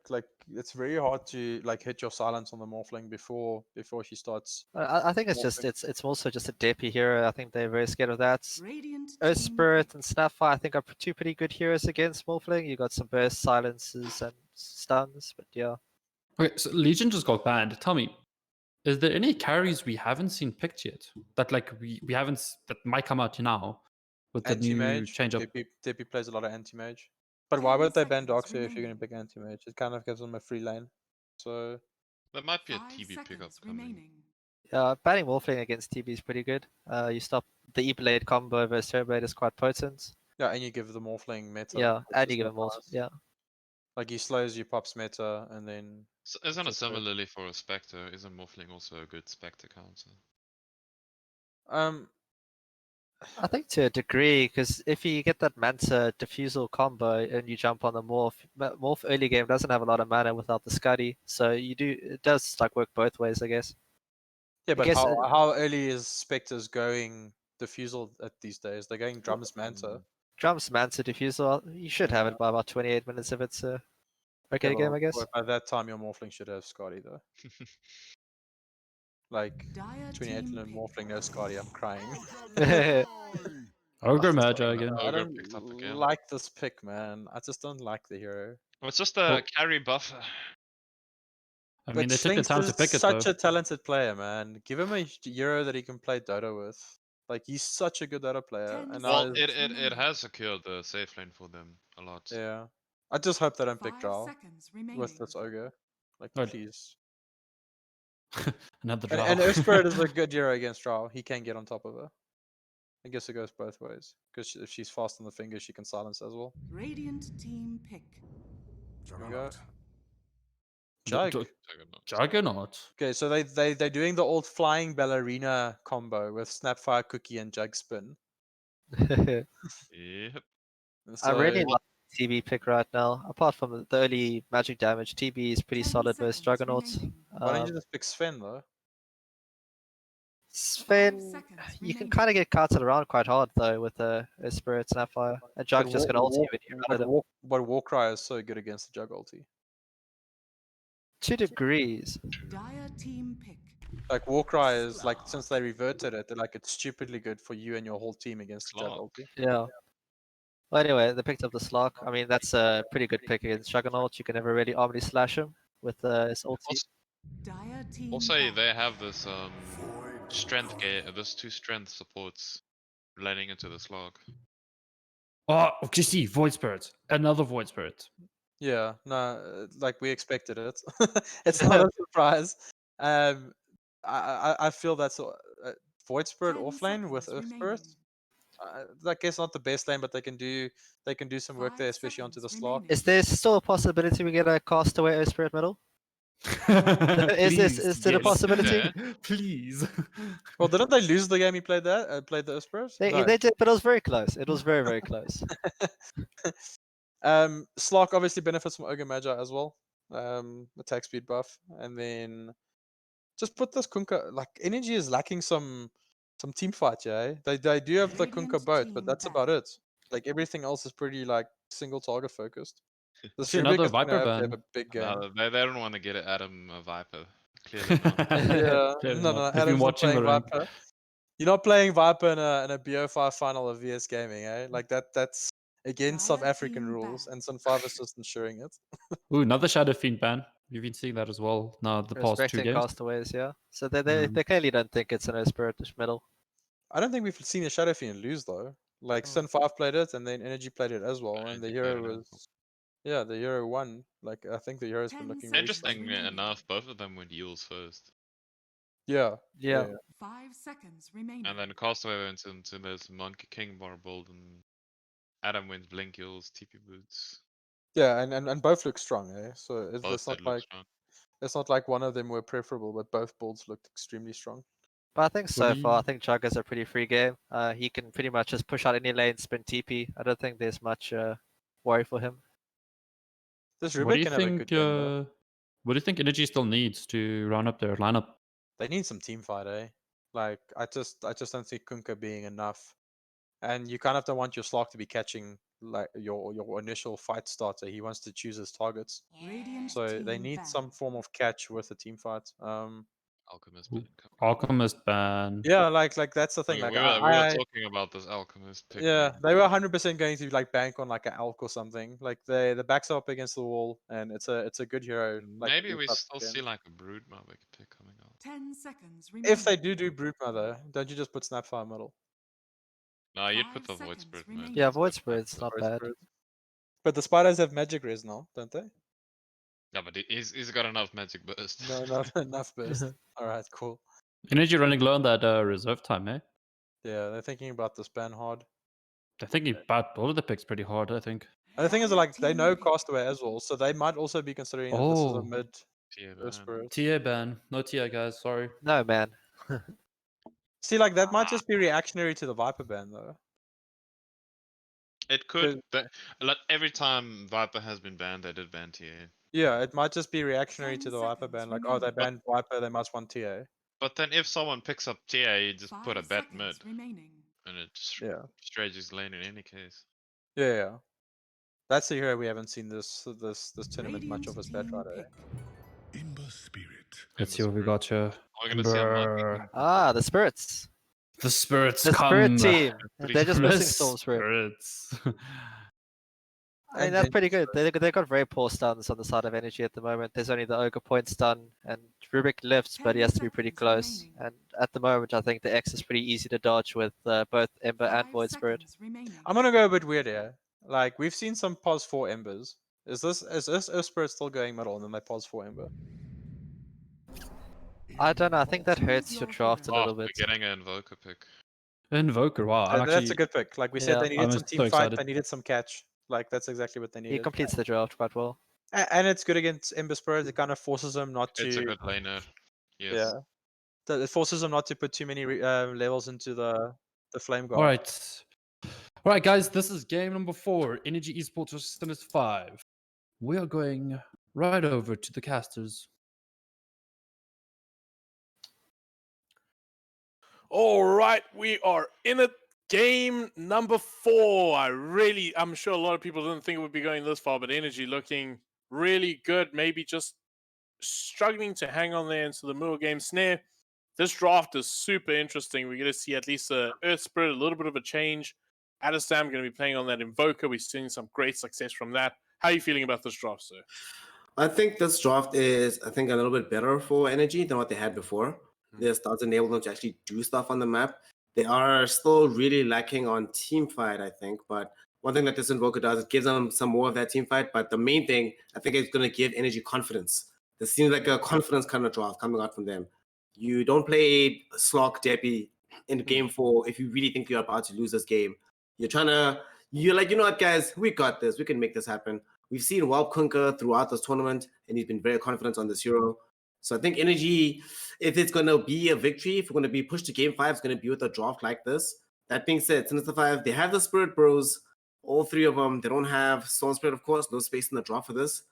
it's very hard to like hit your silence on the Morphling before she starts. I think it's morphing. just it's also just a DP hero. I think they're very scared of that. Radiant Earth team Spirit pick. and Snapfire, I think, are two pretty good heroes against Morphling. You got some burst silences and stuns, but yeah. Okay, so Legion just got banned. Tell me, is there any carries we haven't seen picked yet that like we haven't that might come out now with the new Anti-mage. change up? DP plays a lot of anti-mage. But 10 why would they ban seconds Darkseer if you're going remaining. to pick anti-mage? It kind of gives them a free lane. So There might be a 5 TB pickup seconds coming. remaining. Yeah, banning Morphling against TB is pretty good. You stop the E-Blade combo versus Turbo Blade is quite potent. yeah, and you give the Morphling meta. Yeah, which and is you give him not more. nice. Yeah. Like he slows you, pops meta, and then Isn't it just goes. similarly for a Spectre? Isn't Morphling also a good Spectre counter? I think to a degree, because if you get that Manta Diffusal combo and you jump on the Morph early game doesn't have a lot of mana without the Scuddy, so it does like work both ways, I guess. Yeah, I but guess how early is Spectres going diffusal at these days? They're going drums manta. Drums Manta Diffusal, you should have Yeah. it by about 28 minutes if it's a okay Yeah, game, well, I guess. well, by that time, your Morphling should have Scotty though. Like Dire 28 team and pick. Morphling, no Scotty. I'm crying. Ogre I Magi again. I Ogre don't picked up again. like this pick, man. I just don't like the hero. It's just a Well- carry buff. I But mean, they took the Slinks time to is pick it such though. a talented player, man. Give him a hero that he can play Dota with. Like he's such a good Dota player, 10 and now Well, seconds he's- it remaining. has secured the safe lane for them a lot. yeah. I just hope they don't pick 5 Drow seconds remaining. with this ogre. Like Oh. please. Another And draw. Earth Spirit is a good hero against Drow. He can get on top of her. I guess it goes both ways. Because if she's fast on the fingers, she can silence as well. Radiant team pick. There we go. Jug- Jug. Juggernaut. Okay, so they're doing the old flying ballerina combo with Snapfire Cookie and Jug Spin. Yep. I really So- like TB pick right now. Apart from the early magic damage, TB is pretty 10 solid versus seconds Juggernauts. remaining. Why don't you just pick Sven though? Sven, seconds you can remaining. kind of get carted around quite hard though with a Spirit Snapfire. A Jug just gonna ulti you when you run at him. But Warcry is so good against the Jug ulti. 2 degrees. Dire team pick. Like Warcry is like since they reverted it, like it's stupidly good for you and your whole team against the Jug Slog. ulti. Yeah. Well, anyway, they picked up the Slog. I mean, that's a pretty good pick against Juggernaut. You can never really Omni slash him with his ulti. Dire team Also, back. they have this strength this 2 strength supports relating into the slog. Oh, you see, Void Spirit. Another Void Spirit. Yeah, no, like we expected it. It's not a surprise. I feel that's Void Spirit 10 offlane with seconds Earth Spirit. remaining. I guess not the best lane, but they can do some work 5 there, especially onto the seconds slot. remaining. Is there still a possibility we get a Castaway Spirit medal? Is there a yes. possibility? Yeah. Please. Well, didn't they lose the game he played that? Played the Earth Spirit? No. They did, but it was very close. It was very, very close. Slark obviously benefits from Ogre Magi as well. Attack speed buff, and then just put this Kunkka. Like energy is lacking some team fight, yeah. They do have the Kunkka Radiant boat, but team that's back. about it. Like everything else is pretty like single target focused. This See, Rubik another is gonna Viper have to ban. have a big game. No, they don't want to get it Adam a Viper. Clearly not. Yeah, Clearly no, not. no, They've been Adam's not watching the playing rank. Viper. You're not playing Viper in a BO5 final of VS Gaming, eh? Like that's against South Dire African team rules, back. and Sin5 is just ensuring it. Ooh, another Shadow Fiend ban. We've been seeing that as well now the past 2 Respecting games. Castaways, yeah. So they Mm. they clearly don't think it's an Spirit medal. I don't think we've seen a Shadow Fiend lose though. Like Oh. Sin5 played it, and then Energy played it as well, and the Energy played hero it as was, yeah, the hero won. Like I think the hero's been 10 looking very seconds strong. Interesting remaining. enough, both of them went Yules first. Yeah, Yeah. 5 seconds remaining. And then Castaway went into this Monkey King bar build, and Adam went Blink Yules, TP Boots. yeah, and both look strong, eh? So Both it's not did look like strong. it's not like one of them were preferable, but both builds looked extremely strong. But I think What so do far, I you- think Jug is a pretty free game. He can pretty much just push out any lane, spin TP. I don't think there's much worry for him. This What do Rubik you can have a think? good game though. What do you think Energy still needs to round up their lineup? They need some team fight, eh? Like I just don't see Kunkka being enough. And you kind of don't want your Slark to be catching like your initial fight starter. He wants to choose his targets. Radiant So they team need back. some form of catch with a team fight. Alchemist Ooh, ban coming. Alchemist ban. Yeah, like that's the thing. We Like were talking about this Alchemist pick. yeah, man. they were 100% going to like bank on like an Alk or something. Like the backs are up against the wall, and it's a good hero. Like Maybe these we types still of see games. like a Broodmother pick coming out. 10 seconds remaining. If they do Broodmother, don't you just put Snapfire middle? No, you'd put 5 the Void seconds Spirit remaining. mid. Yeah, That's Void much better. Spirit's not bad. But the spiders have magic res now, don't they? Yeah, but he's got enough magic burst. No, not enough burst. All right, cool. Energy running low on that reserve time, eh? Yeah, they're thinking about this ban hard. They're thinking about all of the picks pretty hard, I think. And the thing is, like, they know Castaway as well, so they might also be considering that this is a Oh. mid Yeah, man. spirit. TA ban. No TA, guys. Sorry. No, man. See, like, that might just be reactionary to the Viper ban, though. It could. Like every time Viper has been banned, they did ban TA. Yeah, it might just be reactionary 10 to the Viper ban. Like, oh, seconds they remaining. banned Viper, they must want TA. But then if someone picks up TA, you just put a 5 bet mid, seconds remaining. and it Yeah. strategies lane in any case. Yeah. That's the hero we haven't seen this tournament much of Radiant as bad team Friday. pick. Ember Spirit. Let's see what we got here. I'm gonna see a mark. Ember. Ah, the spirits. The spirits The come. spirit team. Pretty They're just The missing Storm Spirit. spirits. I mean, And that's Genji pretty good. Spirit. They got very poor stuns on the side of Energy at the moment. There's only the Ogre point stun, and Rubik lifts, but he has to be pretty 10 close. seconds And at the moment, I think the X is pretty easy to dodge with both Ember and 5 Void Spirit. seconds remaining. I'm gonna go a bit weird here. Like, we've seen some pos 4 Embers. Is this Earth Spirit still going middle and then they pos 4 Ember? I don't know. I think that Choose hurts your your draft a hero. little We're bit. getting an Invoker pick. Invoker. Wow. I'm That's a actually. good pick. Like we said, Yeah. they needed I'm some so team fight, excited. they needed some catch. Like, that's exactly what they He needed. completes the draft quite well. And it's good against Ember Spirit. It kind of forces them not It's a to. good laner. Yes. Yeah. It forces them not to put too many levels into the flame guard. All right. All right, guys. This is game number 4. Energy Esports versus Sin5. We are going right over to the casters. All right, we are in it. Game number 4. I'm sure a lot of people didn't think it would be going this far, but Energy looking really good. Maybe just struggling to hang on there into the middle game snare. This draft is super interesting. We're going to see at least a Earth Spirit, a little bit of a change. Adestam going to be playing on that Invoker. We're seeing some great success from that. How are you feeling about this draft, sir? I think this draft is, a little bit better for Energy than what they had before. Their starts enable them to actually do stuff on the map. They are still really lacking on team fight, I think. But one thing that this Invoker does, it gives them some more of that team fight. But the main thing, I think it's going to give Energy confidence. This seems like a confidence kind of draft coming out from them. You don't play Slock Deppy in game 4 if you really think you're about to lose this game. You're like, you know what, guys, we got this. We can make this happen. We've seen Walp Kunker throughout this tournament, and he's been very confident on this hero. So I think Energy, if it's going to be a victory, if we're going to be pushed to game 5, it's going to be with a draft like this. That being said, Sin5, they have the Spirit Bros, all 3 of them. They don't have Storm Spirit, of course, no space in the draft for this.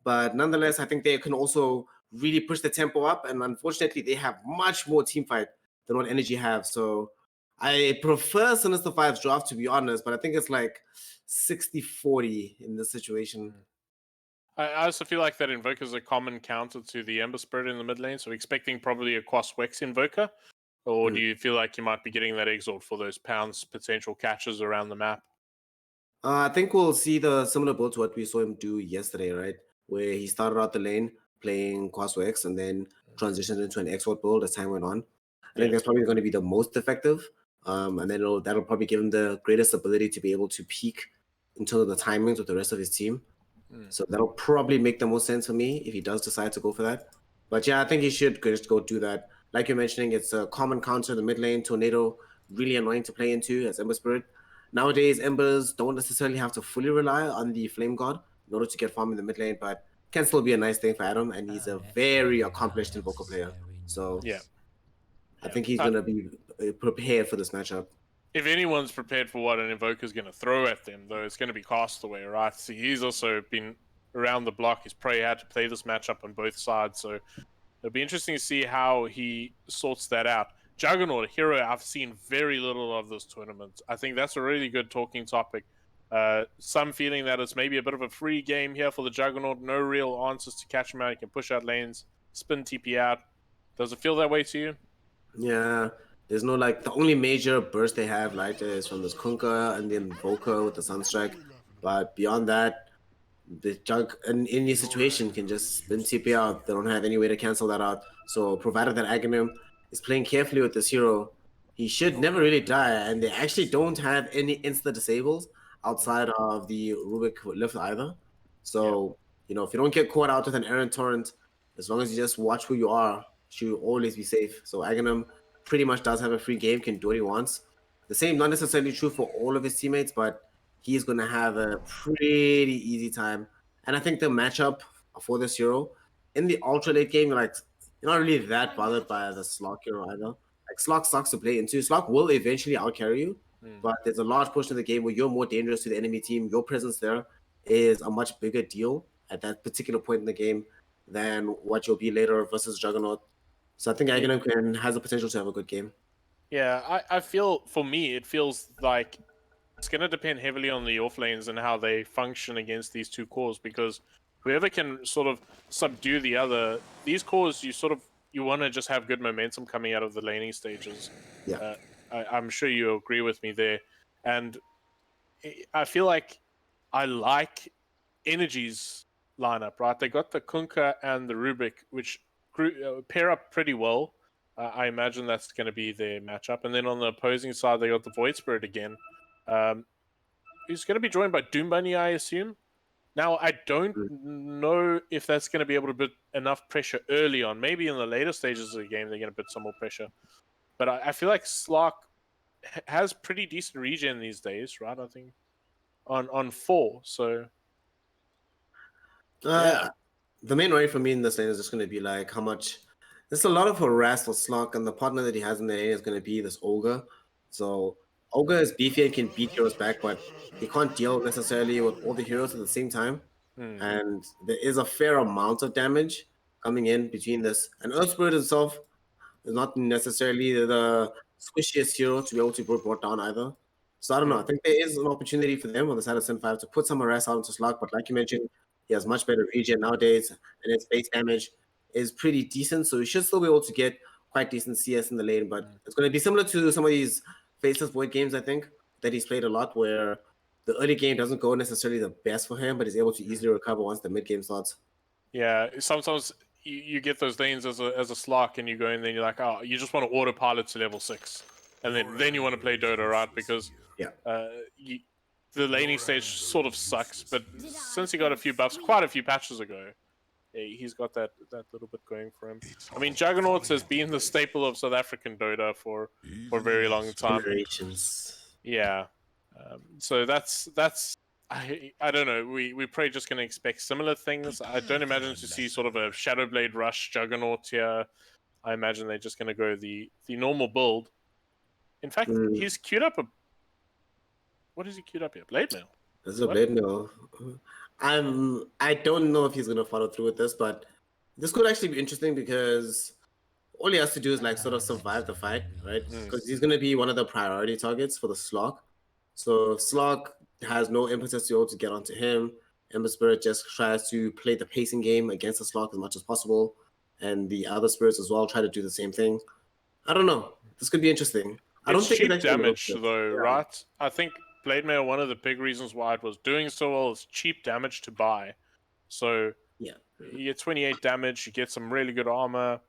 But nonetheless, I think they can also really push the tempo up. And unfortunately, they have much more team fight than what Energy have. So I prefer Sin5's draft, to be honest, but I think it's like 60-40 in this situation. I also feel like that Invoker is a common counter to the Ember Spirit in the mid lane, so expecting probably a Quas Wex Invoker. Or do you feel like you might be getting that Exalt for those pounds potential catches around the map? I think we'll see the similar build to what we saw him do yesterday, right? Where he started out the lane playing Quas Wex and then transitioned into an Exalt build as time went on. I think that's probably going to be the most effective. And then that'll probably give him the greatest ability to be able to peak in terms of the timings with the rest of his team. So that'll probably make the most sense for me if he does decide to go for that. But yeah, I think he should just go do that. Like you're mentioning, it's a common counter in the mid lane. Tornado, really annoying to play into as Ember Spirit. Nowadays, Embers don't necessarily have to fully rely on the Flame God in order to get farm in the mid lane, but can still be a nice thing for Adam, and he's a very accomplished Invoker player. So yeah, I think he's going to be prepared for this matchup. If anyone's prepared for what an Invoker's going to throw at them, though, it's going to be Castaway, right? So he's also been around the block. He's probably had to play this matchup on both sides, so it'll be interesting to see how he sorts that out. Juggernaut, a hero I've seen very little of this tournament. I think that's a really good talking topic. Some feeling that it's maybe a bit of a free game here for the Juggernaut. No real answers to catch him out. He can push out lanes, spin TP out. Does it feel that way to you? Yeah. There's no, the only major burst they have, is from this Kunka and the Invoker with the Sunstrike. But beyond that, the Jug in any situation can just spin TP out. They don't have any way to cancel that out. So provided that Aghanim is playing carefully with this hero, he should never really die. And they actually don't have any insta-disables outside of the Rubik lift either. So, if you don't get caught out with an Errant Torrent, as long as you just watch who you are, you should always be safe. So Aghanim pretty much does have a free game, can do what he wants. The same, not necessarily true for all of his teammates, but he's going to have a pretty easy time. And I think the matchup for this hero in the ultra late game, like you're not really that bothered by the Slock hero either. Like Slock sucks to play into. Slock will eventually outcarry you, but there's a large portion of the game where you're more dangerous to the enemy team. Your presence there is a much bigger deal at that particular point in the game than what you'll be later versus Juggernaut. So I think Aghanim has the potential to have a good game. Yeah, I feel, for me, it feels like it's going to depend heavily on the off lanes and how they function against these two cores, because whoever can sort of subdue the other, these cores, you want to just have good momentum coming out of the laning stages. Yeah. I'm sure you agree with me there. And I feel like I like Energy's lineup, right? They got the Kunkka and the Rubik, which pair up pretty well. I imagine that's going to be their matchup. And then on the opposing side, they got the Void Spirit again. Who's going to be joined by Doom Bunny, I assume. Now, I don't know if that's going to be able to put enough pressure early on. Maybe in the later stages of the game, they're going to put some more pressure. But I feel like Slark has pretty decent regen these days, right? I think on 4. So yeah. The main worry for me in this lane is just going to be like how much. There's a lot of harass for Slark, and the partner that he has in the lane is going to be this Ogre. So Ogre is beefy and can beat heroes back, but he can't deal necessarily with all the heroes at the same time. And there is a fair amount of damage coming in between this. And Earth Spirit itself is not necessarily the squishiest hero to be able to be brought down either. So I don't know. I think there is an opportunity for them on the side of Sin5 to put some harass out into Slark, but like you mentioned, he has much better regen nowadays, and his base damage is pretty decent. So he should still be able to get quite decent CS in the lane. But it's going to be similar to some of these Faceless Void games, I think, that he's played a lot, where the early game doesn't go necessarily the best for him, but he's able to easily recover once the mid game starts. Yeah, sometimes you get those lanes as a Slark, and you go in there and you're like, oh, you just want to autopilot to level 6. And then you want to play Dota, right? Because the laning stage sort of sucks, but since he got a few buffs quite a few patches ago, he's got that little bit going for him. I mean, Juggernauts has been the staple of South African Dota for a very long time. Generations. Yeah. So that's I don't know. We're probably just going to expect similar things. I don't imagine to see sort of a Shadowblade Rush Juggernaut here. I imagine they're just going to go the normal build. In fact, he's queued up a... What is he queued up here? Blade Mail. This is a Blade Mail. I don't know if he's going to follow through with this, but this could actually be interesting because all he has to do is like sort of survive the fight, right? Because he's going to be one of the priority targets for the Slog. So if Slog has no impetus to be able to get onto him, Ember Spirit just tries to play the pacing game against the Slog as much as possible, and the other spirits as well try to do the same thing. I don't know. This could be interesting. I don't think cheap it's damage though, right? I think Blade Mail, one of the big reasons why it was doing so well is cheap damage to buy. So you get 28 damage, you get some really good armor.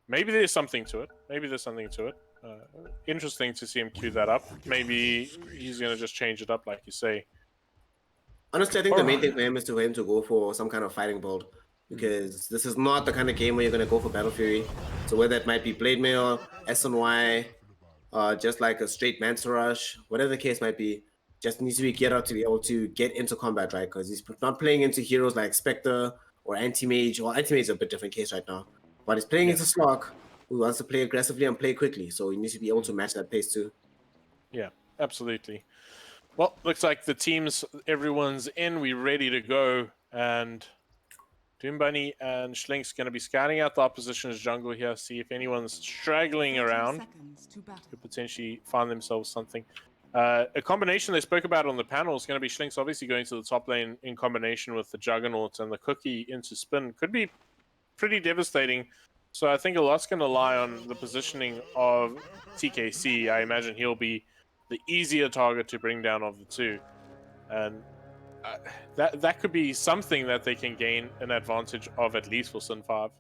Maybe there's something to it. Interesting to see him queue that up. Maybe he's going to just change it up, like you say. Honestly, I think the main thing for him is for him to go for some kind of fighting build, because this is not the kind of game where you're going to go for Battle Fury. So whether it might be Blade Mail, SNY, just like a straight Manta Rush, whatever the case might be, just needs to be geared up to be able to get into combat, right? Because he's not playing into heroes like Spectre or Anti-Mage. Well, Anti-Mage is a bit different case right now. But he's playing into Slog, who wants to play aggressively and play quickly. So he needs to be able to match that pace too. Yeah, absolutely. Well, looks like the teams, everyone's in. We're ready to go. And Doom Bunny and Schlink's going to be scouting out the opposition's jungle here, see if anyone's straggling around. Could potentially find themselves something. A combination they spoke about on the panel is going to be Schlink's obviously going to the top lane in combination with the Juggernaut, and the Cookie into Spin could be pretty devastating. So I think a lot's going to lie on the positioning of TKC. I imagine he'll be the easier target to bring down of the two. And that could be something that they can gain an advantage of, at least for Sin5.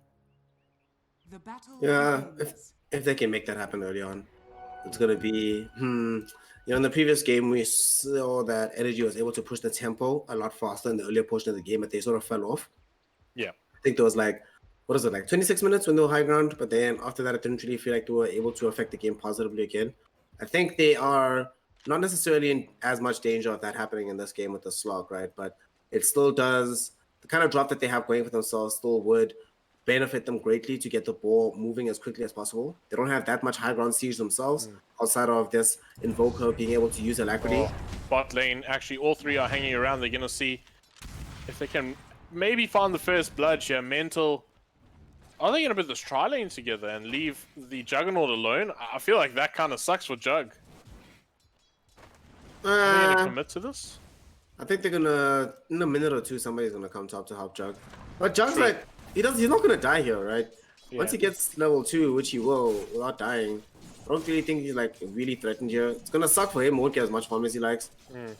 Yeah, if they can make that happen early on. It's going to be... in the previous game, we saw that Energy was able to push the tempo a lot faster in the earlier portion of the game, but they sort of fell off. Yeah. I think there was like, 26 minutes when they were high ground, but then after that, I didn't really feel like they were able to affect the game positively again. I think they are not necessarily in as much danger of that happening in this game with the slog, right? But it still does, the kind of drop that they have going for themselves still would benefit them greatly to get the ball moving as quickly as possible. They don't have that much high ground siege themselves outside of this Invoker being able to use Alacrity. Oh, bot lane, actually all three are hanging around. They're going to see if they can maybe find the first blood here. Mental, are they going to put this tri lane together and leave the Juggernaut alone? I feel like that kind of sucks for Jug. Are they going to commit to this? I think they're gonna, in a minute or two, somebody's gonna come top to help Jug. But Jug's like, he's not gonna die here, right? Yeah. Once he gets level 2, which he will, without dying, I don't really think he's like really threatened here. It's gonna suck for him, won't get as much farm as he likes.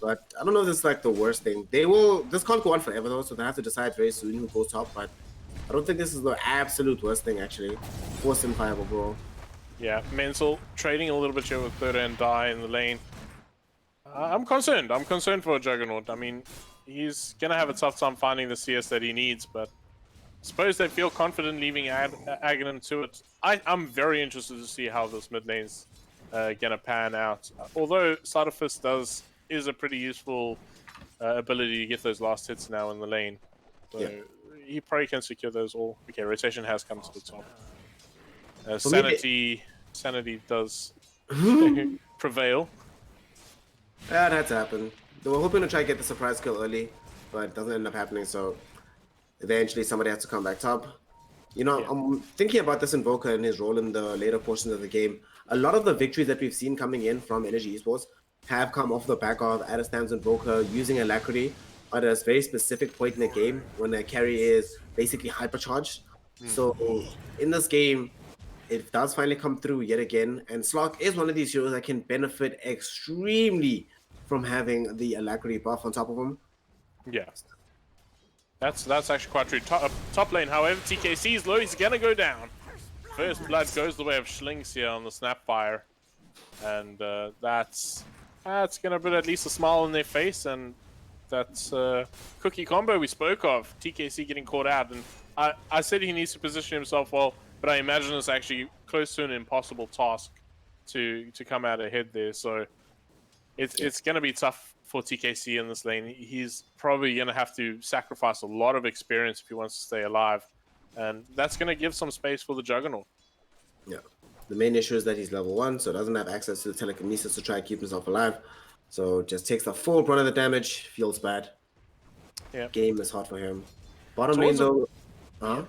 But I don't know if this is like the worst thing. This can't go on forever though, so they have to decide very soon who goes top, but I don't think this is the absolute worst thing actually. For Sin5 overall. Yeah, Mental trading a little bit here with Dota and Die in the lane. I'm concerned. I'm concerned for Juggernaut. I mean, he's going to have a tough time finding the CS that he needs, but I suppose they feel confident leaving Aghanim to it. I'm very interested to see how this mid lane's going to pan out. Although Side of Fist is a pretty useful ability to get those last hits now in the lane. So he probably can secure those all. Okay, rotation has come to the top. Sanity does prevail. That had to happen. They were hoping to try to get the surprise kill early, but it doesn't end up happening, so eventually somebody has to come back top. You know, I'm thinking about this Invoker and his role in the later portions of the game. A lot of the victories that we've seen coming in from Energy Esports have come off the back of Adestam's Invoker using Alacrity at a very specific point in the game when the carry is basically hypercharged. So in this game, it does finally come through yet again, and Slock is one of these heroes that can benefit extremely from having the Alacrity buff on top of him. Yeah. That's actually quite true. Top lane, however, TKC is low. He's going to go down. First blood goes the way of Schlinks here on the Snapfire. And that's going to put at least a smile on their face. And that's cookie combo we spoke of. TKC getting caught out. And I said he needs to position himself well, but I imagine it's actually close to an impossible task to come out ahead there. So it's going to be tough for TKC in this lane. He's probably going to have to sacrifice a lot of experience if he wants to stay alive. And that's going to give some space for the Juggernaut. Yeah. The main issue is that he's level 1, so doesn't have access to the telekinesis to try and keep himself alive. So just takes the full brunt of the damage, feels bad. Yeah. Game is hard for him. Bottom lane though... No,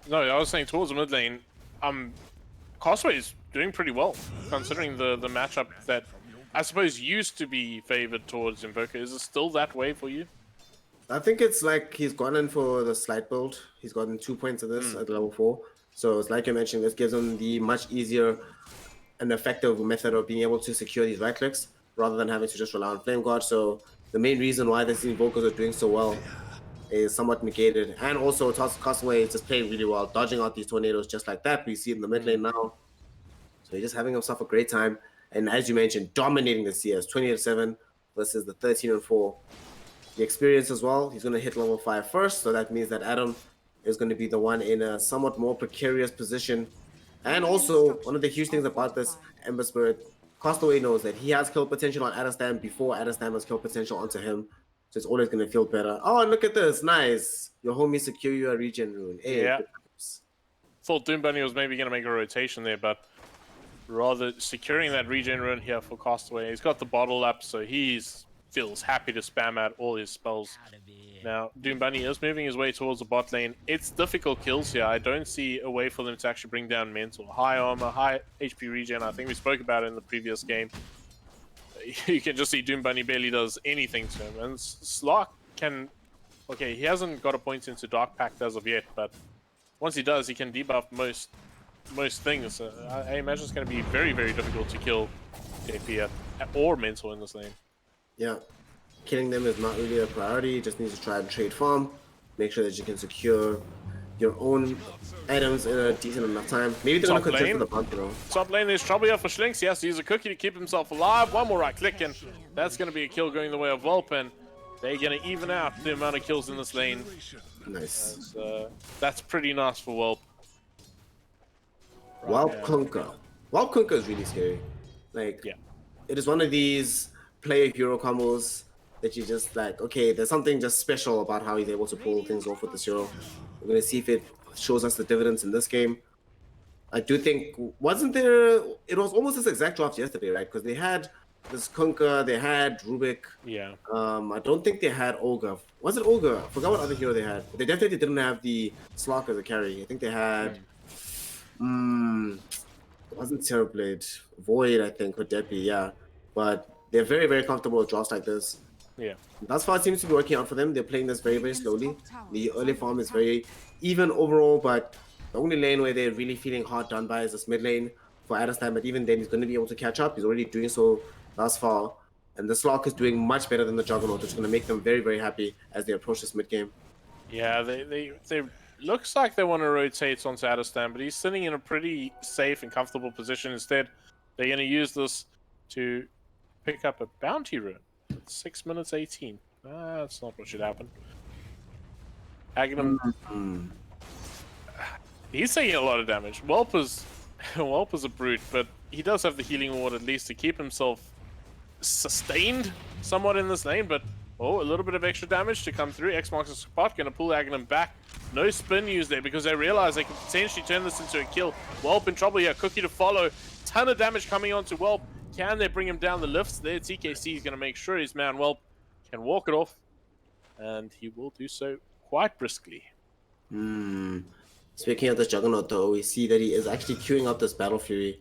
I was saying towards the mid lane, Costway is doing pretty well, considering the matchup that I suppose used to be favored towards Invoker. Is it still that way for you? I think it's like he's gone in for the slight build. He's gotten 2 points of this at level 4. So it's like you mentioned, this gives him the much easier and effective method of being able to secure these right clicks rather than having to just rely on Flame Guard. So the main reason why these Invokers are doing so well is somewhat negated. And also Costway is just playing really well, dodging out these tornadoes just like that. We see it in the mid lane now. So he's just having himself a great time. And as you mentioned, dominating the CS, 28-7 versus the 13-4. The experience as well, he's going to hit level 5 first. So that means that Adam is going to be the one in a somewhat more precarious position. And also, one of the huge things about this Ember Spirit, Costaway knows that he has kill potential on Adestam before Adestam has kill potential onto him. So it's always going to feel better. Oh, and look at this. Nice. Your homie secure you a regen rune. Hey, yeah. Thought Doom Bunny was maybe going to make a rotation there, but rather securing that regen rune here for Costaway. He's got the bottle up, so feels happy to spam out all his spells. Now, Doom Bunny is moving his way towards the bot lane. It's difficult kills here. I don't see a way for them to actually bring down Mental. High armor, high HP regen. I think we spoke about it in the previous game. You can just see Doom Bunny barely does anything to him. And Slark can... Okay, he hasn't got a point into Dark Pact as of yet, but once he does, he can debuff most things. I imagine it's going to be very, very difficult to kill JP or Mental in this lane. Yeah. Killing them is not really a priority. You just need to try and trade farm. Make sure that you can secure your own items in a decent enough time. Maybe they're going to contest for the bump, though. Top lane, there's trouble here for Schlinks. He has to use a cookie to keep himself alive. One more right click, and that's going to be a kill going the way of Vulpin. They're going to even out the amount of kills in this lane. Nice. That's pretty nice for Whelp. Whelp Kunka. Whelp Kunka is really scary. Like, it is one of these player hero combos that you just like, okay, there's something just special about how he's able to pull things off with this hero. We're going to see if it shows us the dividends in this game. I do think, wasn't there, it was almost this exact draft yesterday, right? Because they had this Kunkka, they had Rubik. Yeah. I don't think they had Olga. Was it Olga? I forgot what other hero they had. They definitely didn't have the Slark as a carry. I think they had, it wasn't Terrorblade. Void, I think, would that be, yeah. But they're very, very comfortable with drafts like this. Yeah. Thus far, it seems to be working out for them. They're playing this very, very slowly. The early farm is very even overall, but the only lane where they're really feeling hard done by is this mid lane for Adestam, but even then he's going to be able to catch up. He's already doing so thus far. And the Slark is doing much better than the Juggernaut, which is going to make them very, very happy as they approach this mid game. Yeah, they looks like they want to rotate onto Adestam, but he's sitting in a pretty safe and comfortable position. Instead, they're going to use this to pick up a bounty rune. 6 minutes 18. That's not what should happen. Aghanim, he's taking a lot of damage. Whelp is a brute, but he does have the healing ward at least to keep himself sustained somewhat in this lane. But a little bit of extra damage to come through. X marks the spot, gonna pull Aghanim back. No spin used there because they realize they can potentially turn this into a kill. Whelp in trouble here. Cookie to follow. Ton of damage coming onto Whelp. Can they bring him down the lifts there? TKC is going to make sure his man Whelp can walk it off. And he will do so quite briskly. Speaking of this Juggernaut though, we see that he is actually queuing up this Battle Fury.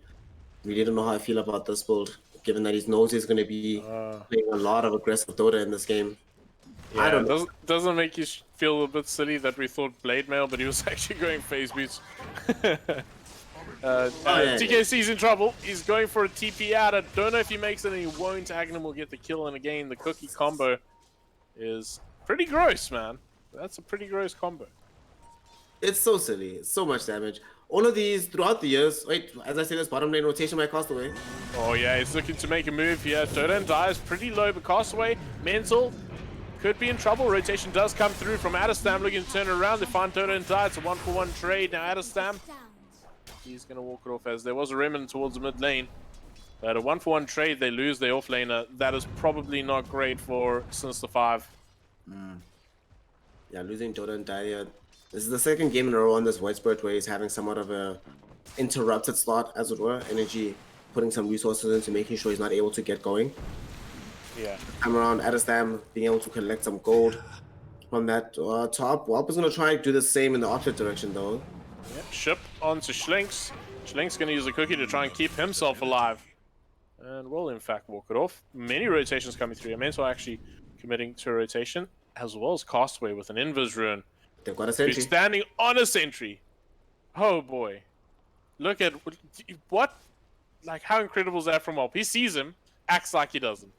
Really don't know how I feel about this build, given that he knows he's going to be playing a lot of aggressive Dota in this game. Yeah, I don't know. Doesn't make you feel a bit silly that we thought Blade Mail, but he was actually going phase boots. TKC's in trouble. He's going for a TP out. I don't know if he makes it and he won't. Aghanim will get the kill. And again, the Cookie combo is pretty gross, man. That's a pretty gross combo. It's so silly. It's so much damage. All of these throughout the years. Wait, as I say, this bottom lane rotation by Castaway. Oh, yeah, he's looking to make a move here. Dota and Die is pretty low, but Castaway, mental, could be in trouble. Rotation does come through from Adestam, looking to turn around. They find Dota and Die. It's a 1-for-1 trade. Now Adestam, he's going to walk it off as there was a remnant towards the mid lane. But a 1-for-1 trade, they lose their offlaner. That is probably not great for Sin5. Yeah, losing Dota and Die. This is the second game in a row on this White Spirit where he's having somewhat of a interrupted start, as it were. Energy putting some resources into making sure he's not able to get going. Yeah. Time around, Adestam being able to collect some gold from that top. Whelp is going to try and do the same in the opposite direction, though. Yeah. Ship onto Schlinks. Schlinks going to use the Cookie to try and keep himself alive. And will, in fact, walk it off. Many rotations coming through. Mental actually committing to a rotation, as well as Castaway with an Invis rune. They've got a sentry. He's standing on a sentry. Oh, boy. Look at what? Like, how incredible is that from Whelp? He sees him, acts like he doesn't.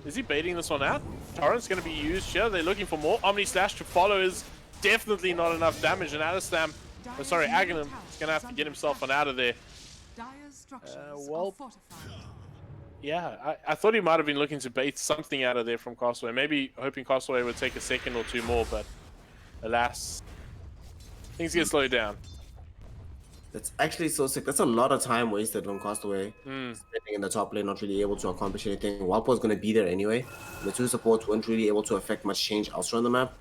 Is he baiting this one out? Torrent's going to be used here. They're looking for more. Omni Slash to follow is definitely not enough damage. And Adestam, Aghanim is going to have to get himself on out of there. Well, yeah, I thought he might have been looking to bait something out of there from Castaway. Maybe hoping Castaway would take a second or two more, but alas, things get slowed down. That's actually so sick. That's a lot of time wasted from Castaway. Standing in the top lane, not really able to accomplish anything. Whelp was going to be there anyway. The two supports weren't really able to affect much change elsewhere on the map.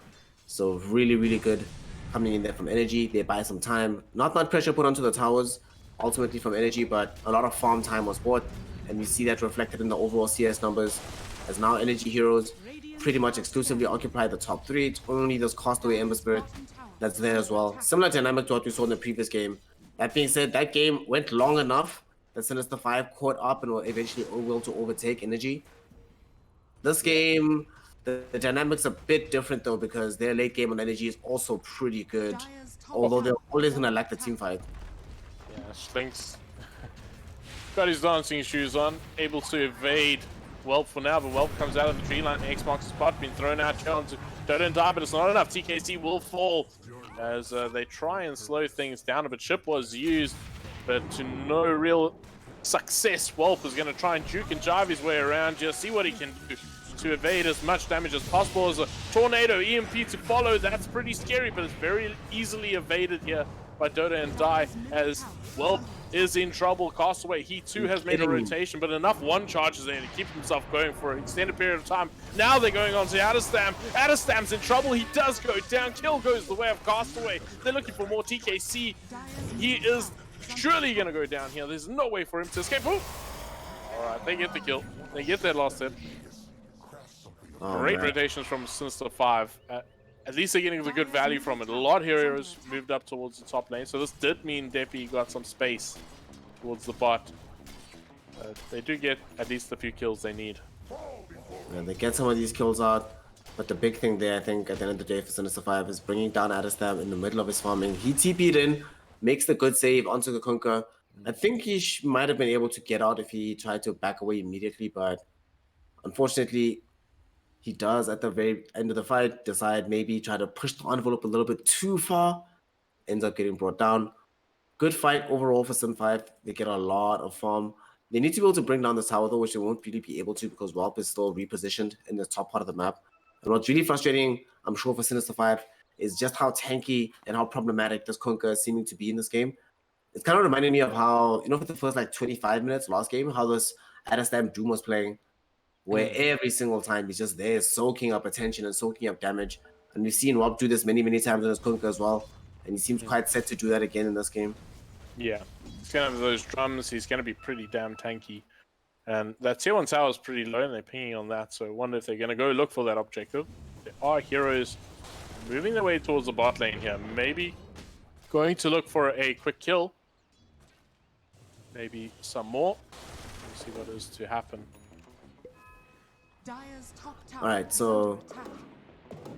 So really, really good coming in there from Energy. They buy some time. Not much pressure put onto the towers, ultimately from Energy, but a lot of farm time was bought. And we see that reflected in the overall CS numbers. As now Energy heroes pretty much exclusively occupy the top 3. It's only this Castaway Ember Spirit that's there as well. Similar dynamic to what we saw in the previous game. That being said, that game went long enough that Sin5 caught up and were eventually able to overtake Energy. This game, the dynamics are a bit different though, because their late game on Energy is also pretty good. Although they're always going to lack the team fight. Yeah, Schlinks got his dancing shoes on, able to evade Whelp for now, but Whelp comes out of the tree line. X marks the spot, been thrown out here onto Dota and Die, but it's not enough. TKC will fall as they try and slow things down a bit. Ship was used, but to no real success. Whelp is going to try and juke and jive his way around, just see what he can do to evade as much damage as possible. As a tornado EMP to follow, that's pretty scary, but it's very easily evaded here by Dota and Die as well is in trouble. Castaway, he too has made a rotation, but enough one charges there to keep himself going for an extended period of time. Now they're going on to Adestam. Adestam's in trouble. He does go down. Kill goes the way of Castaway. They're looking for more TKC. He is surely going to go down here. There's no way for him to escape. All right, they get the kill. They get their last hit. Great rotations from Sin5. At least they're getting the good value from it. A lot of heroes moved up towards the top lane, so this did mean Deppy got some space towards the bot. They do get at least a few kills they need. Yeah, they get some of these kills out, but the big thing there, I think, at the end of the day for Sin5 is bringing down Adestam in the middle of his farming. He TP'd in, makes the good save onto the Kunkka. I think he might have been able to get out if he tried to back away immediately, but unfortunately, he does at the very end of the fight decide maybe try to push the envelope a little bit too far, ends up getting brought down. Good fight overall for Sin5. They get a lot of farm. They need to be able to bring down this tower though, which they won't really be able to because Whelp is still repositioned in the top part of the map. And what's really frustrating, I'm sure for Sin5, is just how tanky and how problematic this Kunkka is seeming to be in this game. It's kind of reminding me of how, for the first like 25 minutes last game, how this Adestam Doom was playing, where every single time he's just there soaking up attention and soaking up damage. And we've seen Rob do this many, many times in his Kunkka as well. And he seems quite set to do that again in this game. Yeah, he's going to have those drums. He's going to be pretty damn tanky. And that tier 1 tower is pretty low, and they're pinging on that. So I wonder if they're going to go look for that objective. There are heroes moving their way towards the bot lane here. Maybe going to look for a quick kill. Maybe some more. Let's see what is to happen. Alright, so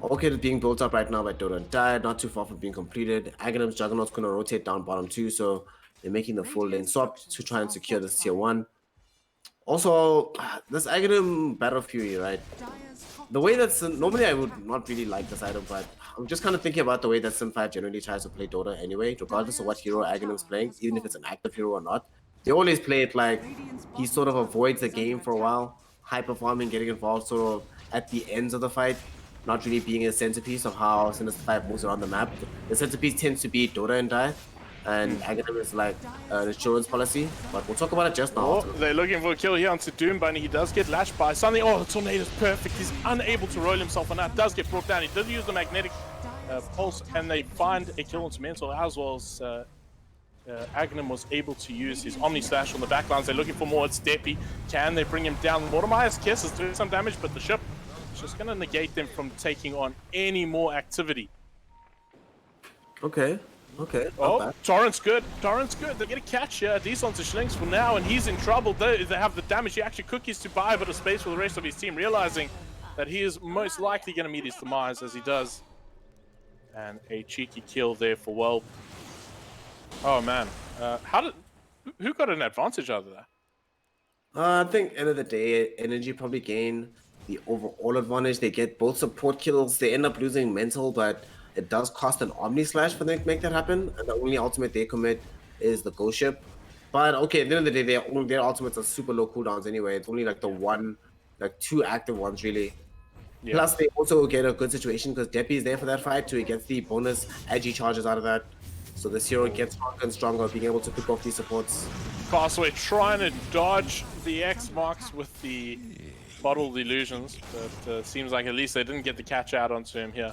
Orchid is being built up right now by Dota and Die, not too far from being completed. Aghanim's Juggernaut's going to rotate down bottom too, so they're making the full lane swap to try and secure this tier 1. Also, this Aghanim Battle Fury, right? The way that normally I would not really like this item, but I'm just kind of thinking about the way that Sin5 generally tries to play Dota anyway, regardless of what hero Aghanim's playing, even if it's an active hero or not. They always play it like he sort of avoids the game for a while, high-performing, getting involved sort of at the ends of the fight, not really being a centerpiece of how Sin5 moves around the map. The centerpiece tends to be Dota and Die, and Aghanim is like an insurance policy, but we'll talk about it just now. Oh, they're looking for a kill here onto Doom Bunny. He does get lashed by something. Oh, the tornado's perfect. He's unable to roll himself on that. Does get brought down. He did use the magnetic pulse, and they find a kill onto Mental as well as Aghanim was able to use his Omni Slash on the backlines. They're looking for more. It's Deppy. Can they bring him down? Mortimer's Kiss is doing some damage, but the ship is just going to negate them from taking on any more activity. Okay. Oh, Torrent's good. Torrent's good. They get a catch here. Decent to Schlinks for now, and he's in trouble. They have the damage. He actually cookies to buy a bit of space for the rest of his team, realizing that he is most likely going to meet his demise as he does. And a cheeky kill there for Whelp. Oh man, who got an advantage out of that? I think end of the day, Energy probably gain the overall advantage. They get both support kills. They end up losing Mental, but it does cost an Omni Slash for them to make that happen. And the only ultimate they commit is the Ghost Ship. But okay, at the end of the day, their ultimates are super low cooldowns anyway. It's only like two active ones really. Yeah. Plus, they also get a good situation because Deppy is there for that fight, so he gets the bonus agi charges out of that. So this hero gets stronger and stronger, being able to pick off these supports. Castaway trying to dodge the X marks with the bottled illusions, but seems like at least they didn't get the catch out onto him here.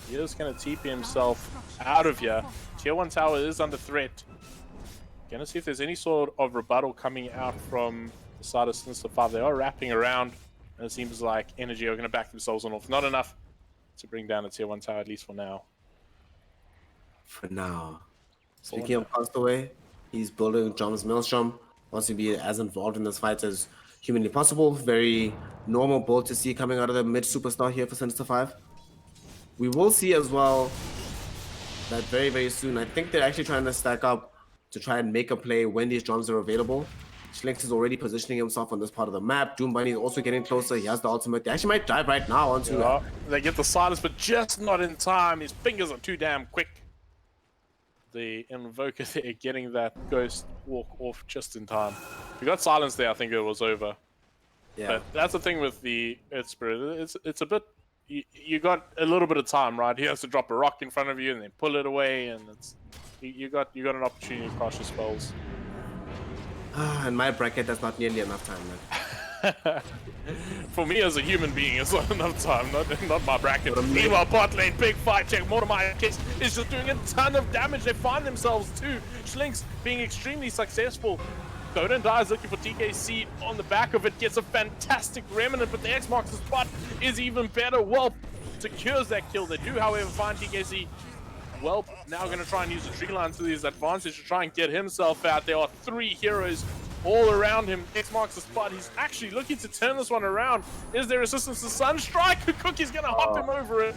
He is going to TP himself out of here. Tier 1 tower is under threat. Gonna see if there's any sort of rebuttal coming out from the side of Sin5. They are wrapping around, and it seems like Energy are going to back themselves on off. Not enough to bring down a tier 1 tower, at least for now. For now. Speaking of Castaway, he's building Drum's Maelstrom. Wants to be as involved in this fight as humanly possible. Very normal build to see coming out of the mid superstar here for Sin5. We will see as well that very, very soon. I think they're actually trying to stack up to try and make a play when these drums are available. Schlinks is already positioning himself on this part of the map. Doom Bunny is also getting closer. He has the ultimate. They actually might dive right now onto it. They get the silence, but just not in time. His fingers are too damn quick. The Invoker there getting that Ghost walk off just in time. If you got silence there, I think it was over. Yeah. But that's the thing with the Earth Spirit. It's a bit... You got a little bit of time, right? He has to drop a rock in front of you and then pull it away, and You got an opportunity to cast your spells. And my bracket, that's not nearly enough time, man. For me as a human being, it's not enough time, not my bracket. Meanwhile, bot lane, big fight check. Mortimer is just doing a ton of damage. They find themselves too. Schlinks being extremely successful. Dota and Die is looking for TKC on the back of it. Gets a fantastic remnant, but the X marks the spot is even better. Whelp secures that kill. They do, however, find TKC. Whelp now going to try and use the tree line to his advantage to try and get himself out. There are 3 heroes all around him. X marks the spot. He's actually looking to turn this one around. Is there resistance to Sunstrike? Cookie's going to hop him over it.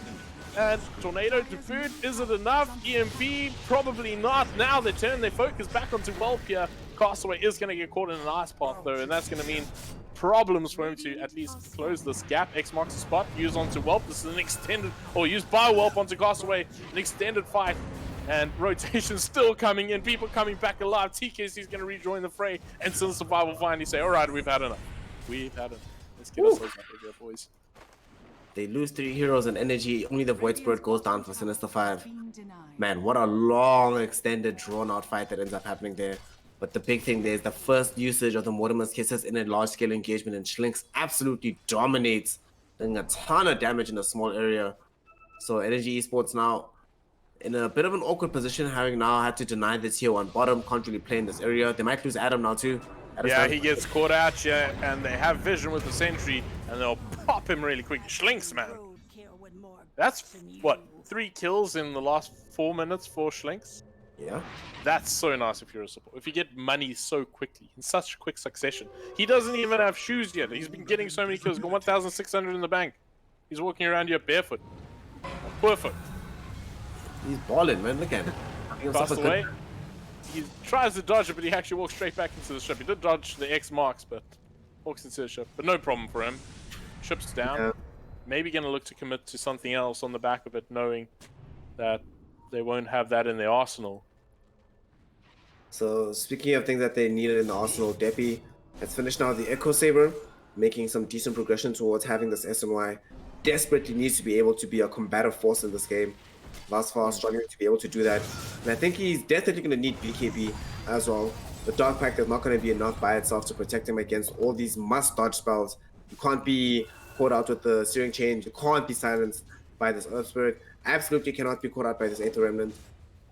And Tornado to food. Is it enough? EMP? Probably not. Now they turn their focus back onto Whelp here. Castaway is going to get caught in an ice path though, and that's going to mean problems for him to at least close this gap. X marks the spot. Use onto Whelp. This is an extended, or used by Whelp onto Castaway. An extended fight. And rotation still coming in. People coming back alive. TKC is going to rejoin the fray. And Sin5 will finally say, all right, we've had enough. We've had enough. Let's get ourselves up here, boys. They lose 3 heroes and energy. Only the Void Spirit goes down for Sin5. Man, what a long, extended, drawn-out fight that ends up happening there. But the big thing there is the first usage of the Mortimer's Kisses in a large-scale engagement, and Schlinks absolutely dominates, doing a ton of damage in a small area. So Energy Esports now in a bit of an awkward position, having now had to deny this tier 1 bottom, can't really play in this area. They might lose Adam now too. Yeah, he gets caught out here, and they have vision with the sentry, and they'll pop him really quick. Schlinks, man. That's, what, 3 kills in the last 4 minutes for Schlinks? Yeah. That's so nice if you're a support. If you get money so quickly, in such quick succession. He doesn't even have shoes yet. He's been getting so many kills. Got 1,600 in the bank. He's walking around here barefoot. Barefoot. He's balling, man. Look at him. Passed away. He tries to dodge it, but he actually walks straight back into the ship. He did dodge the X marks, but walks into the ship. But no problem for him. Ship's down. Yeah. Maybe going to look to commit to something else on the back of it, knowing that they won't have that in their arsenal. So speaking of things that they needed in the arsenal, Deppy has finished now the Echo Saber, making some decent progression towards having this SNY. Desperately needs to be able to be a combative force in this game. Thus far, struggling to be able to do that. And I think he's definitely going to need BKB as well. The Dark Pact is not going to be enough by itself to protect him against all these must-dodge spells. You can't be caught out with the Searing Chain. You can't be silenced by this Earth Spirit. Absolutely cannot be caught out by this Aether Remnant.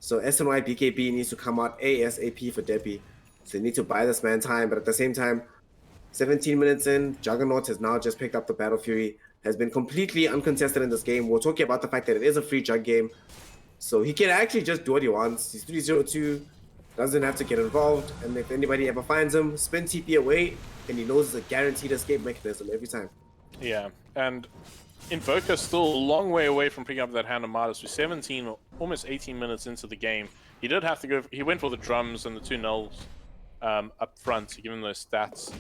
So SNY BKB needs to come out ASAP for Deppy. So they need to buy this man time, but at the same time, 17 minutes in, Juggernaut has now just picked up the Battle Fury, has been completely uncontested in this game. We're talking about the fact that it is a free Jug game. So he can actually just do what he wants. He's 3-0-2, doesn't have to get involved, and if anybody ever finds him, spin TP away, and he knows it's a guaranteed escape mechanism every time. Yeah, and Invoker's still a long way away from picking up that Hand of Midas. We're 17 or almost 18 minutes into the game. He did have to go, he went for the drums and the 2 nulls up front to give him those stats.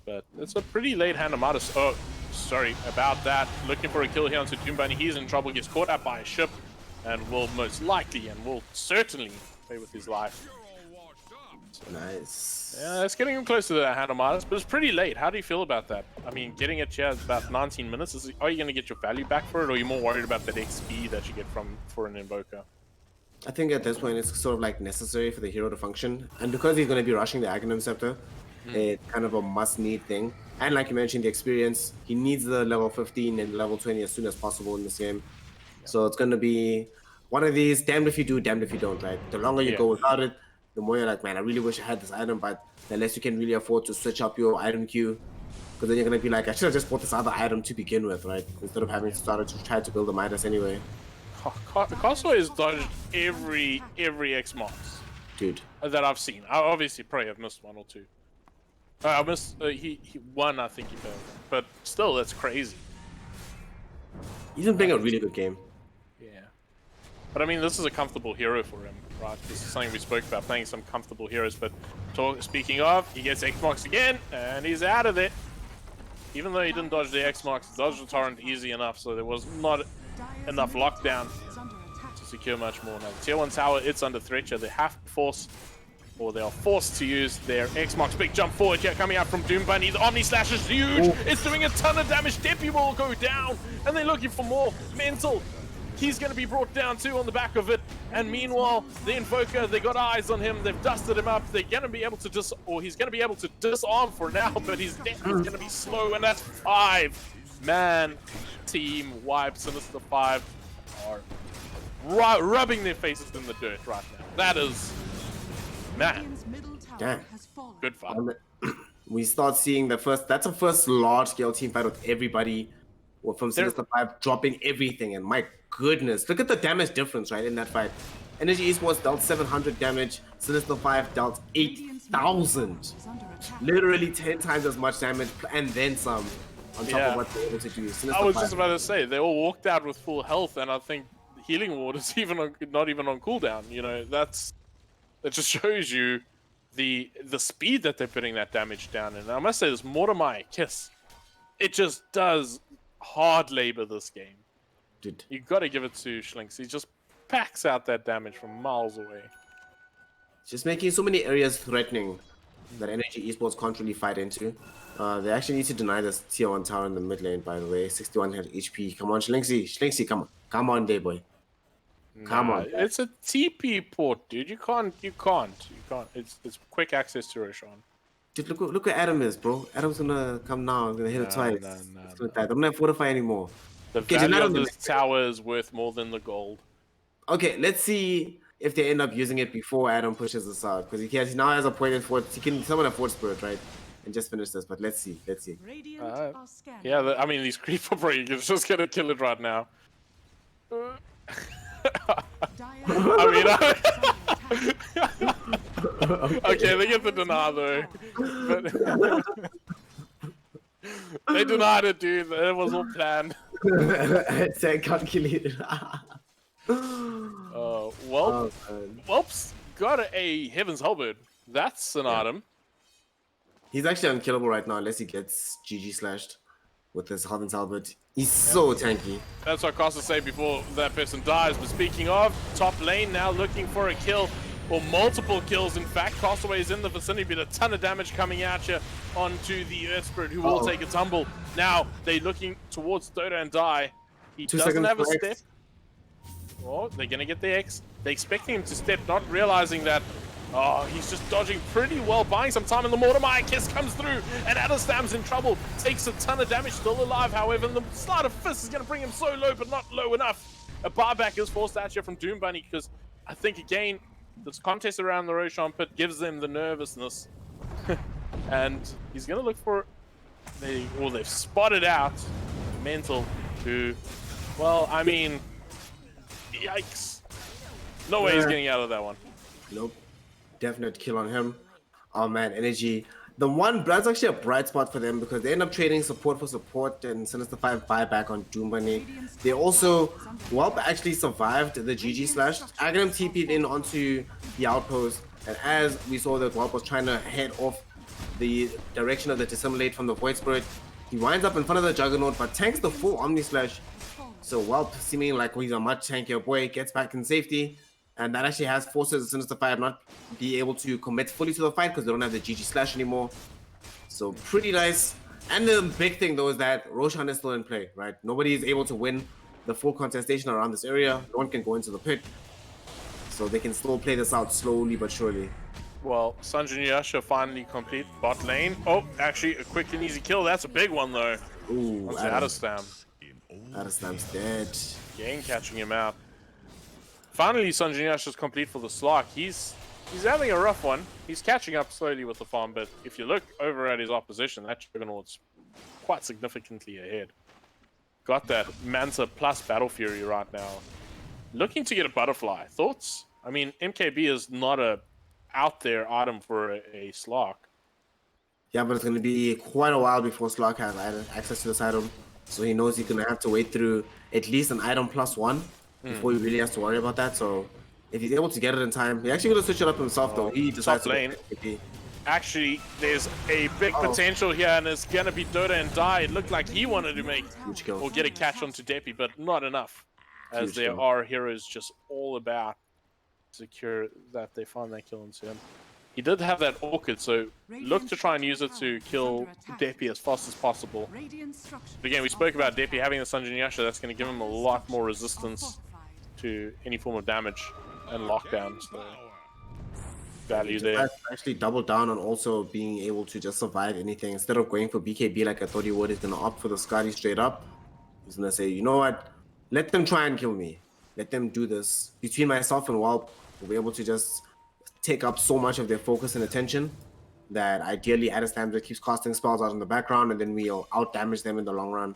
But it's a pretty late Hand of Midas. Oh, sorry about that. Looking for a kill here onto Doom Bunny. He's in trouble, gets caught out by a ship, and will most likely and will certainly play with his life. Nice. Yeah, it's getting him close to the Hand of Midas, but it's pretty late. How do you feel about that? I mean, getting it here is about 19 minutes. Are you going to get your value back for it, or are you more worried about that XP that you get for an Invoker? I think at this point it's sort of like necessary for the hero to function, and because he's going to be rushing the Aghanim Scepter, it's kind of a must-need thing. And like you mentioned, the experience, he needs the level 15 and level 20 as soon as possible in this game. So it's going to be one of these, damned if you do, damned if you don't, right? The longer you go without it, the more you're like, man, I really wish I had this item, but unless you can really afford to switch up your item queue, because then you're going to be like, I should have just bought this other item to begin with, right? Instead of having to start to try to build a Midas anyway. Castaway has dodged every X marks, dude, that I've seen. I obviously probably have missed 1 or 2. I missed he won, I think he failed, but still, that's crazy. He's been playing a really good game. Yeah, but I mean, this is a comfortable hero for him, right? This is something we spoke about, playing some comfortable heroes. But speaking of, he gets X marks again, and he's out of it. Even though he didn't dodge the X marks, he dodged the torrent easy enough, so there was not enough lockdown to secure much more. Now, the tier 1 tower, it's under threat here. They have to force, or they are forced to use their X marks. Big jump forward here coming out from Doom Bunny. The Omni Slash is huge. It's doing a ton of damage. Deppy will go down, and they're looking for more. Mental He's going to be brought down too on the back of it. And meanwhile, the Invoker, they got eyes on him. They've dusted him up. They're going to be able to he's going to be able to disarm for now, but his death is going to be slow. And that's 5-man team wipe. Sinister 5 are rubbing their faces in the dirt right now. That is, man, Damn. good fight. We start seeing that's a first large-scale team fight with everybody from Sinister 5 dropping everything. And my goodness, look at the damage difference, right, in that fight. Energy Esports dealt 700 damage, Sinister 5 dealt 8,000. Literally 10 times as much damage and then some on top of what they're able to do. I was just about to say, they all walked out with full health, and I think Healing Ward is not even on cooldown. You know, that just shows you the speed that they're putting that damage down. And I must say, this Mortimer Kiss, it just does hard labor this game. Dude, you got to give it to Schlinks. He just packs out that damage from miles away. Just making so many areas threatening that Energy Esports can't really fight into. They actually need to deny this tier 1 tower in the mid lane, by the way. 61 HP. Come on, Schlinksy, come on. Come on, day boy. Come on. It's a TP port, dude. You can't. It's quick access to Roshan. Dude, look where Adam is, bro. Adam's gonna come now. He's gonna hit it twice. He's gonna die. Don't have fortify anymore. The value of this tower is worth more than the gold. Okay, let's see if they end up using it before Adam pushes this out, because he now has a point in fort. He can summon a fort spirit, right, and just finish this. But let's see. Yeah, I mean, these creeper breakers just gonna kill it right now. Okay, they get the deny though. But they denied it, dude. It was all planned. It's calculated. Whoops, got a Heaven's Halberd. That's an item. He's actually unkillable right now unless he gets GG slashed with his Heaven's Halberd. He's so tanky. That's what Costa said before that person dies. But speaking of, top lane now looking for a kill, or multiple kills. In fact, Castaway is in the vicinity, but a ton of damage coming at you onto the Earth Spirit, who will take a tumble. Now they're looking towards Dota and Die. He doesn't have a step. Oh, they're gonna get the X. They're expecting him to step, not realizing that. Oh, he's just dodging pretty well, buying some time, and the Mortimer Kiss comes through, and Adderstam's in trouble. Takes a ton of damage, still alive, however, and the Sleight of Fist is going to bring him so low, but not low enough. A buyback is forced out here from Doom Bunny, because I think, again, this contest around the Roshan pit gives them the nervousness. And he's going to look for... they've spotted out Mental, who... Well, I mean... Yikes. No way he's getting out of that one. Nope. Definite kill on him. Oh man, Energy. That's actually a bright spot for them, because they end up trading support for support and Sinister 5 buyback on Doom Bunny. They also, Whelp actually survived the GG slash. Aghanim TP'd in onto the outpost, and as we saw that Whelp was trying to head off the direction of the Dissimulate from the Void Spirit, he winds up in front of the Juggernaut, but tanks the full Omni Slash. So Whelp, seeming like he's a much tankier boy, gets back in safety. And that actually has forces Sinister 5 not be able to commit fully to the fight because they don't have the GG slash anymore. So pretty nice. And the big thing though is that Roshan is still in play, right? Nobody is able to win the full contestation around this area. No one can go into the pit. So they can still play this out slowly but surely. Well, Sanjin Yasha finally complete bot lane. Oh, actually a quick and easy kill. That's a big one though. Ooh, Adderstam. Adderstam's dead. Gang catching him out. Finally, Sanjin Yasha's complete for the Slark. He's having a rough one. He's catching up slowly with the farm, but if you look over at his opposition, that Juggernaut's quite significantly ahead. Got that Manta plus Battle Fury right now. Looking to get a Butterfly. Thoughts? I mean, MKB is not a out there item for a Slark. Yeah, but it's going to be quite a while before Slark has access to this item. So he knows he's going to have to wait through at least an item +1. Before he really has to worry about that. So if he's able to get it in time, he's actually going to switch it up himself though. He decides top lane. Actually, there's a big potential here, and it's going to be Dota and Die. It looked like he wanted to make or get a catch onto Depi, but not enough. As there are heroes just all about secure that they find that kill into him. He did have that Orchid, so look to try and use it to kill Depi as fast as possible. But again, we spoke about Depi having the Sanjin Yasha. That's going to give him a lot more resistance to any form of damage and lockdown. So value there. Actually doubled down on also being able to just survive anything. Instead of going for BKB like I thought he would, he's going to opt for the Scotty straight up. He's going to say, you know what? Let them try and kill me. Let them do this. Between myself and Walp, we'll be able to just take up so much of their focus and attention that ideally Sin5 keeps casting spells out in the background, and then we'll out-damage them in the long run.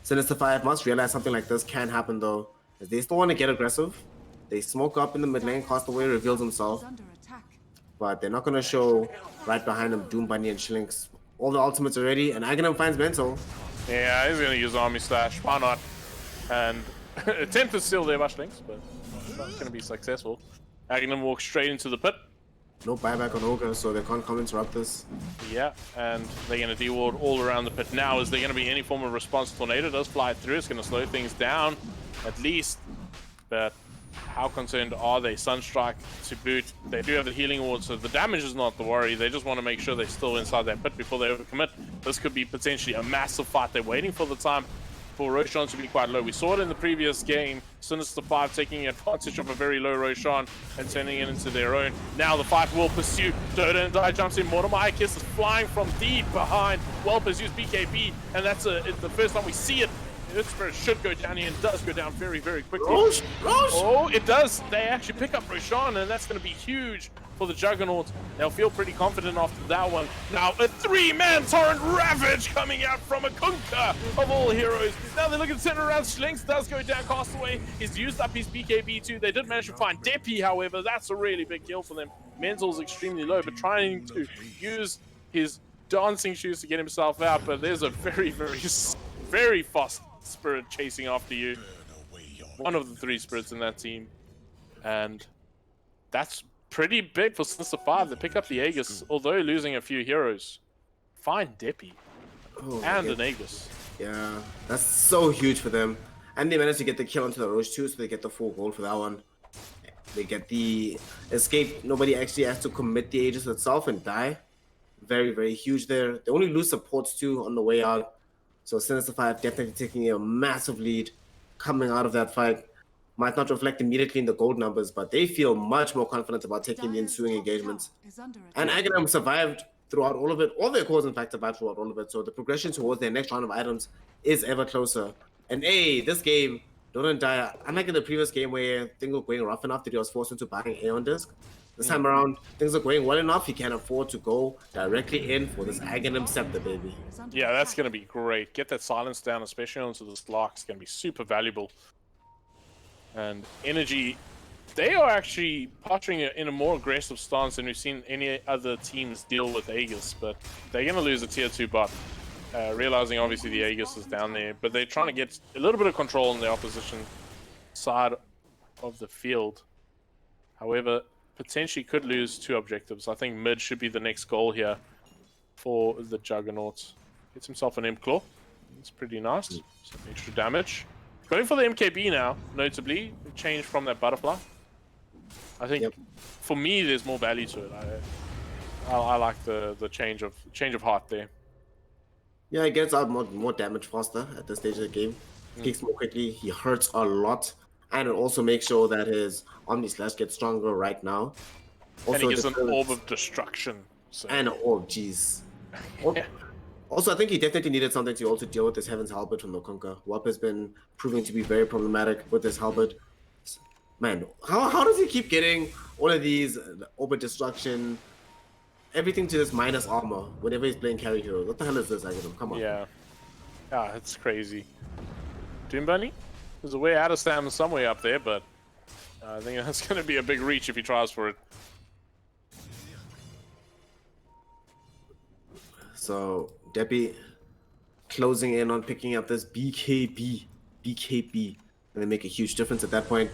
Sin5 must realize something like this can happen though, as they still want to get aggressive. They smoke up in the mid lane, Castaway reveals himself, but they're not going to show right behind him Doom Bunny and Shlinks. All the ultimates are ready, and Aghanim finds Mental. Yeah, he's going to use Army Slash. Why not? And attempt is still there by Shlinks, but not going to be successful. Aghanim walks straight into the pit. No buyback on Ogre, so they can't come interrupt this. Yeah, and they're going to de-ward all around the pit now. Is there going to be any form of response? Tornado does fly through. It's going to slow things down, at least. But how concerned are they? Sunstrike to boot. They do have the healing ward, so the damage is not the worry. They just want to make sure they're still inside that pit before they overcommit. This could be potentially a massive fight. They're waiting for the time for Roshan to be quite low. We saw it in the previous game. Sin5 taking advantage of a very low Roshan and turning it into their own. Now the fight will pursue. Dota and Die jumps in. Mortimer Kiss is flying from deep behind. Well pursues BKB, and that's it's the first time we see it. This spirit should go down here and does go down very, very quickly. Rosh! Oh, it does. They actually pick up Roshan, and that's going to be huge for the Juggernaut. They'll feel pretty confident after that one. Now a 3-man Torrent Ravage coming out from a Kunkka of all heroes. Now they're looking to turn around. Shlinks does go down. Castaway. He's used up his BKB too. They did manage to find Depi, however. That's a really big kill for them. Mental's extremely low, but trying to use his dancing shoes to get himself out. But there's a very, very fast spirit chasing after you. One of the 3 spirits in that team. And that's pretty big for Sin5. They pick up the Aegis, although losing a few heroes. Find Depi and an Aegis. Yeah, that's so huge for them. And they managed to get the kill onto the Roche too, so they get the 4 gold for that one. They get the escape. Nobody actually has to commit the Aegis itself and die. Very, very huge there. They only lose supports too on the way out. So Sin5 definitely taking a massive lead coming out of that fight. Might not reflect immediately in the gold numbers, but they feel much more confident about taking the ensuing engagements. And Aghanim survived throughout all of it. All their cores, in fact, survived throughout all of it. So the progression towards their next round of items is ever closer. And hey, this game, Dota and Die, unlike in the previous game where things were going rough enough that he was forced into buying Aeon Disc, this time around, things are going well enough. He can afford to go directly in for this Aghanim Scepter, baby. Yeah, that's going to be great. Get that silence down, especially onto this lock. It's going to be super valuable. And Energy, they are actually posturing in a more aggressive stance than we've seen any other teams deal with Aegis. But they're going to lose a tier 2 buff. Realizing obviously the Aegis is down there. But they're trying to get a little bit of control on the opposition side of the field. However, potentially could lose 2 objectives. I think mid should be the next goal here for the Juggernaut. Gets himself an Imp Claw. It's pretty nice. Some extra damage. Going for the MKB now, notably. Change from that butterfly. I think for me there's more value to it. I like the change of heart there. Yeah, he gets out more damage faster at this stage of the game. Kicks more quickly. He hurts a lot. And it also makes sure that his Omni Slash gets stronger right now. Also, and he gets an Orb of Destruction. So. And an Orb, jeez. Also, I think he definitely needed something to also deal with this Heaven's Halberd from Nokunka. Wap has been proving to be very problematic with this Halberd. Man, how does he keep getting all of these Orb of Destruction, everything to this minus armor whenever he's playing carry hero? What the hell is this, Aghanim? Come on. Yeah. Ah, it's crazy. Doom Bunny? There's a way out of Stam somewhere up there, but I think that's going to be a big reach if he tries for it. So, Depi closing in on picking up this BKB. And they make a huge difference at that point.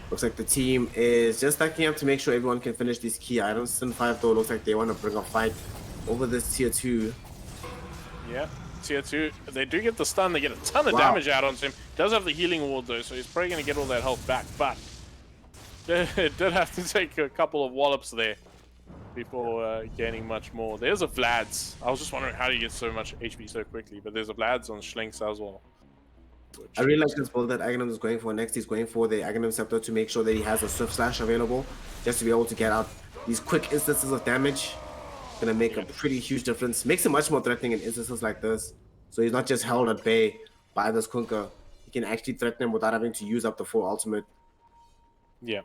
Looks like the team is just stacking up to make sure everyone can finish these key items. Sin5 though looks like they want to bring a fight over this tier 2. Yeah. Tier 2, they do get the stun, they get a ton of damage out on him. Does have the healing ward though, so he's probably going to get all that health back, but it did have to take a couple of wallops there before gaining much more. There's a Vlad's. I was just wondering how do you get so much HP so quickly, but there's a Vlad's on Shlinks as well. I really like this build that Aghanim is going for. Next, he's going for the Aghanim Scepter to make sure that he has a Swift Slash available, just to be able to get out these quick instances of damage. Gonna make a pretty huge difference. Makes him much more threatening in instances like this. So he's not just held at bay by this Kunkka. He can actually threaten him without having to use up the full ultimate. Yeah.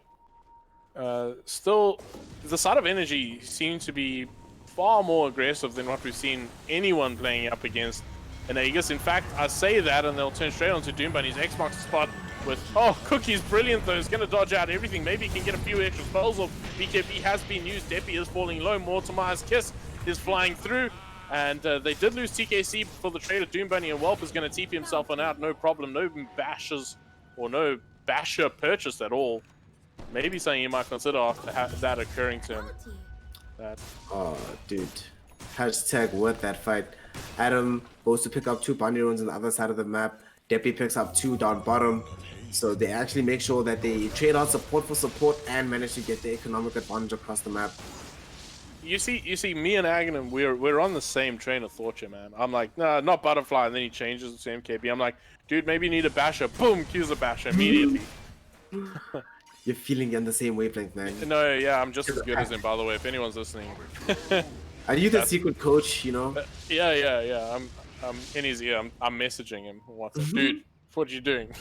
Still, the side of Energy seems to be far more aggressive than what we've seen anyone playing up against in Aegis. In fact, I say that and they'll turn straight onto Doom Bunny's X-Mark spot with, oh, Cookie's brilliant though. He's going to dodge out everything. Maybe he can get a few extra spells off. BKB has been used. Deppy is falling low. Mortimer's Kiss is flying through. And they did lose TKC for the trade of Doom Bunny, and Welp is going to TP himself on out. No problem. No bashes or no basher purchased at all. Maybe something you might consider after that occurring to him. Oh, dude. Hashtag worth that fight. Adam goes to pick up 2 bounty runes on the other side of the map. Deppy picks up 2 down bottom. So they actually make sure that they trade out support for support and manage to get the economic advantage across the map. You see, me and Aghanim, we're on the same train of thought here, man. I'm like, nah, not Butterfly, and then he changes to MKB. I'm like, dude, maybe you need a basher. Boom, cues a basher immediately. You're feeling on the same wavelength, man. No, yeah, I'm just as good as him, by the way, if anyone's listening. Are you the secret coach, you know? Yeah. I'm in his ear. I'm messaging him. Dude, what are you doing?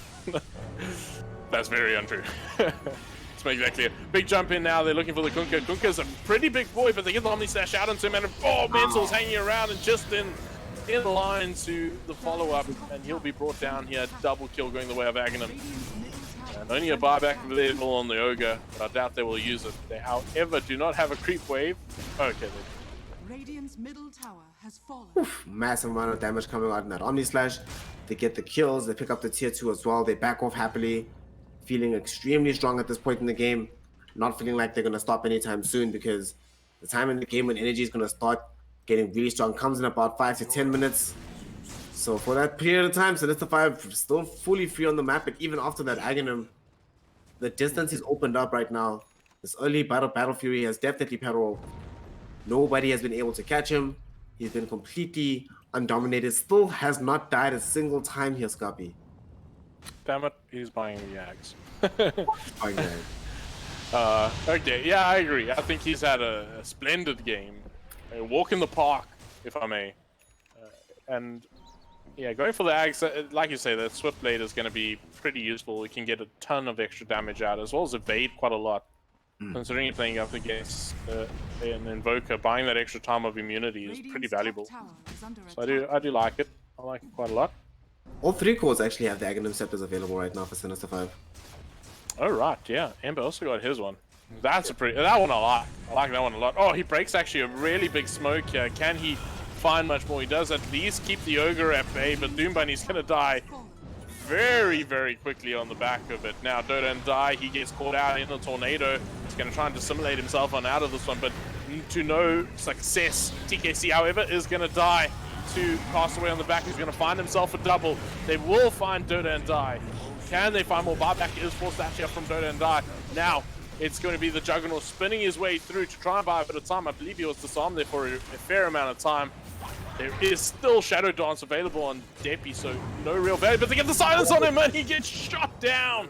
That's very untrue. Let's make that clear. Big jump in now. They're looking for the Kunkka. Kunkka's a pretty big boy, but they get the Omni Slash out into him, and Mental's hanging around and just in line to the follow-up, and he'll be brought down here. Double kill going the way of Aghanim. And only a buyback available on the Ogre, but I doubt they will use it. They, however, do not have a creep wave. Okay, Radiant's middle tower has fallen. Oof, massive amount of damage coming out in that Omni Slash. They get the kills, they pick up the tier 2 as well. They back off happily, feeling extremely strong at this point in the game. Not feeling like they're going to stop anytime soon, because the time in the game when energy is going to start getting really strong comes in about 5 to 10 minutes. So for that period of time, Sin5 still fully free on the map, and even after that, Aghanim, the distance is opened up right now. This early Battle Fury has definitely paddled. Nobody has been able to catch him. He's been completely undominated. Still has not died a single time here, Scappy. Damn it, he's buying the Yags. Buying Yags. Okay, yeah, I agree. I think he's had a splendid game. A walk in the park, if I may. And yeah, going for the Ags, like you say, the Swift Blade is going to be pretty useful. It can get a ton of extra damage out, as well as evade quite a lot. Considering you're playing up against an Invoker, buying that extra time of immunity is pretty valuable. So I do like it. I like it quite a lot. All 3 cores actually have the Aghanim Scepters available right now for Sin5. Oh right, yeah. Ember also got his one. That's that one I like. I like that one a lot. Oh, he breaks actually a really big smoke here. Can he find much more? He does at least keep the Ogre at bay, but Doom Bunny's gonna die very, very quickly on the back of it. Now Dota and Die, he gets caught out in the tornado. He's going to try and dissimulate himself on out of this one, but to no success. TKC, however, is going to die to Castaway on the back. He's going to find himself a double. They will find Dota and Die. Can they find more? Buyback is forced actually up from Dota and Die. Now it's going to be the Juggernaut spinning his way through to try and buy a bit of time. I believe he was disarmed there for a fair amount of time. There is still Shadow Dance available on Deppy, so no real value, but they get the silence on him and he gets shot down!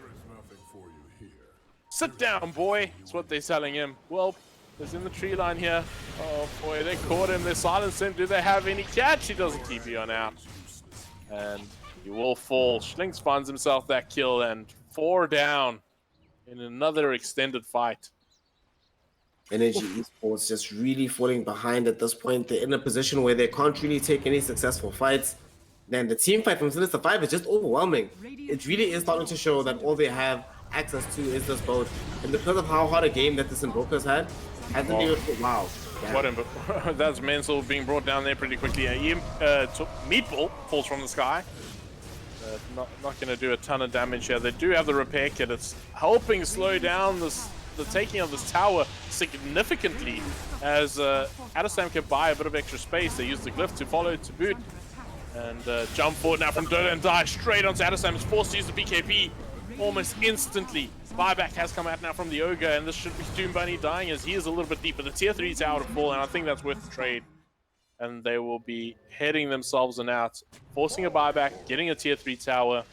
Sit down, boy, that's what they're telling him. Well, is in the tree line here. Oh boy, they caught him, they silenced him. Do they have any catch? He doesn't keep you on out. And he will fall. Schlinks finds himself that kill, and 4 down in another extended fight. Energy Esports just really falling behind at this point. They're in a position where they can't really take any successful fights. Then the team fight from Sin5 is just overwhelming. It really is starting to show that all they have access to is this boat. And because of how hard a game that this Invoker's had, hasn't even... Wow. What that's Mental being brought down there pretty quickly. Meatball falls from the sky. Not going to do a ton of damage here. They do have the repair kit. It's helping slow down the taking of this tower significantly, as Adesam can buy a bit of extra space. They use the glyph to follow to boot, and jump forward now from Dota and Die straight onto Adesam. Is forced to use the BKB almost instantly. Buyback has come out now from the Ogre, and this should be Doom Bunny dying as he is a little bit deeper. The tier 3 tower to fall, and I think that's worth the trade. and they will be heading themselves and out, forcing a buyback, getting a tier 3 tower.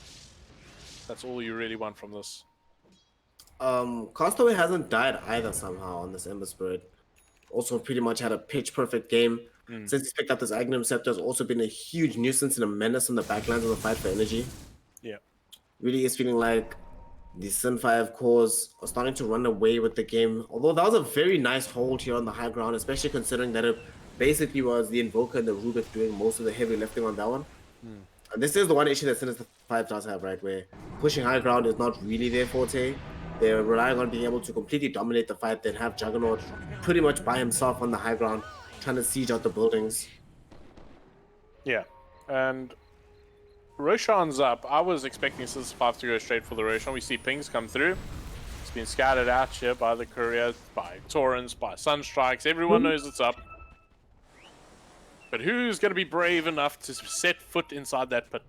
That's all you really want from this. Castaway hasn't died either somehow on this Ember Spirit. Also pretty much had a pitch perfect game. Since he's picked up this Agnum Scepter, has also been a huge nuisance and a menace on the backlines of the fight for energy. Yeah. Really is feeling like the Sin5 cores are starting to run away with the game. Although that was a very nice hold here on the high ground, especially considering that it basically was the Invoker and the Rubik doing most of the heavy lifting on that one. And this is the one issue that Sin5 does have, right? Where pushing high ground is not really their forte. They're relying on being able to completely dominate the fight, then have Juggernaut pretty much by himself on the high ground, trying to siege out the buildings. Yeah, and Roshan's up. I was expecting Sin5 to go straight for the Roshan. We see pings come through. It's been scattered out here by the couriers, by Torrents, by Sunstrikes. Everyone knows it's up. But who's going to be brave enough to set foot inside that pit?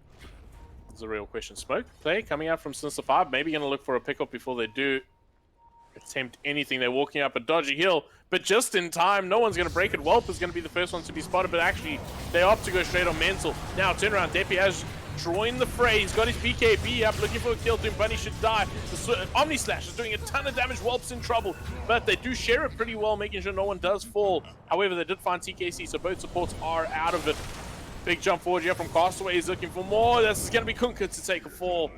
That's a real question. Smoke play coming out from Sin5. Maybe going to look for a pickup before they do attempt anything. They're walking up a dodgy hill, but just in time. No one's going to break it. Whelp is going to be the first one to be spotted, but actually they opt to go straight on Mental. Now turn around. Depi has joined the fray. He's got his BKB up, looking for a kill. Doom Bunny should die. The Omni Slash is doing a ton of damage. Whelp's in trouble, but they do share it pretty well, making sure no one does fall. However, they did find TKC, so both supports are out of it. Big jump forward here from Castaway. He's looking for more. This is going to be Kunkka to take a fall.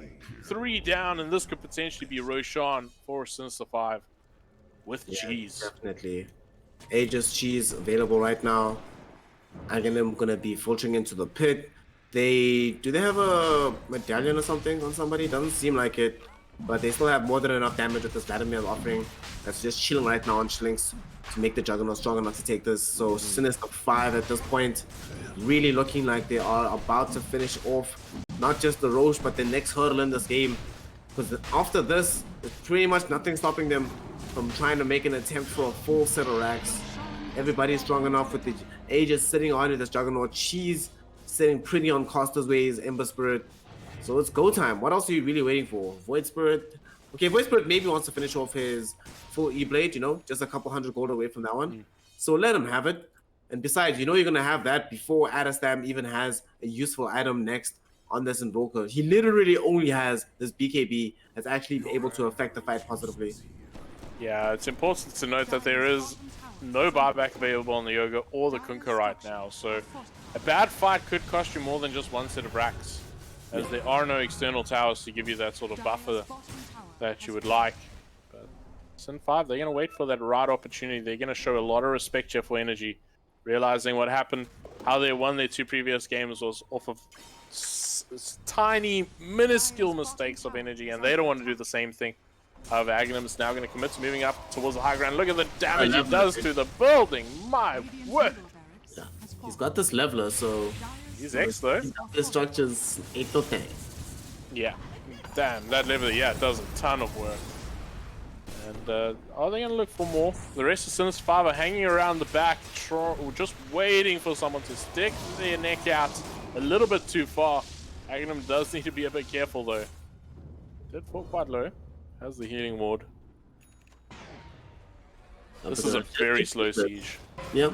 3 down, and this could potentially be Roshan for Sin5 with cheese. Definitely. Aegis cheese available right now. Aghanim gonna be filtering into the pit. Do they have a medallion or something on somebody? Doesn't seem like it, but they still have more than enough damage with this Vladimir offering. That's just chilling right now on Schlinks to make the Juggernaut strong enough to take this. So Sin5 at this point, really looking like they are about to finish off not just the Roche, but the next hurdle in this game. Because after this, there's pretty much nothing stopping them from trying to make an attempt for a full set of racks. Everybody's strong enough with the Aegis sitting on this Juggernaut. Cheese sitting pretty on Costa's ways, Ember Spirit. So it's go time. What else are you really waiting for? Void Spirit. Okay, Void Spirit maybe wants to finish off his full E-Blade, you know, just a couple hundred gold away from that one. So let him have it. And besides, you know you're going to have that before Adastam even has a useful item next on this Invoker. He literally only has this BKB that's actually able to affect the fight positively. Yeah, it's important to note that there is no buyback available on the Yoga or the Kunkka right now. So a bad fight could cost you more than just one set of racks, as there are no external towers to give you that sort of buffer that you would like. But Sin5, they're going to wait for that right opportunity. They're going to show a lot of respect here for energy, realizing what happened, how they won their 2 previous games was off of tiny, minuscule mistakes of energy, and they don't want to do the same thing. However, Aghanim is now going to commit to moving up towards the high ground. Look at the damage he does to the building. My word. Yeah. He's got this leveler, so he's X though. The structure's 8 to 10. Yeah. Damn, that leveler, yeah, does a ton of work. And are they going to look for more? The rest of Sin5 are hanging around the back, just waiting for someone to stick their neck out a little bit too far. Aghanim does need to be a bit careful though. Did fall quite low. Has the healing ward. This is a very slow siege. Yeah,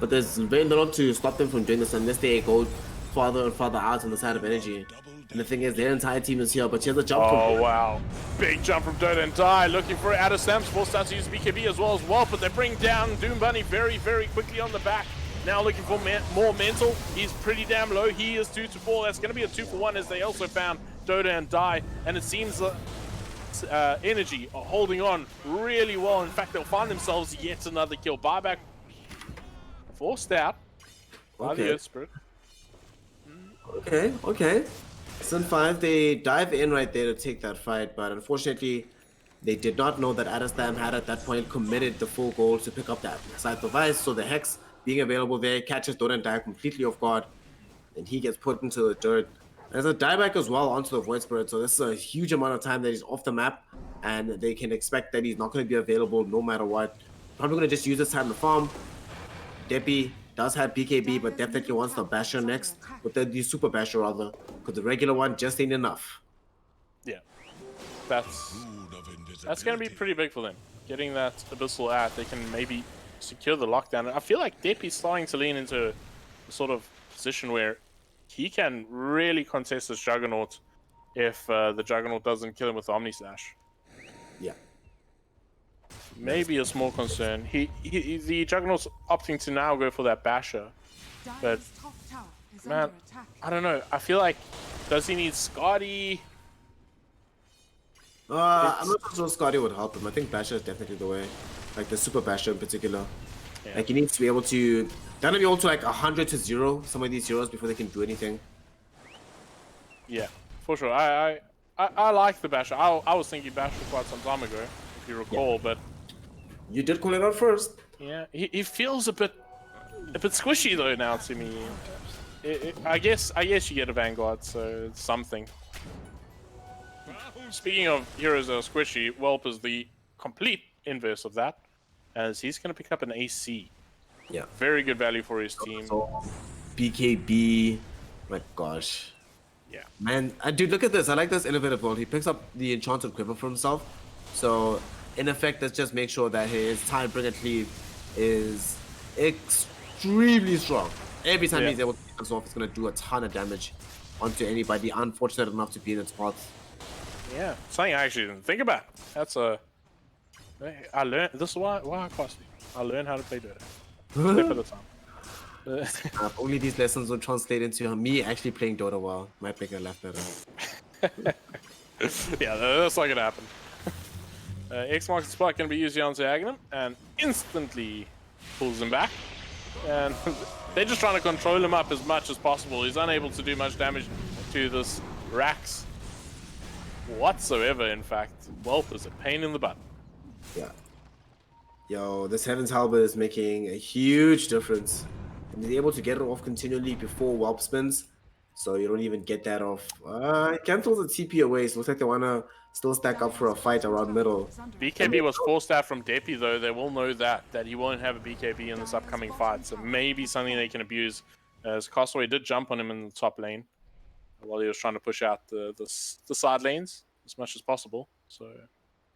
but there's very little to stop them from doing this unless they go farther and farther out on the side of energy. And the thing is, their entire team is here, but here's a jump. Oh, wow. Big jump from Dota and Die, looking for Adastam's forced out to use BKB as well, but they bring down Doom Bunny very, very quickly on the back. Now looking for more Mental. He's pretty damn low. He is 2 to 4. That's going to be a 2 for 1 as they also found Dota and Die. And it seems that energy are holding on really well. In fact, they'll find themselves yet another kill. Buyback forced out by the Earth Spirit. Okay. Sin5, they dive in right there to take that fight, but unfortunately, they did not know that Adastam had at that point committed the full goal to pick up that side device. So the Hex being available there catches Dota and Die completely off guard, and he gets put into the dirt. There's a dieback as well onto the Void Spirit, so this is a huge amount of time that he's off the map, and they can expect that he's not going to be available no matter what. Probably going to just use this time to farm. Depi does have BKB, but definitely wants the Basher next, with the Super Basher rather, because the regular one just ain't enough. Yeah, that's going to be pretty big for them. Getting that Abyssal out, they can maybe secure the lockdown. I feel like Depi's starting to lean into the sort of position where he can really contest this Juggernaut if the Juggernaut doesn't kill him with the Omni Slash. Yeah. Maybe a small concern. The Juggernaut's opting to now go for that Basher. But, Dire's top tower is man, under attack. I don't know. I feel like, does he need Scotty? I'm not sure Scotty would help him. I think Basher is definitely the way. Like the Super Basher in particular. Yeah. Like he needs to be able to... They're gonna be able to like 100 to 0 some of these heroes before they can do anything. Yeah, for sure. I like the Basher. I was thinking Basher quite some time ago, if you recall, but... You did call it out first. Yeah, he feels a bit squishy though now to me. I guess you get a Vanguard, so it's something. Speaking of heroes that are squishy, Whelp is the complete inverse of that, as he's going to pick up an AC. Yeah. Very good value for his team. So, BKB, my gosh. Yeah. Man, dude, look at this. I like this innovative build. He picks up the Enchanted Quiver for himself. So, in effect, let's just make sure that his Tidebringer cleave is extremely strong. Every time he's able to get this off, it's going to do a ton of damage onto anybody unfortunate enough to be in its path. Yeah, something I actually didn't think about. That's a... I learned... This is why I cost me. I learned how to play Dota. Step at a time. Only these lessons will translate into me actually playing Dota well. Might make a laugh better. Yeah, that's not gonna happen. X marks the spot, gonna be used onto Aghanim, and instantly pulls him back. And they're just trying to control him up as much as possible. He's unable to do much damage to this Rax whatsoever, in fact. Whelp is a pain in the butt. Yeah. Yo, this Heaven's Halberd is making a huge difference. And he's able to get it off continually before Whelp spins. So you don't even get that off. Cancels the TP away, so looks like they want to still stack up for a fight around middle. BKB was forced out from Depi though. They will know that he won't have a BKB in this upcoming fight. So maybe something they can abuse, as Castaway did jump on him in the top lane while he was trying to push out the side lanes as much as possible. So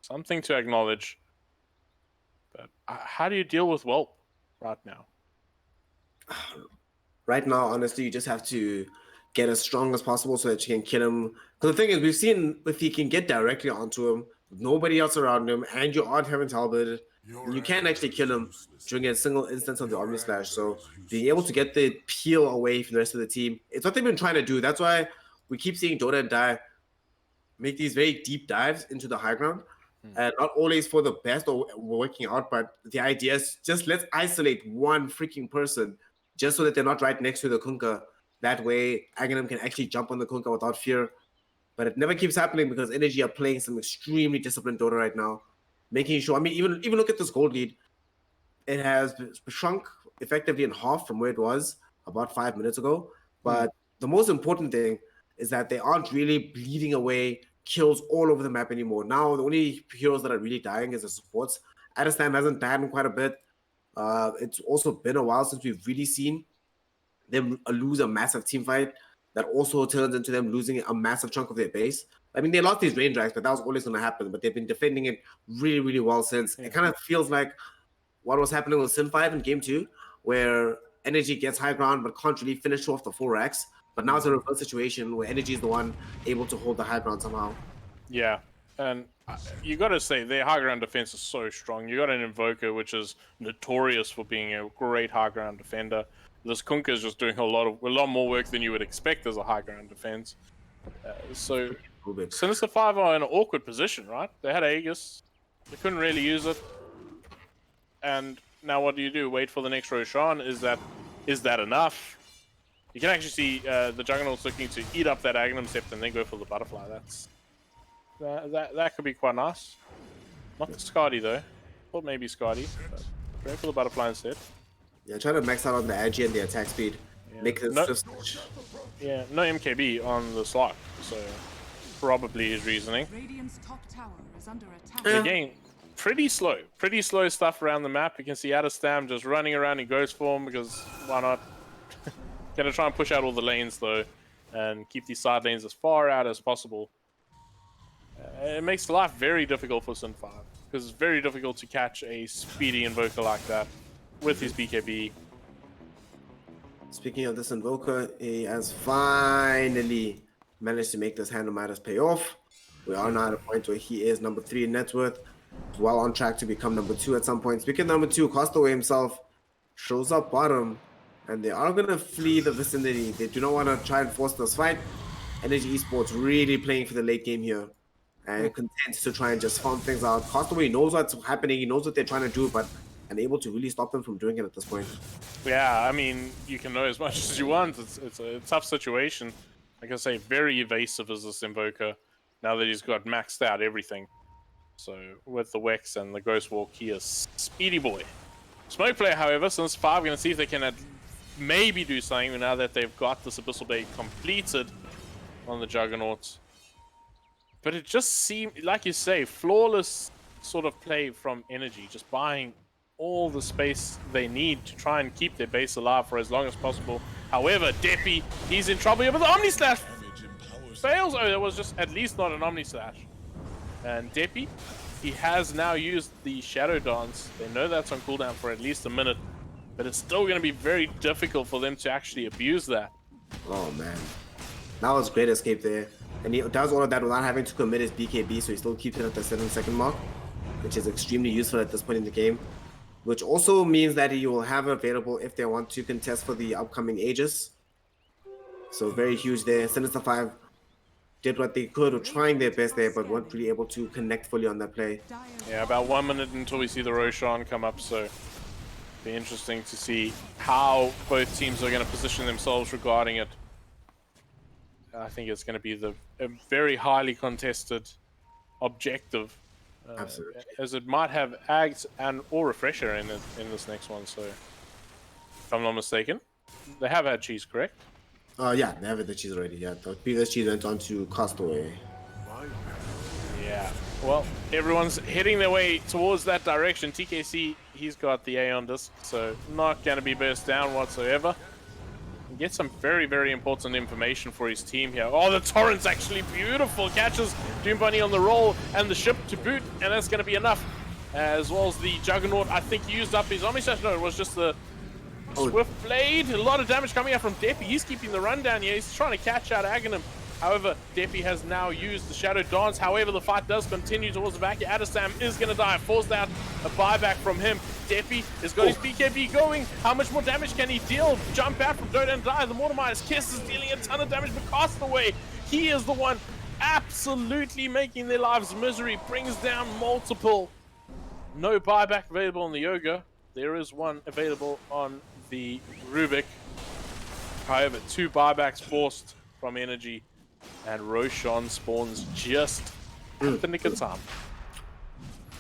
something to acknowledge. But how do you deal with Whelp right now? Right now, honestly, you just have to get as strong as possible so that you can kill him. Because the thing is, we've seen if you can get directly onto him, with nobody else around him, and you aren't having Talbot, you can actually kill him during a single instance of the Omni Slash. So being able to get the peel away from the rest of the team, it's what they've been trying to do. That's why we keep seeing Dota and Die make these very deep dives into the high ground. And not always for the best or working out, but the idea is just let's isolate one freaking person just so that they're not right next to the Kunkka. That way, Aghanim can actually jump on the Kunkka without fear. But it never keeps happening because Energy are playing some extremely disciplined Dota right now. Making sure, I mean, even look at this gold lead. It has shrunk effectively in half from where it was about 5 minutes ago. But the most important thing is that they aren't really bleeding away kills all over the map anymore. Now, the only heroes that are really dying is the supports. Adestam hasn't died in quite a bit. It's also been a while since we've really seen them lose a massive team fight that also turns into them losing a massive chunk of their base. I mean, they lost these range racks, but that was always going to happen. But they've been defending it really, really well since. It kind of feels like what was happening with Sin5 in Game 2, where Energy gets high ground but can't really finish off the 4 racks. But now it's a reverse situation where Energy is the one able to hold the high ground somehow. Yeah, and you got to say their high ground defense is so strong. You got an Invoker which is notorious for being a great high ground defender. This Kunkka is just doing a lot more work than you would expect as a high ground defense. So Sin5 are in an awkward position, right? They had Aegis, they couldn't really use it, and now what do? Wait for the next Roshan? Is that enough? You can actually see the Juggernaut's looking to eat up that Aghanim Sept and then go for the Butterfly. That could be quite nice. Not the Skadi though. Thought maybe Skadi. Going for the Butterfly instead. Yeah, trying to max out on the Agi and the attack speed. Yeah. Make this no MKB on the slot, so probably his reasoning. Radiant's top tower is under attack. Again, pretty slow stuff around the map. You can see Adestam just running around in ghost form because why not? Gonna try and push out all the lanes though, and keep these side lanes as far out as possible. It makes life very difficult for Sin5 because it's very difficult to catch a speedy Invoker like that with his BKB. Speaking of this Invoker, he has finally managed to make this Hand of Midas pay off. We are now at a point where he is number 3 in net worth, well on track to become number 2 at some point. Speaking of number 2, Castaway himself shows up bottom, and they are going to flee the vicinity. They do not want to try and force this fight. Energy Esports really playing for the late game here, and content to try and just farm things out. Castaway knows what's happening, he knows what they're trying to do, but unable to really stop them from doing it at this point. Yeah, I mean, you can know as much as you want. It's a tough situation. Like I say, very evasive as this Invoker, now that he's got maxed out everything. So with the Wex and the Ghost Walk, he is speedy boy. Smoke Player, however, Sin5 going to see if they can maybe do something now that they've got this Abyssal Bait completed on the Juggernauts. But it just seemed, like you say, flawless sort of play from Energy, just buying all the space they need to try and keep their base alive for as long as possible. However, Deppy, he's in trouble here, but the Omni Slash fails. Oh, there was just at least not an Omni Slash. And Deppy, he has now used the Shadow Dance. They know that's on cooldown for at least a minute, but it's still going to be very difficult for them to actually abuse that. Oh man, that was great escape there. And he does all of that without having to commit his BKB, so he still keeps it at the 7-second mark, which is extremely useful at this point in the game. Which also means that he will have available if they want to contest for the upcoming Aegis. So very huge there. Sin5 did what they could, or trying their best there, but weren't really able to connect fully on that play. Yeah, about 1 minute until we see the Roshan come up, so be interesting to see how both teams are going to position themselves regarding it. I think it's going to be a very highly contested objective. Absolutely. As it might have Ags and or Refresher in this next one, so if I'm not mistaken. They have had cheese, correct? Yeah, they have the cheese already. Yeah, the previous cheese went on to Castaway. Yeah. Well, everyone's heading their way towards that direction. TKC, he's got the Aeon disc, so not going to be burst down whatsoever. Get some very, very important information for his team here. Oh, the Torrent's actually beautiful. Catches Doom Bunny on the roll and the ship to boot, and that's going to be enough. As well as the Juggernaut, I think he used up his Omni Slash. No, it was just the Swift Blade. A lot of damage coming out from Deppy. He's keeping the run down here. He's trying to catch out Aghanim. However, Deppy has now used the Shadow Dance. However, the fight does continue towards the back. Adesam is going to die. Forced out a buyback from him. Deppy has got his BKB going. How much more damage can he deal? Jump out from Dota and die. The Mortimer's Kiss is dealing a ton of damage, but Castaway, he is the one absolutely making their lives misery. Brings down multiple. No buyback available on the Yoga. There is one available on the Rubik. However, 2 buybacks forced from Energy. And Roshan spawns just at the nick of time.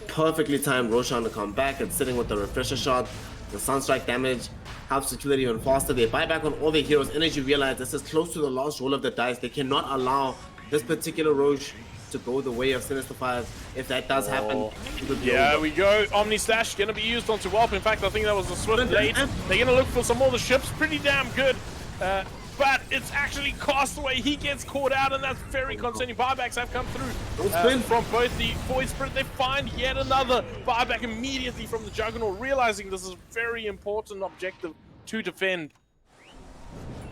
Perfectly timed Roshan to come back and sitting with the Refresher shot. The Sunstrike damage helps to kill it even faster. They buy back on all their heroes. Energy realize this is close to the last roll of the dice. They cannot allow this particular Roche to go the way of Sin5. If that does happen, it would be over. We go. Omni Slash going to be used onto Welp. In fact, I think that was a Swift Blade. They're going to look for some more of the ships. Pretty damn good. But it's actually Castaway. He gets caught out, and that's very concerning. Buybacks have come through from both the Void Spirit. They find yet another buyback immediately from the Juggernaut, realizing this is a very important objective to defend.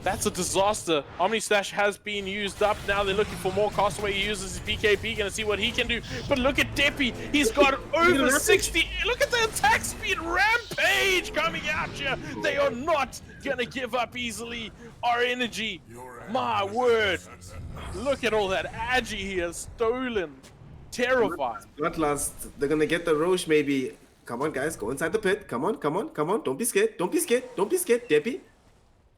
That's a disaster. Omni Slash has been used up. Now they're looking for more. Castaway uses his BKB, gonna see what he can do. But look at Deppy. He's got over 60. Look at the attack speed. Rampage coming out here. They are not gonna give up easily. Our Energy. My word. Look at all that Agi he has stolen. Terrifying. Not last. They're gonna get the Roche maybe. Come on, guys. Go inside the pit. Come on, come on, come on. Don't be scared. Don't be scared. Don't be scared. Deppy.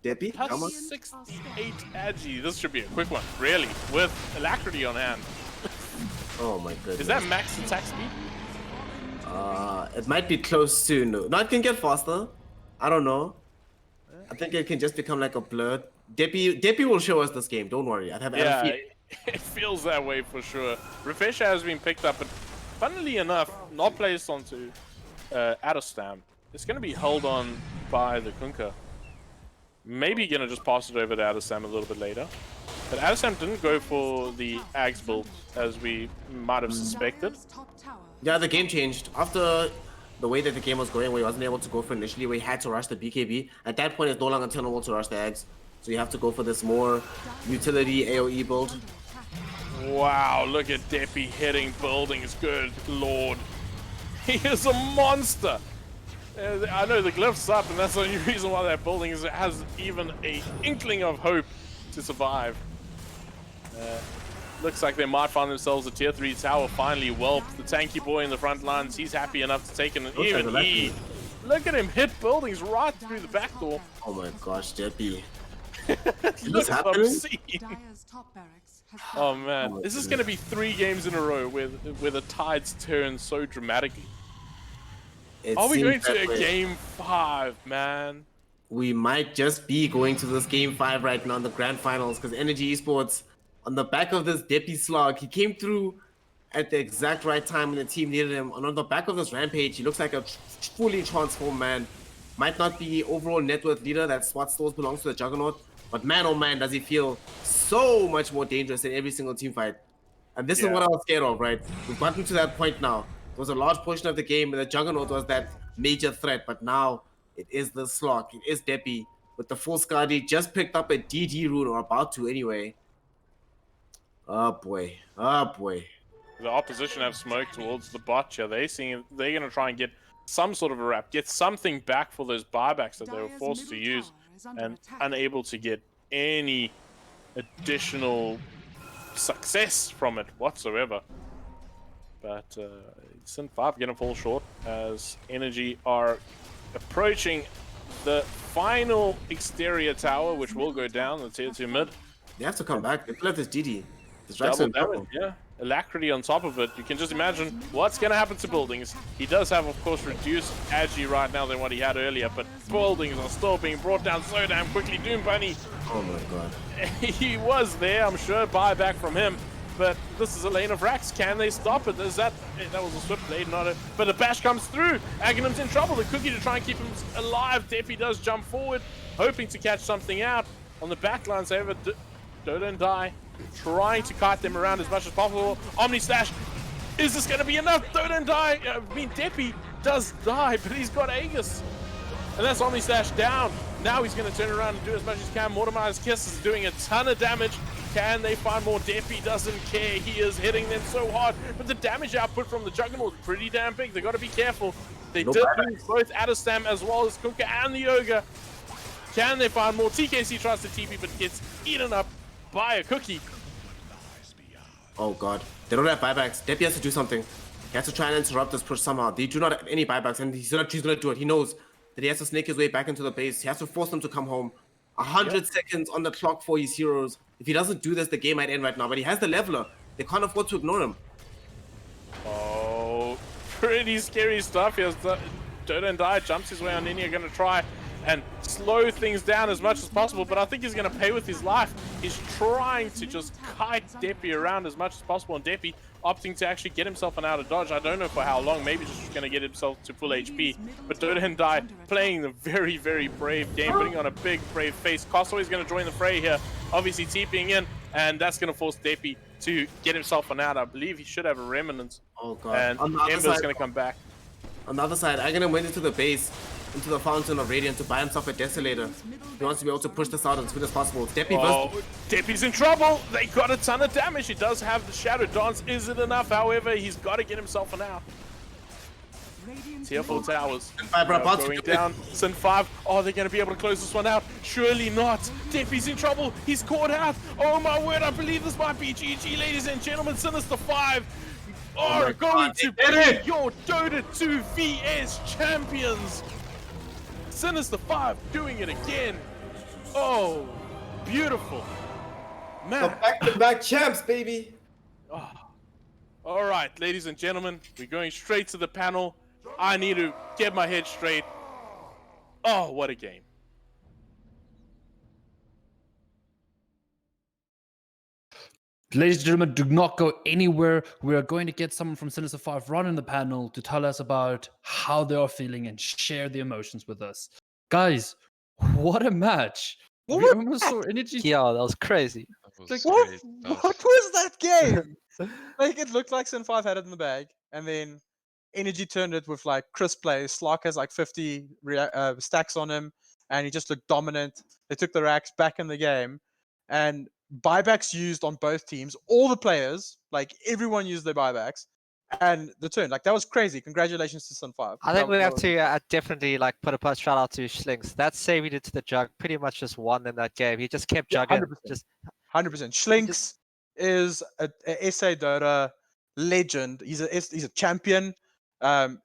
Deppy, come on. 68 Agi. This should be a quick one, really, with Alacrity on hand. Oh my goodness. Is that max attack speed? It might be close to no. it can get faster. I don't know. I think it can just become like a blur. Deppy will show us this game. Don't worry. I have it feels that way for sure. Refresher has been picked up, but funnily enough, not placed onto Adestam. It's going to be held on by the Kunkka. Maybe gonna just pass it over to Adesam a little bit later. But Adesam didn't go for the Ags build as we might have suspected. Yeah, the game changed. After the way that the game was going, where he wasn't able to go for initially, where he had to rush the BKB. At that point, it's no longer tenable to rush the eggs. So you have to go for this more utility AoE build. Wow, look at Deppy hitting buildings. Good lord. He is a monster. I know the glyph's up, and that's the only reason why that building has even an inkling of hope to survive. Looks like they might find themselves a tier 3 tower finally. Well, the tanky boy in the front lines, he's happy enough to take an even E. Look at him hit buildings right through the back door. Oh my gosh, Deppy. Looks obscene. Dire's top barracks has Oh fallen. man, this is going to be 3 games in a row where the tides turn so dramatically. Are we going to a game 5, man? We might just be going to this game 5 right now in the grand finals, because Energy Esports, on the back of this Deppy slog, he came through at the exact right time when the team needed him. And on the back of this rampage, he looks like a fully transformed man. Might not be overall net worth leader, that's what still belongs to the Juggernaut. But man, oh man, does he feel so much more dangerous in every single team fight. And this is what I was scared of, right? We've gotten to that point now. There was a large portion of the game where the Juggernaut was that major threat, but now it is the slog. It is Deppy with the full Skadi. Just picked up a DD rune, or about to anyway. Oh boy. Oh boy. The opposition have smoke towards the bot here. They're going to try and get some sort of a wrap, get something back for those buybacks that they were forced to use, and unable to get any additional success from it whatsoever. But Sin5 going to fall short as Energy are approaching the final exterior tower, which will go down the tier 2 mid. They have to come back. They left this DD. Double damage, yeah. Alacrity on top of it. You can just imagine what's going to happen to buildings. He does have, of course, reduced agi right now than what he had earlier, but buildings are still being brought down so damn quickly. Doom Bunny, oh my god. He was there, I'm sure, buyback from him. But this is a lane of racks. Can they stop it? Is that was a swift blade, not a. But the bash comes through. Aghanim's in trouble. The cookie to try and keep him alive. Deppy does jump forward, hoping to catch something out on the backlines. However, Dota and Die trying to kite them around as much as possible. Omni Slash. Is this going to be enough? Dota and Die. I mean, Deppy does die, but he's got Aegis. And that's Omni Slash down. Now he's going to turn around and do as much as he can. Mortimer's Kiss is doing a ton of damage. Can they find more? Deppy doesn't care. He is hitting them so hard. But the damage output from the Juggernaut is pretty damn big. They got to be careful. They did lose both Adestam as well as Kunkka and the Ogre. Can they find more? TKC tries to TP but gets eaten up by a cookie. Oh god. They don't have buybacks. Deppy has to do something. He has to try and interrupt this push somehow. They do not have any buybacks, and he's gonna do it. He knows that he has to snake his way back into the base. He has to force them to come home. 100 seconds on the clock for his heroes. If he doesn't do this, the game might end right now. But he has the leveler. They can't afford to ignore him. Oh, pretty scary stuff here. Dota and Die jumps his way on Nini. Going to try and slow things down as much as possible, but I think he's going to pay with his life. He's trying to just kite Deppy around as much as possible, and Deppy opting to actually get himself an out of dodge. I don't know for how long, maybe just going to get himself to full HP. But Dota and Die playing the very, very brave game, putting on a big, brave face. Castaway is going to join the fray here, obviously TPing in, and that's going to force Deppy to get himself an out. I believe he should have a Remnant. Oh god. And Ember's going to come back. On the other side, Aghanim went into the base, into the Fountain of Radiant to buy himself a Desolator. He wants to be able to push this out as soon as possible. Deppy's in trouble. They got a ton of damage. He does have the Shadow Dance. Is it enough? However, he's got to get himself an out. Tier 4 towers going down. Sin5. Oh, they're going to be able to close this one out. Surely not. Deppy's in trouble. He's caught out. Oh my word. I believe this might be GG, ladies and gentlemen. Sin5 are going to be your Dota 2 VS champions. Sin5 doing it again. Oh, beautiful. Man. The back-to-back champs, baby. Oh. All right, ladies and gentlemen, we're going straight to the panel. I need to get my head straight. Oh, what a game. Ladies and gentlemen, do not go anywhere. We are going to get someone from Sin5 running the panel to tell us about how they are feeling and share the emotions with us. Guys, what a match. What we almost saw Energy. Yeah, that was crazy. Like, what was that game? Like, it looked like Sin5 had it in the bag, and then Energy turned it with like crisp plays. Slark has like 50 stacks on him, and he just looked dominant. They took the racks back in the game, and buybacks used on both teams. All the players, like everyone, used their buybacks, and the turn, like that was crazy. Congratulations to Sin5. I think we have to definitely like put a shout out to Schlinks. That save he did to the jug pretty much just won in that game. He just kept jugging. 100%. Schlinks is a SA Dota legend. He's a champion.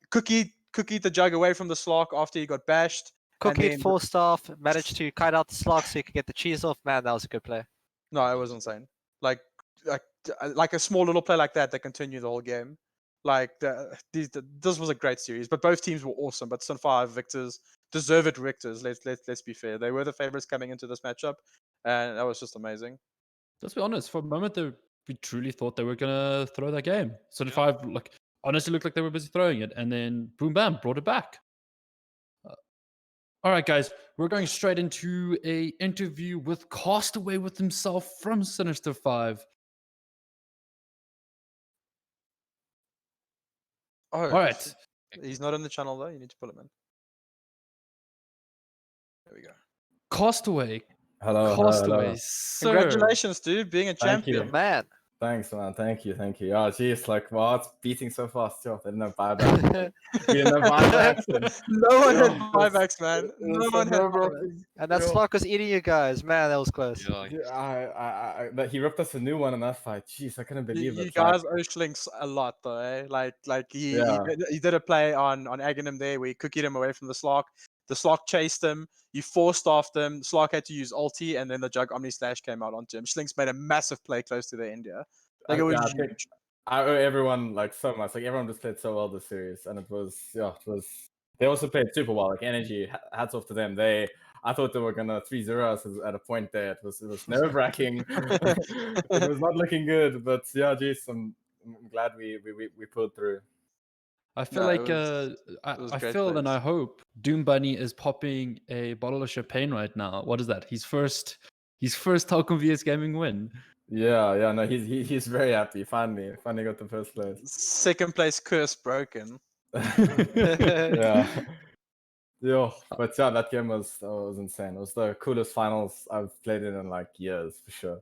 Cookie the jug away from the Slark after he got bashed. Cookie 4-staff, managed to kite out the Slark so he could get the cheese off. Man, that was a good play. No, it was insane. Like a small little play like that continued the whole game. Like this was a great series, but both teams were awesome. But Sin5 victors, deserved victors. Let's be fair. They were the favorites coming into this matchup, and that was just amazing. Let's be honest. For a moment, we truly thought they were gonna throw that game. Sin5 like honestly looked like they were busy throwing it, and then boom, bam, brought it back. All right, guys, we're going straight into a interview with Castaway with himself from Sin5. Oh, all right. He's not in the channel though. You need to pull him in. There we go. Castaway. Hello. Castaway. Hello. Congratulations, dude, being a champion. Man. Thanks, man. Thank you. Oh, geez, like, wow, it's beating so fast. Yo, they didn't have buybacks. No one had buybacks, man. No one had buybacks. And that Slark was eating you guys. Man, that was close. But he ripped us a new one in that fight. Jeez, I couldn't believe it. You guys owe Schlinks a lot, though, eh? Like he did a play on Aghanim there where he cookied him away from the Slark. The Slark chased him. You forced after him. Slark had to use ulti, and then the Jug Omni Slash came out onto him. Schlinks made a massive play close to the India. Like it was huge. I owe everyone like so much. Like everyone just played so well this series, and it was. They also played super well. Like Energy, hats off to them. I thought they were gonna 3-0 us at a point there. It was nerve wracking. It was not looking good, but yeah, geez, I'm glad we pulled through. I feel I feel and I hope Doom Bunny is popping a bottle of champagne right now. What is that? His first Telkom VS Gaming win. Yeah, no, he's very happy. Finally got the first place. Second place curse broken. Yeah. But yeah, that game was insane. It was the coolest finals I've played in like years for sure.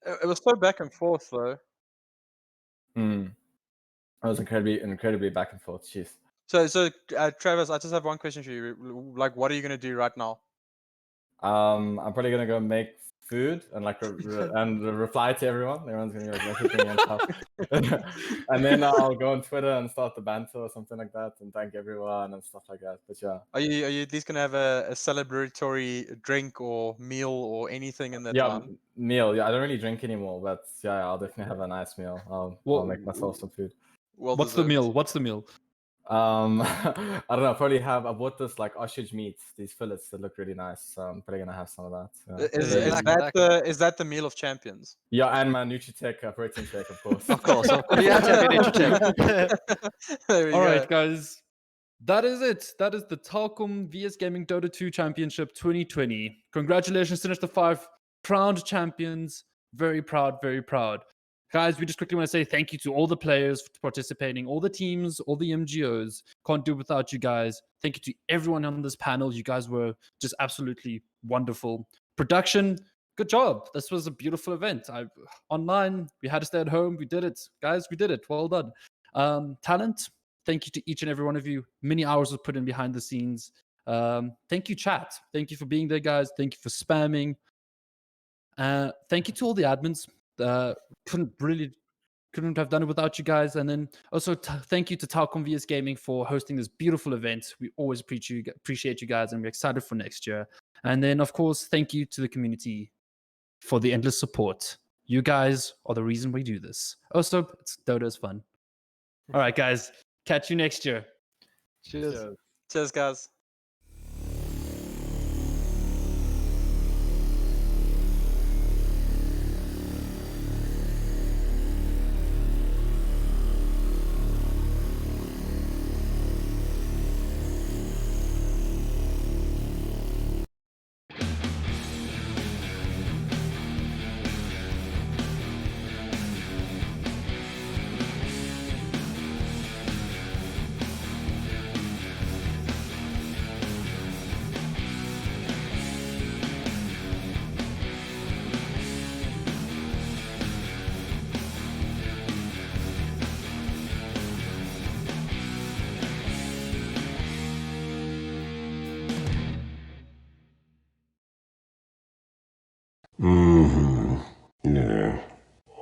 It was so back and forth though. It was incredibly back and forth. Jeez. So Travis, I just have one question for you. Like, what are you gonna do right now? I'm probably gonna go make food and like reply to everyone. Everyone's gonna be like messaging me and stuff. And then I'll go on Twitter and start the banter or something like that and thank everyone and stuff like that. But yeah. Are you at least gonna have a celebratory drink or meal or anything in that time? Meal. Yeah, I don't really drink anymore, but yeah, I'll definitely have a nice meal. I'll make myself some food. What's the meal? I don't know. I bought this like ostrich meat, these fillets that look really nice. So I'm probably gonna have some of that. Yeah. Is that the meal of champions? Yeah, and my Nutritech protein shake, of course. Of course. You have to have your Nutritech. All right, guys. That is it. That is the Telkom VS Gaming Dota 2 Championship 2020. Congratulations, Sin5, proud champions. Very proud, very proud. Guys, we just quickly want to say thank you to all the players for participating, all the teams, all the MGOs. Can't do it without you guys. Thank you to everyone on this panel. You guys were just absolutely wonderful. Production, good job. This was a beautiful event. Online, we had to stay at home. We did it. Guys, we did it. Well done. Talent, thank you to each and every one of you. Many hours were put in behind the scenes. Thank you, chat. Thank you for being there, guys. Thank you for spamming. Thank you to all the admins. Couldn't have done it without you guys. And then also thank you to Telkom VS Gaming for hosting this beautiful event. We always appreciate you guys, and we're excited for next year. And then of course, thank you to the community for the endless support. You guys are the reason we do this. Also, Dota is fun. All right, guys, catch you next year. Cheers, guys.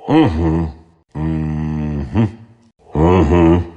Mm-hmm. Mm-hmm. Mm-hmm.